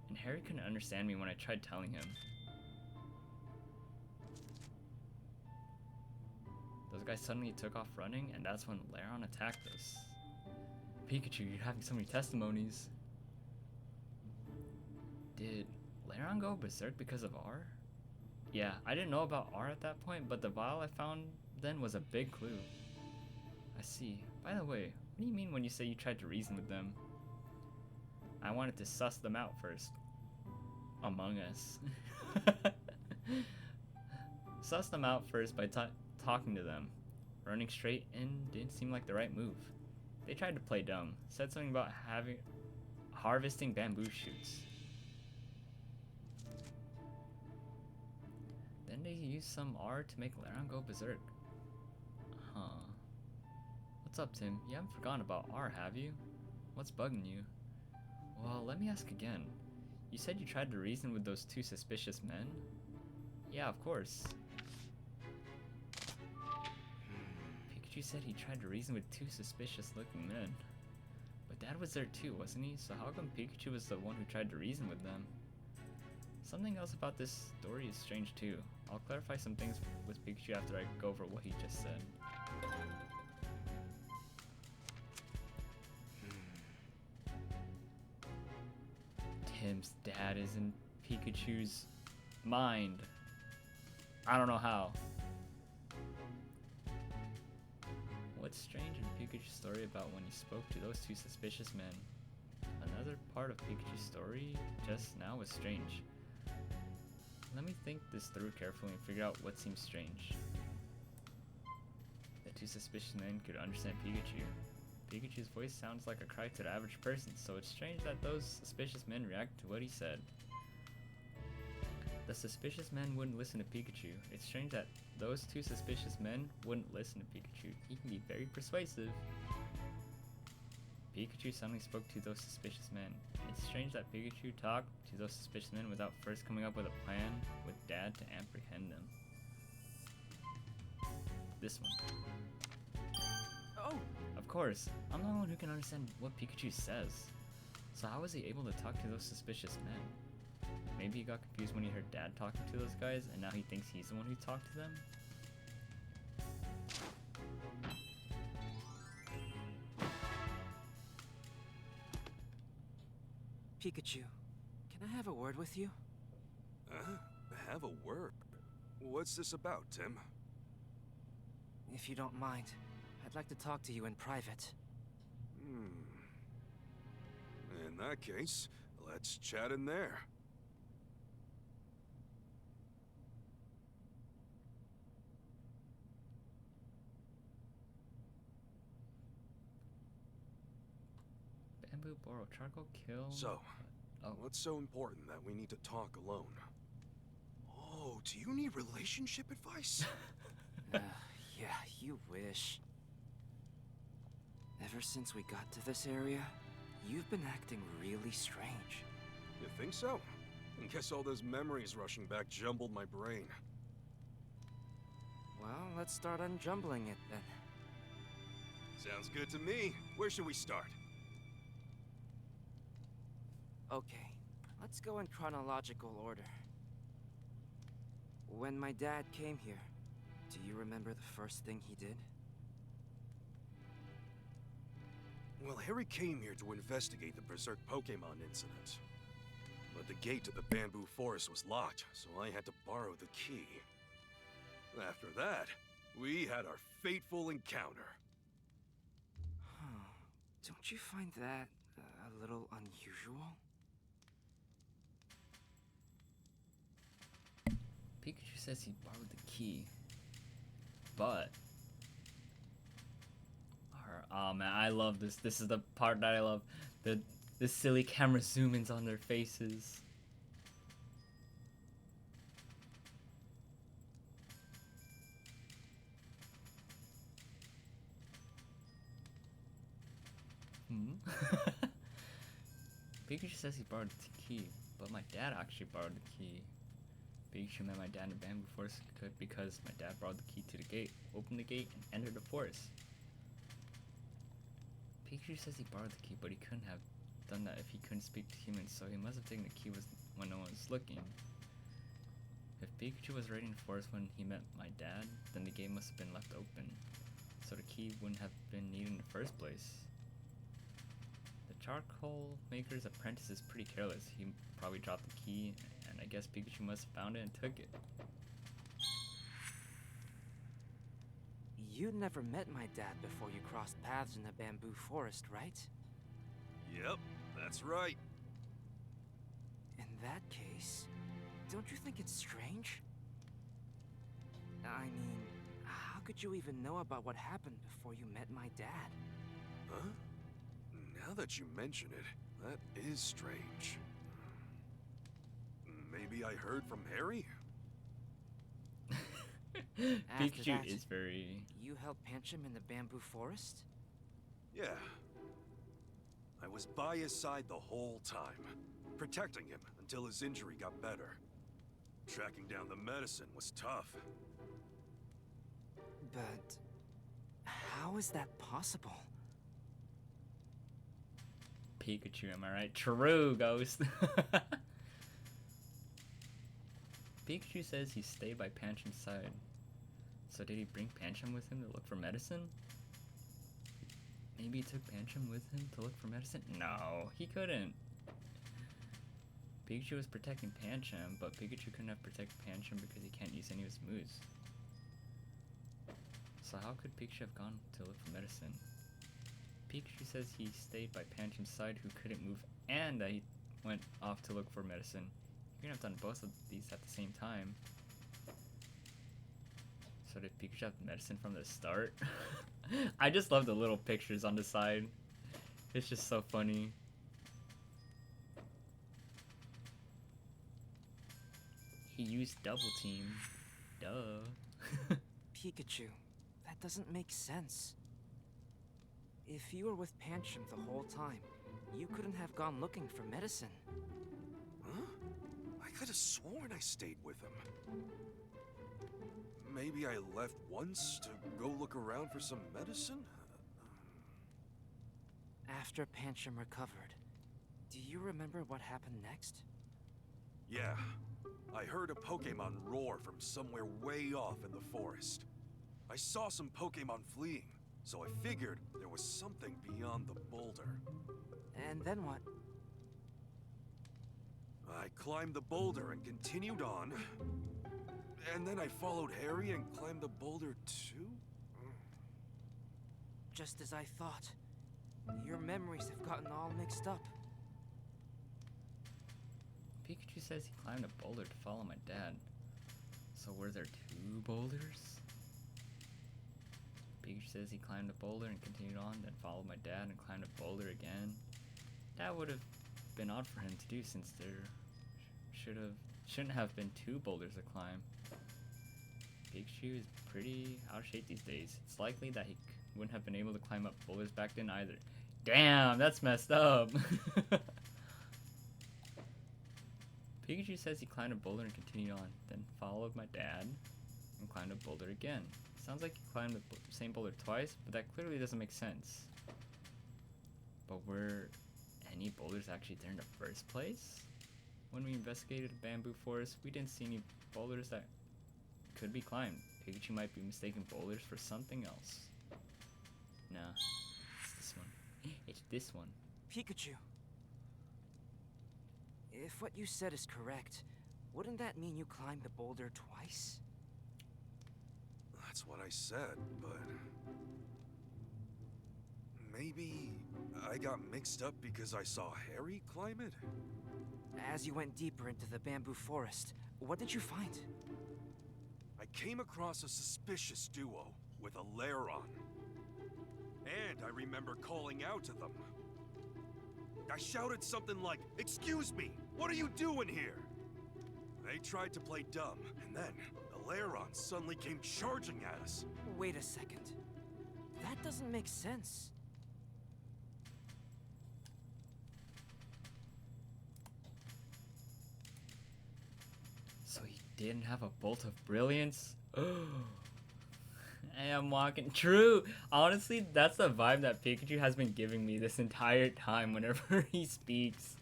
And Harry couldn't understand me when I tried telling him. Those guys suddenly took off running, and that's when Lairon attacked us. Pikachu, you're having so many testimonies. Did Lairon go berserk because of R? Yeah, I didn't know about R at that point, but the vial I found then was a big clue. I see. By the way, what do you mean when you say you tried to reason with them? I wanted to suss them out first. Among Us. Suss them out first by talking to them. Running straight in didn't seem like the right move. They tried to play dumb. Said something about harvesting bamboo shoots. Then they used some R to make Laron go berserk. Huh. What's up, Tim? You haven't forgotten about R, have you? What's bugging you? Well, let me ask again. You said you tried to reason with those two suspicious men? Yeah, of course. Pikachu said he tried to reason with two suspicious-looking men. But Dad was there too, wasn't he? So how come Pikachu was the one who tried to reason with them? Something else about this story is strange too. I'll clarify some things with Pikachu after I go over what he just said. Tim's dad is in Pikachu's mind. I don't know how. What's strange in Pikachu's story about when he spoke to those two suspicious men? Another part of Pikachu's story just now was strange. Let me think this through carefully and figure out what seems strange. The two suspicious men could understand Pikachu. Pikachu's voice sounds like a cry to the average person, so it's strange that those suspicious men react to what he said. The suspicious men wouldn't listen to Pikachu. It's strange that those two suspicious men wouldn't listen to Pikachu. He can be very persuasive. Pikachu suddenly spoke to those suspicious men. It's strange that Pikachu talked to those suspicious men without first coming up with a plan with Dad to apprehend them. This one. Oh! Of course, I'm the only one who can understand what Pikachu says. So how was he able to talk to those suspicious men? Maybe he got confused when he heard Dad talking to those guys, and now he thinks he's the one who talked to them? Pikachu, can I have a word with you? Have a word? What's this about, Tim? If you don't mind, I'd like to talk to you in private. In that case, let's chat in there. Bamboo, borrow, charcoal, kill. So, Oh. what's so important that we need to talk alone? Oh, do you need relationship advice? Yeah, you wish. Ever since we got to this area, you've been acting really strange. You think so? I guess all those memories rushing back jumbled my brain. Well, let's start unjumbling it then. Sounds good to me. Where should we start? Okay, let's go in chronological order. When my dad came here, do you remember the first thing he did? Well, Harry came here to investigate the Berserk Pokemon incident. But the gate to the bamboo forest was locked, so I had to borrow the key. After that, we had our fateful encounter. Huh. Don't you find that a little unusual? Pikachu says he borrowed the key. But... Oh man, I love this. This is the part that I love. The silly camera zoom-ins on their faces. Pikachu says he borrowed the key, but my dad actually borrowed the key. Pikachu met my dad in the bamboo forest because my dad borrowed the key to the gate, opened the gate, and entered the forest. Pikachu says he borrowed the key, but he couldn't have done that if he couldn't speak to humans, so he must have taken the key when no one was looking. If Pikachu was raiding the forest when he met my dad, then the gate must have been left open, so the key wouldn't have been needed in the first place. The charcoal maker's apprentice is pretty careless. He probably dropped the key, and I guess Pikachu must have found it and took it. You never met my dad before you crossed paths in the bamboo forest, right? Yep, that's right. In that case, don't you think it's strange? I mean, how could you even know about what happened before you met my dad? Huh? Now that you mention it, that is strange. Maybe I heard from Harry? After Pikachu that, is very... you helped Pancham in the bamboo forest? Yeah. I was by his side the whole time, protecting him until his injury got better. Tracking down the medicine was tough. But how is that possible? Pikachu, am I right? True, Ghost. Pikachu says he stayed by Pancham's side. So did he bring Pancham with him to look for medicine? Maybe he took Pancham with him to look for medicine? No, he couldn't. Pikachu was protecting Pancham, but Pikachu couldn't have protected Pancham because he can't use any of his moves. So how could Pikachu have gone to look for medicine? Pikachu says he stayed by Pancham's side who couldn't move and that he went off to look for medicine. He couldn't have done both of these at the same time. So did Pikachu have medicine from the start? I just love the little pictures on the side. It's just so funny. He used double team. Duh. Pikachu, that doesn't make sense. If you were with Pancham the whole time, you couldn't have gone looking for medicine. Huh? I could have sworn I stayed with him. Maybe I left once to go look around for some medicine? After Pancham recovered, do you remember what happened next? Yeah. I heard a Pokemon roar from somewhere way off in the forest. I saw some Pokemon fleeing, so I figured there was something beyond the boulder. And then what? I climbed the boulder and continued on. And then I followed Harry and climbed the boulder too? Just as I thought. Your memories have gotten all mixed up. Pikachu says he climbed a boulder to follow my dad. So were there two boulders? Pikachu says he climbed a boulder and continued on, then followed my dad and climbed a boulder again. That would have been odd for him to do since there shouldn't have been two boulders to climb. Pikachu is pretty out of shape these days. It's likely that he wouldn't have been able to climb up boulders back then either. Damn, that's messed up. Pikachu says he climbed a boulder and continued on, then followed my dad and climbed a boulder again. Sounds like he climbed the same boulder twice, but that clearly doesn't make sense. But were any boulders actually there in the first place? When we investigated the bamboo forest, we didn't see any boulders that could be climbed. Pikachu might be mistaking boulders for something else. Nah, it's this one. It's this one. Pikachu. If what you said is correct, wouldn't that mean you climbed the boulder twice? That's what I said, but... maybe I got mixed up because I saw Harry climb it? As you went deeper into the bamboo forest, what did you find? I came across a suspicious duo with a Lairon. And I remember calling out to them. I shouted something like, "Excuse me, what are you doing here?" They tried to play dumb, and then the Lairon suddenly came charging at us. Wait a second. That doesn't make sense. So he didn't have a bolt of brilliance? I am walking. True! Honestly, that's the vibe that Pikachu has been giving me this entire time whenever he speaks.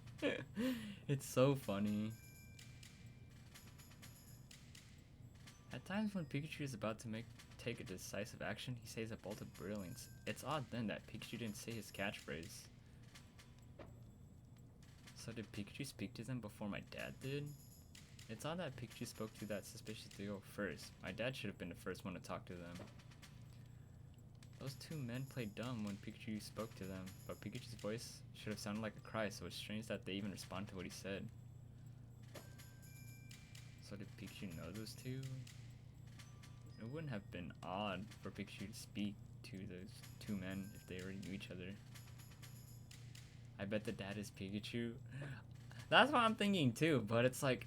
It's so funny. At times when Pikachu is about to take a decisive action, he says a bolt of brilliance. It's odd then that Pikachu didn't say his catchphrase. So did Pikachu speak to them before my dad did? It's odd that Pikachu spoke to that suspicious duo first. My dad should have been the first one to talk to them. Those two men played dumb when Pikachu spoke to them, but Pikachu's voice should have sounded like a cry, so it's strange that they even responded to what he said. So did Pikachu know those two? It wouldn't have been odd for Pikachu to speak to those two men if they already knew each other. I bet the dad is Pikachu. That's what I'm thinking too, but it's like,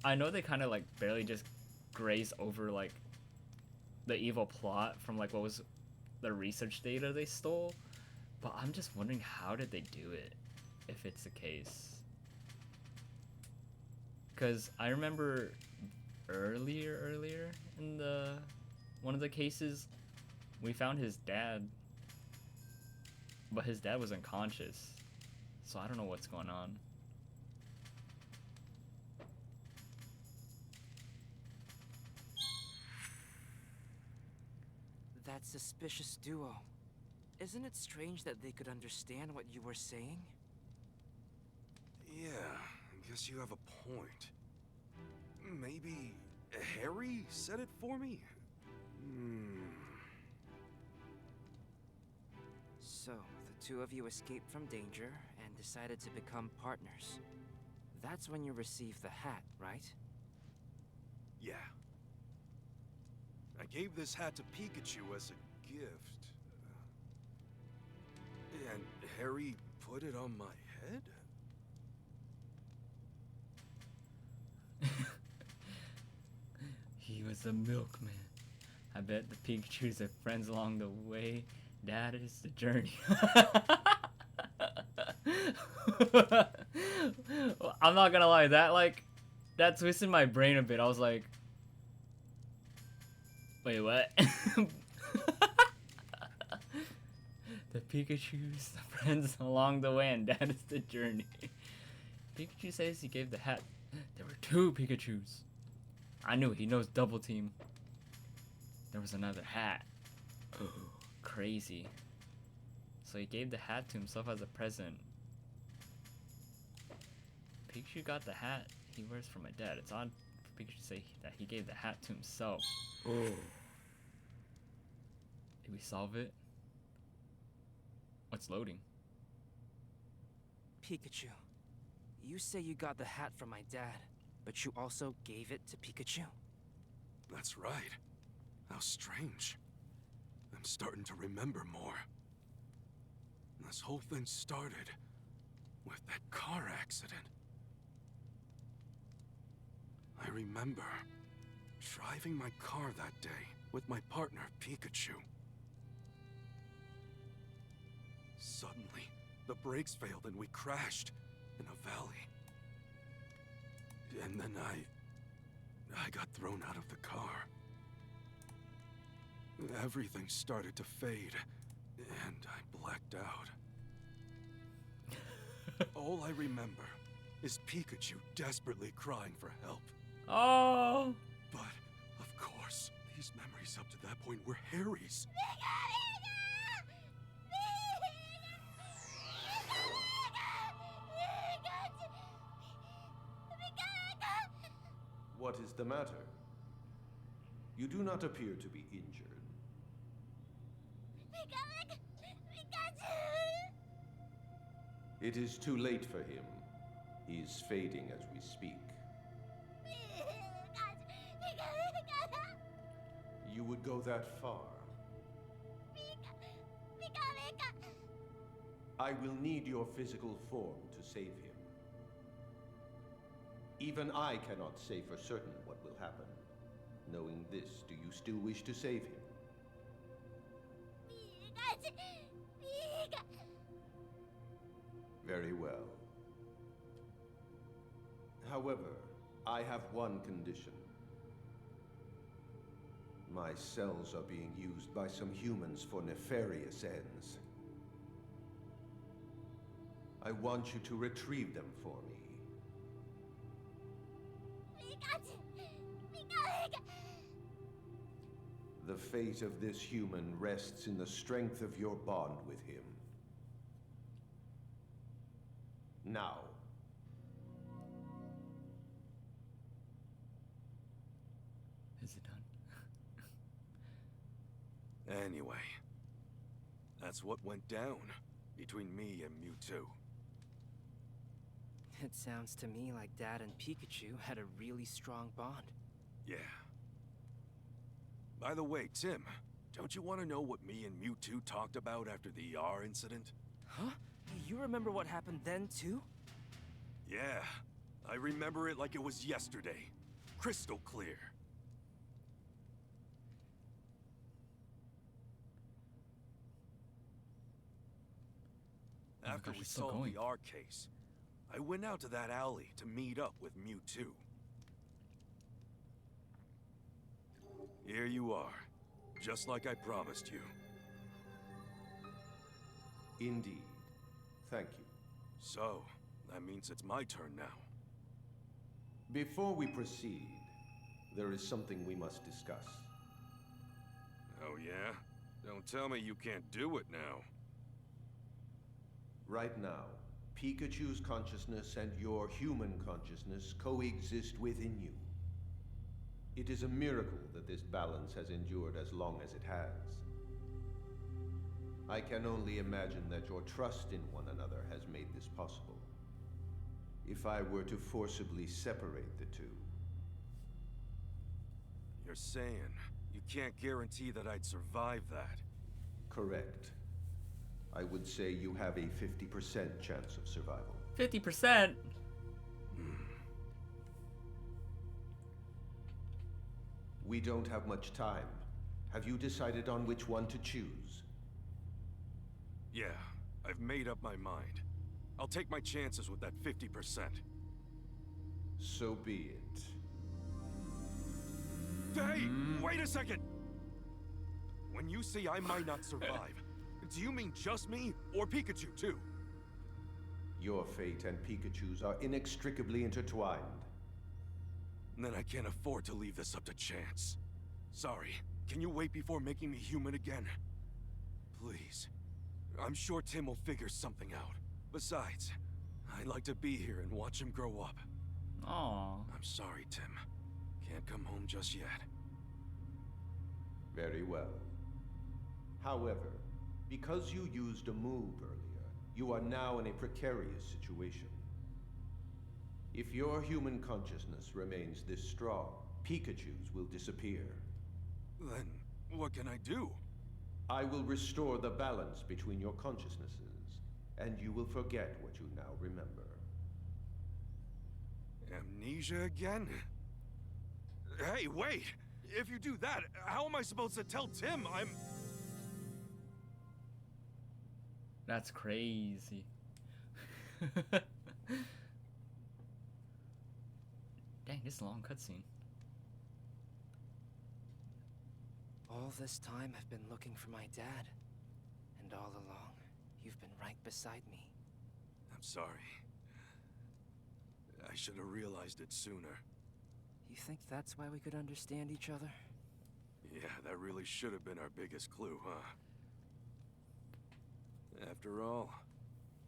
I know they kind of like barely just graze over like the evil plot from like what was the research data they stole, but I'm just wondering how did they do it if it's the case. Because I remember earlier in the one of the cases, we found his dad, but his dad was unconscious, so I don't know what's going on. That suspicious duo. Isn't it strange that they could understand what you were saying? Yeah, I guess you have a point. Maybe Harry said it for me? So, the two of you escaped from danger and decided to become partners. That's when you received the hat, right? Yeah. I gave this hat to Pikachu as a gift. And Harry put it on my head? He was a milkman. I bet the Pikachus are friends along the way. That is the journey. I'm not gonna lie, that twisted my brain a bit. I was like, wait, what? The Pikachus, the friends along the way, and that is the journey. Pikachu says he gave the hat. There were two Pikachus. I knew, he knows Double Team. There was another hat. Crazy. So he gave the hat to himself as a present. Pikachu got the hat he wears from my dad. It's odd for Pikachu to say that he gave the hat to himself. Did we solve it? What's loading? Pikachu, you say you got the hat from my dad, but you also gave it to Pikachu? That's right. How strange. I'm starting to remember more. This whole thing started with that car accident. I remember driving my car that day with my partner, Pikachu. Suddenly, the brakes failed and we crashed in a valley. And then I got thrown out of the car. Everything started to fade, and I blacked out. All I remember is Pikachu desperately crying for help. Oh! But, of course, these memories up to that point were Harry's. What is the matter? You do not appear to be injured. It is too late for him. He is fading as we speak. You would go that far? I will need your physical form to save him. Even I cannot say for certain what will happen. Knowing this, do you still wish to save him? Very well. However, I have one condition. My cells are being used by some humans for nefarious ends. I want you to retrieve them for me. The fate of this human rests in the strength of your bond with him. Now. Is it done? Anyway, that's what went down between me and Mewtwo. It sounds to me like Dad and Pikachu had a really strong bond. Yeah. By the way, Tim, don't you want to know what me and Mewtwo talked about after the ER incident? Huh? You remember what happened then, too? Yeah, I remember it like it was yesterday. Crystal clear. Oh my After gosh, we it's still solved going. the R case, I went out to that alley to meet up with Mewtwo. Here you are, just like I promised you. Indeed. Thank you. So, that means it's my turn now. Before we proceed, there is something we must discuss. Oh yeah? Don't tell me you can't do it now. Right now, Pikachu's consciousness and your human consciousness coexist within you. It is a miracle that this balance has endured as long as it has. I can only imagine that your trust in one another has made this possible. If I were to forcibly separate the two... You're saying you can't guarantee that I'd survive that? Correct. I would say you have a 50% chance of survival. 50%? We don't have much time. Have you decided on which one to choose? Yeah, I've made up my mind. I'll take my chances with that 50%. So be it. Hey, wait a second! When you say I might not survive, do you mean just me, or Pikachu too? Your fate and Pikachu's are inextricably intertwined. Then I can't afford to leave this up to chance. Sorry, can you wait before making me human again? Please. I'm sure Tim will figure something out. Besides, I'd like to be here and watch him grow up. Aww. I'm sorry, Tim. Can't come home just yet. Very well. However, because you used a move earlier, you are now in a precarious situation. If your human consciousness remains this strong, Pikachu's will disappear. Then, what can I do? I will restore the balance between your consciousnesses, and you will forget what you now remember. Amnesia again? Hey, wait! If you do that, how am I supposed to tell Tim I'm... That's crazy. Dang, this is a long cutscene. All this time I've been looking for my dad. And all along, you've been right beside me. I'm sorry. I should have realized it sooner. You think that's why we could understand each other? Yeah, that really should have been our biggest clue, huh? After all,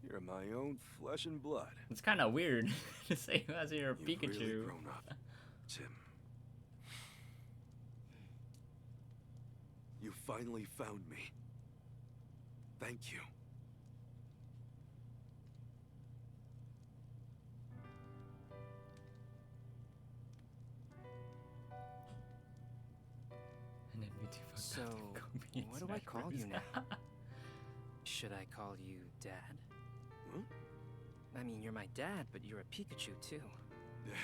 you're my own flesh and blood. It's kind of weird to say as you're a You've Pikachu. really grown up, Tim. You finally found me. Thank you. And then Mewtwo fucked So, up and Kobe in what do I Smash call Bros. you now? Should I call you Dad? Huh? I mean, you're my dad, but you're a Pikachu too.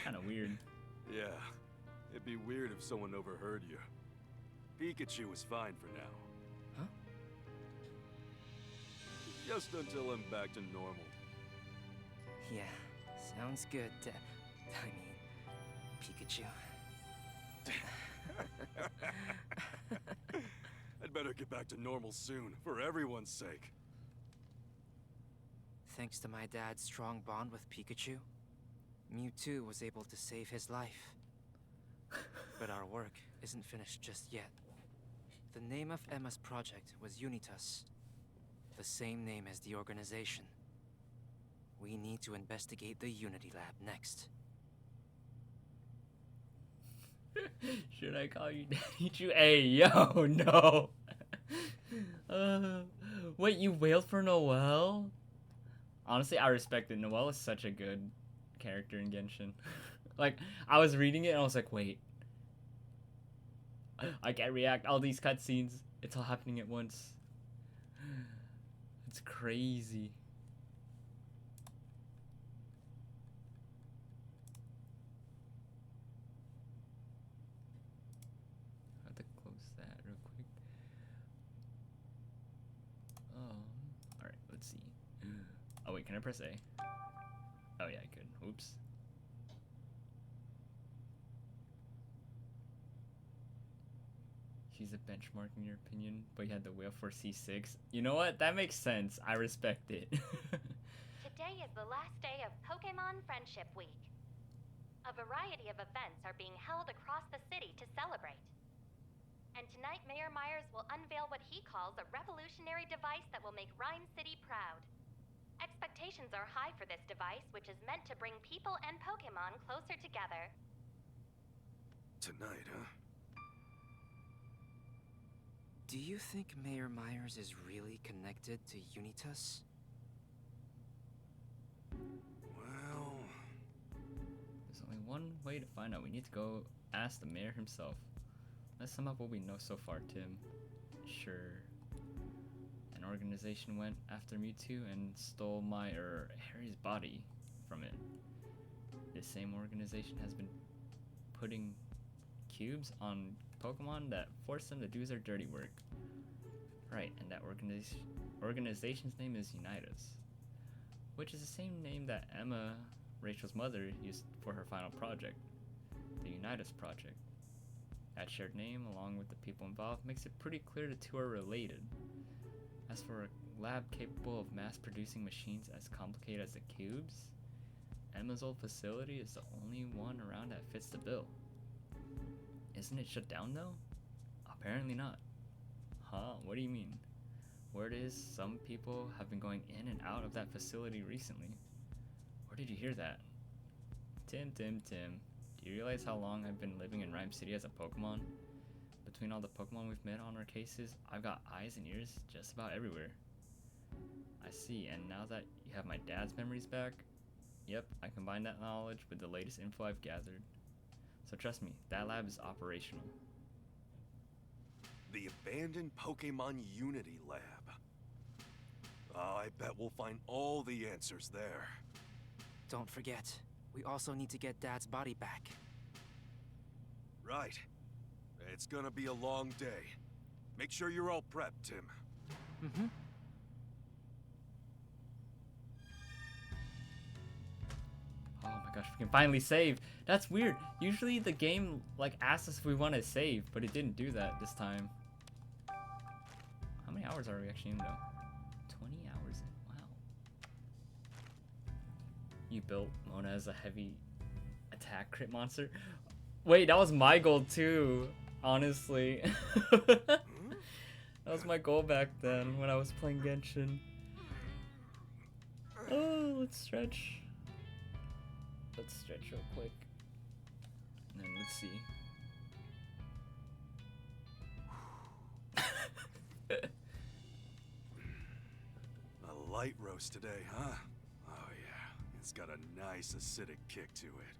Kind of weird. Yeah, it'd be weird if someone overheard you. Pikachu is fine for now. Huh? Just until I'm back to normal. Yeah, sounds good, Dad. I mean, Pikachu. I'd better get back to normal soon, for everyone's sake. Thanks to my dad's strong bond with Pikachu, Mewtwo was able to save his life. But our work isn't finished just yet. The name of Emma's project was Unitas, the same name as the organization. We need to investigate the Unity Lab next. Should I call you Daddy Chu? Hey, yo, no. Wait, you wailed for Noelle? Honestly, I respect it. Noelle is such a good character in Genshin. Like, I was reading it and I was like, wait. I can't react. All these cutscenes. It's all happening at once. It's crazy. I have to close that real quick. Alright, let's see. Oh wait, can I press A? Oh yeah, I could. Oops. She's a benchmark in your opinion, but you had to wait for C6. You know what? That makes sense. I respect it. Today is the last day of Pokemon Friendship Week. A variety of events are being held across the city to celebrate. And tonight, Mayor Myers will unveil what he calls a revolutionary device that will make Rhyme City proud. Expectations are high for this device, which is meant to bring people and Pokemon closer together. Tonight, huh? Do you think Mayor Myers is really connected to Unitas? Well... There's only one way to find out. We need to go ask the mayor himself. Let's sum up what we know so far, Tim. Sure. An organization went after Mewtwo and stole Harry's body from it. This same organization has been putting cubes on Pokemon that force them to do their dirty work. Right, and that organization's name is Unitas, which is the same name that Emma, Rachel's mother, used for her final project, the Unitas Project. That shared name, along with the people involved, makes it pretty clear the two are related. As for a lab capable of mass-producing machines as complicated as the cubes, Emma's old facility is the only one around that fits the bill. Isn't it shut down though? Apparently not. Huh? What do you mean? Word is some people have been going in and out of that facility recently. Where did you hear that? Tim. Do you realize how long I've been living in Rhyme City as a Pokemon? Between all the Pokemon we've met on our cases, I've got eyes and ears just about everywhere. I see, and now that you have my dad's memories back, yep, I combined that knowledge with the latest info I've gathered. So trust me, that lab is operational. The abandoned Pokemon Unity Lab. I bet we'll find all the answers there. Don't forget, we also need to get Dad's body back. Right. It's gonna be a long day. Make sure you're all prepped, Tim. Mm-hmm. Oh my gosh, we can finally save. That's weird. Usually the game like asks us if we want to save, but it didn't do that this time. How many hours are we actually in though? 20 hours in. Wow. You built Mona as a heavy attack crit monster? Wait, that was my goal too, honestly. That was my goal back then when I was playing Genshin. Oh, let's stretch. Let's stretch real quick. And then let's see. A light roast today, huh? Oh yeah, it's got a nice acidic kick to it.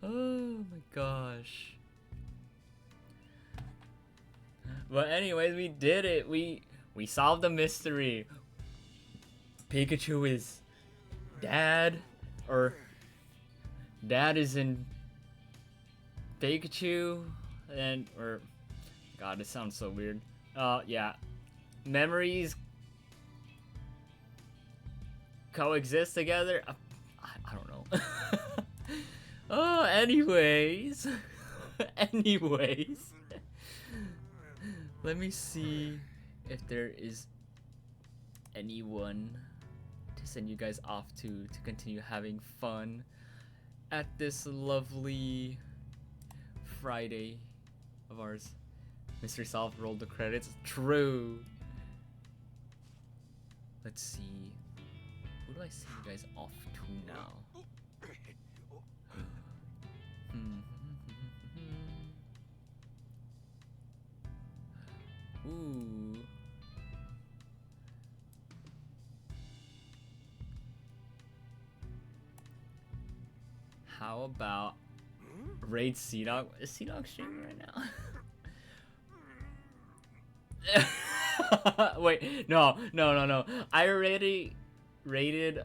Oh my gosh. But anyways, we did it. We solved the mystery. Pikachu is dad, or dad is in Pikachu, and God, it sounds so weird. Yeah, memories coexist together. I don't know. Oh, anyways, let me see if there is anyone to send you guys off to continue having fun at this lovely Friday of ours. Mystery solved, rolled the credits. True. Let's see. Who do I send you guys off to now? Ooh. How about Raid Sea Dog. Is Sea Dog streaming right now? Wait, no. I already rated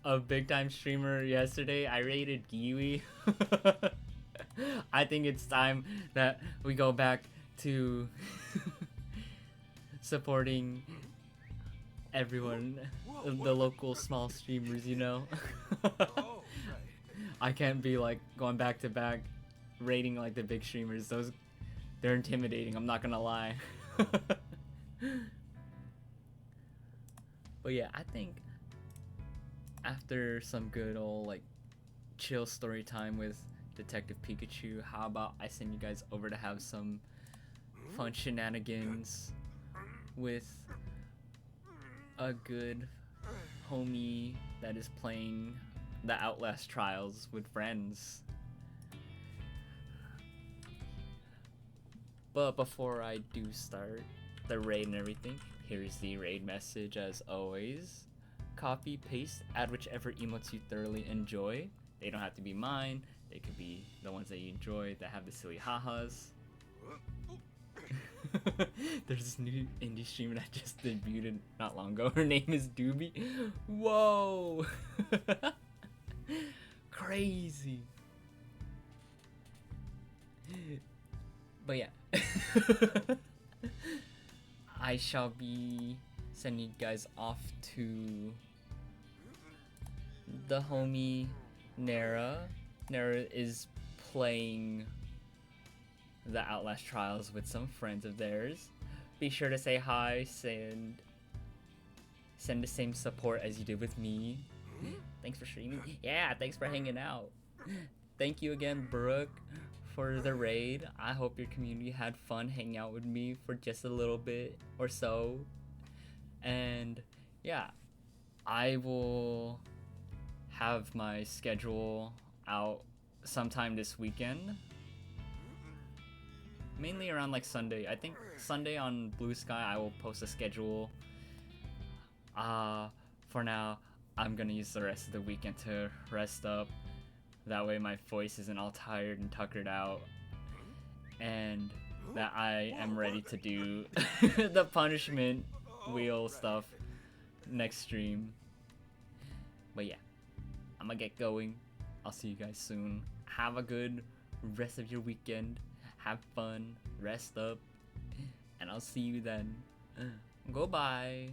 a big time streamer yesterday. I rated Kiwi. I think it's time that we go back to supporting everyone, the local small streamers, you know. I can't be like going back to back rating like the big streamers. They're intimidating, I'm not gonna lie. But yeah, I think after some good old like chill story time with Detective Pikachu, how about I send you guys over to have some fun shenanigans with a good homie that is playing the Outlast Trials with friends. But before I do start the raid and everything, here's the raid message as always. Copy, paste, add whichever emotes you thoroughly enjoy. They don't have to be mine, they could be the ones that you enjoy that have the silly ha-has. There's this new indie streamer that just debuted not long ago. Her name is Doobie. Whoa! Crazy. But yeah. I shall be sending you guys off to the homie Nara. Nara is playing the Outlast Trials with some friends of theirs. Be sure to say hi, send the same support as you did with me. Thanks for streaming. Yeah, thanks for hanging out. Thank you again, Brooke, for the raid. I hope your community had fun hanging out with me for just a little bit or so. And yeah, I will have my schedule out sometime this weekend. Mainly around like Sunday. I think Sunday on Blue Sky I will post a schedule. For now, I'm gonna use the rest of the weekend to rest up. That way my voice isn't all tired and tuckered out. And that I am ready to do the punishment wheel stuff next stream. But yeah, I'm gonna get going. I'll see you guys soon. Have a good rest of your weekend. Have fun, rest up, and I'll see you then. Goodbye.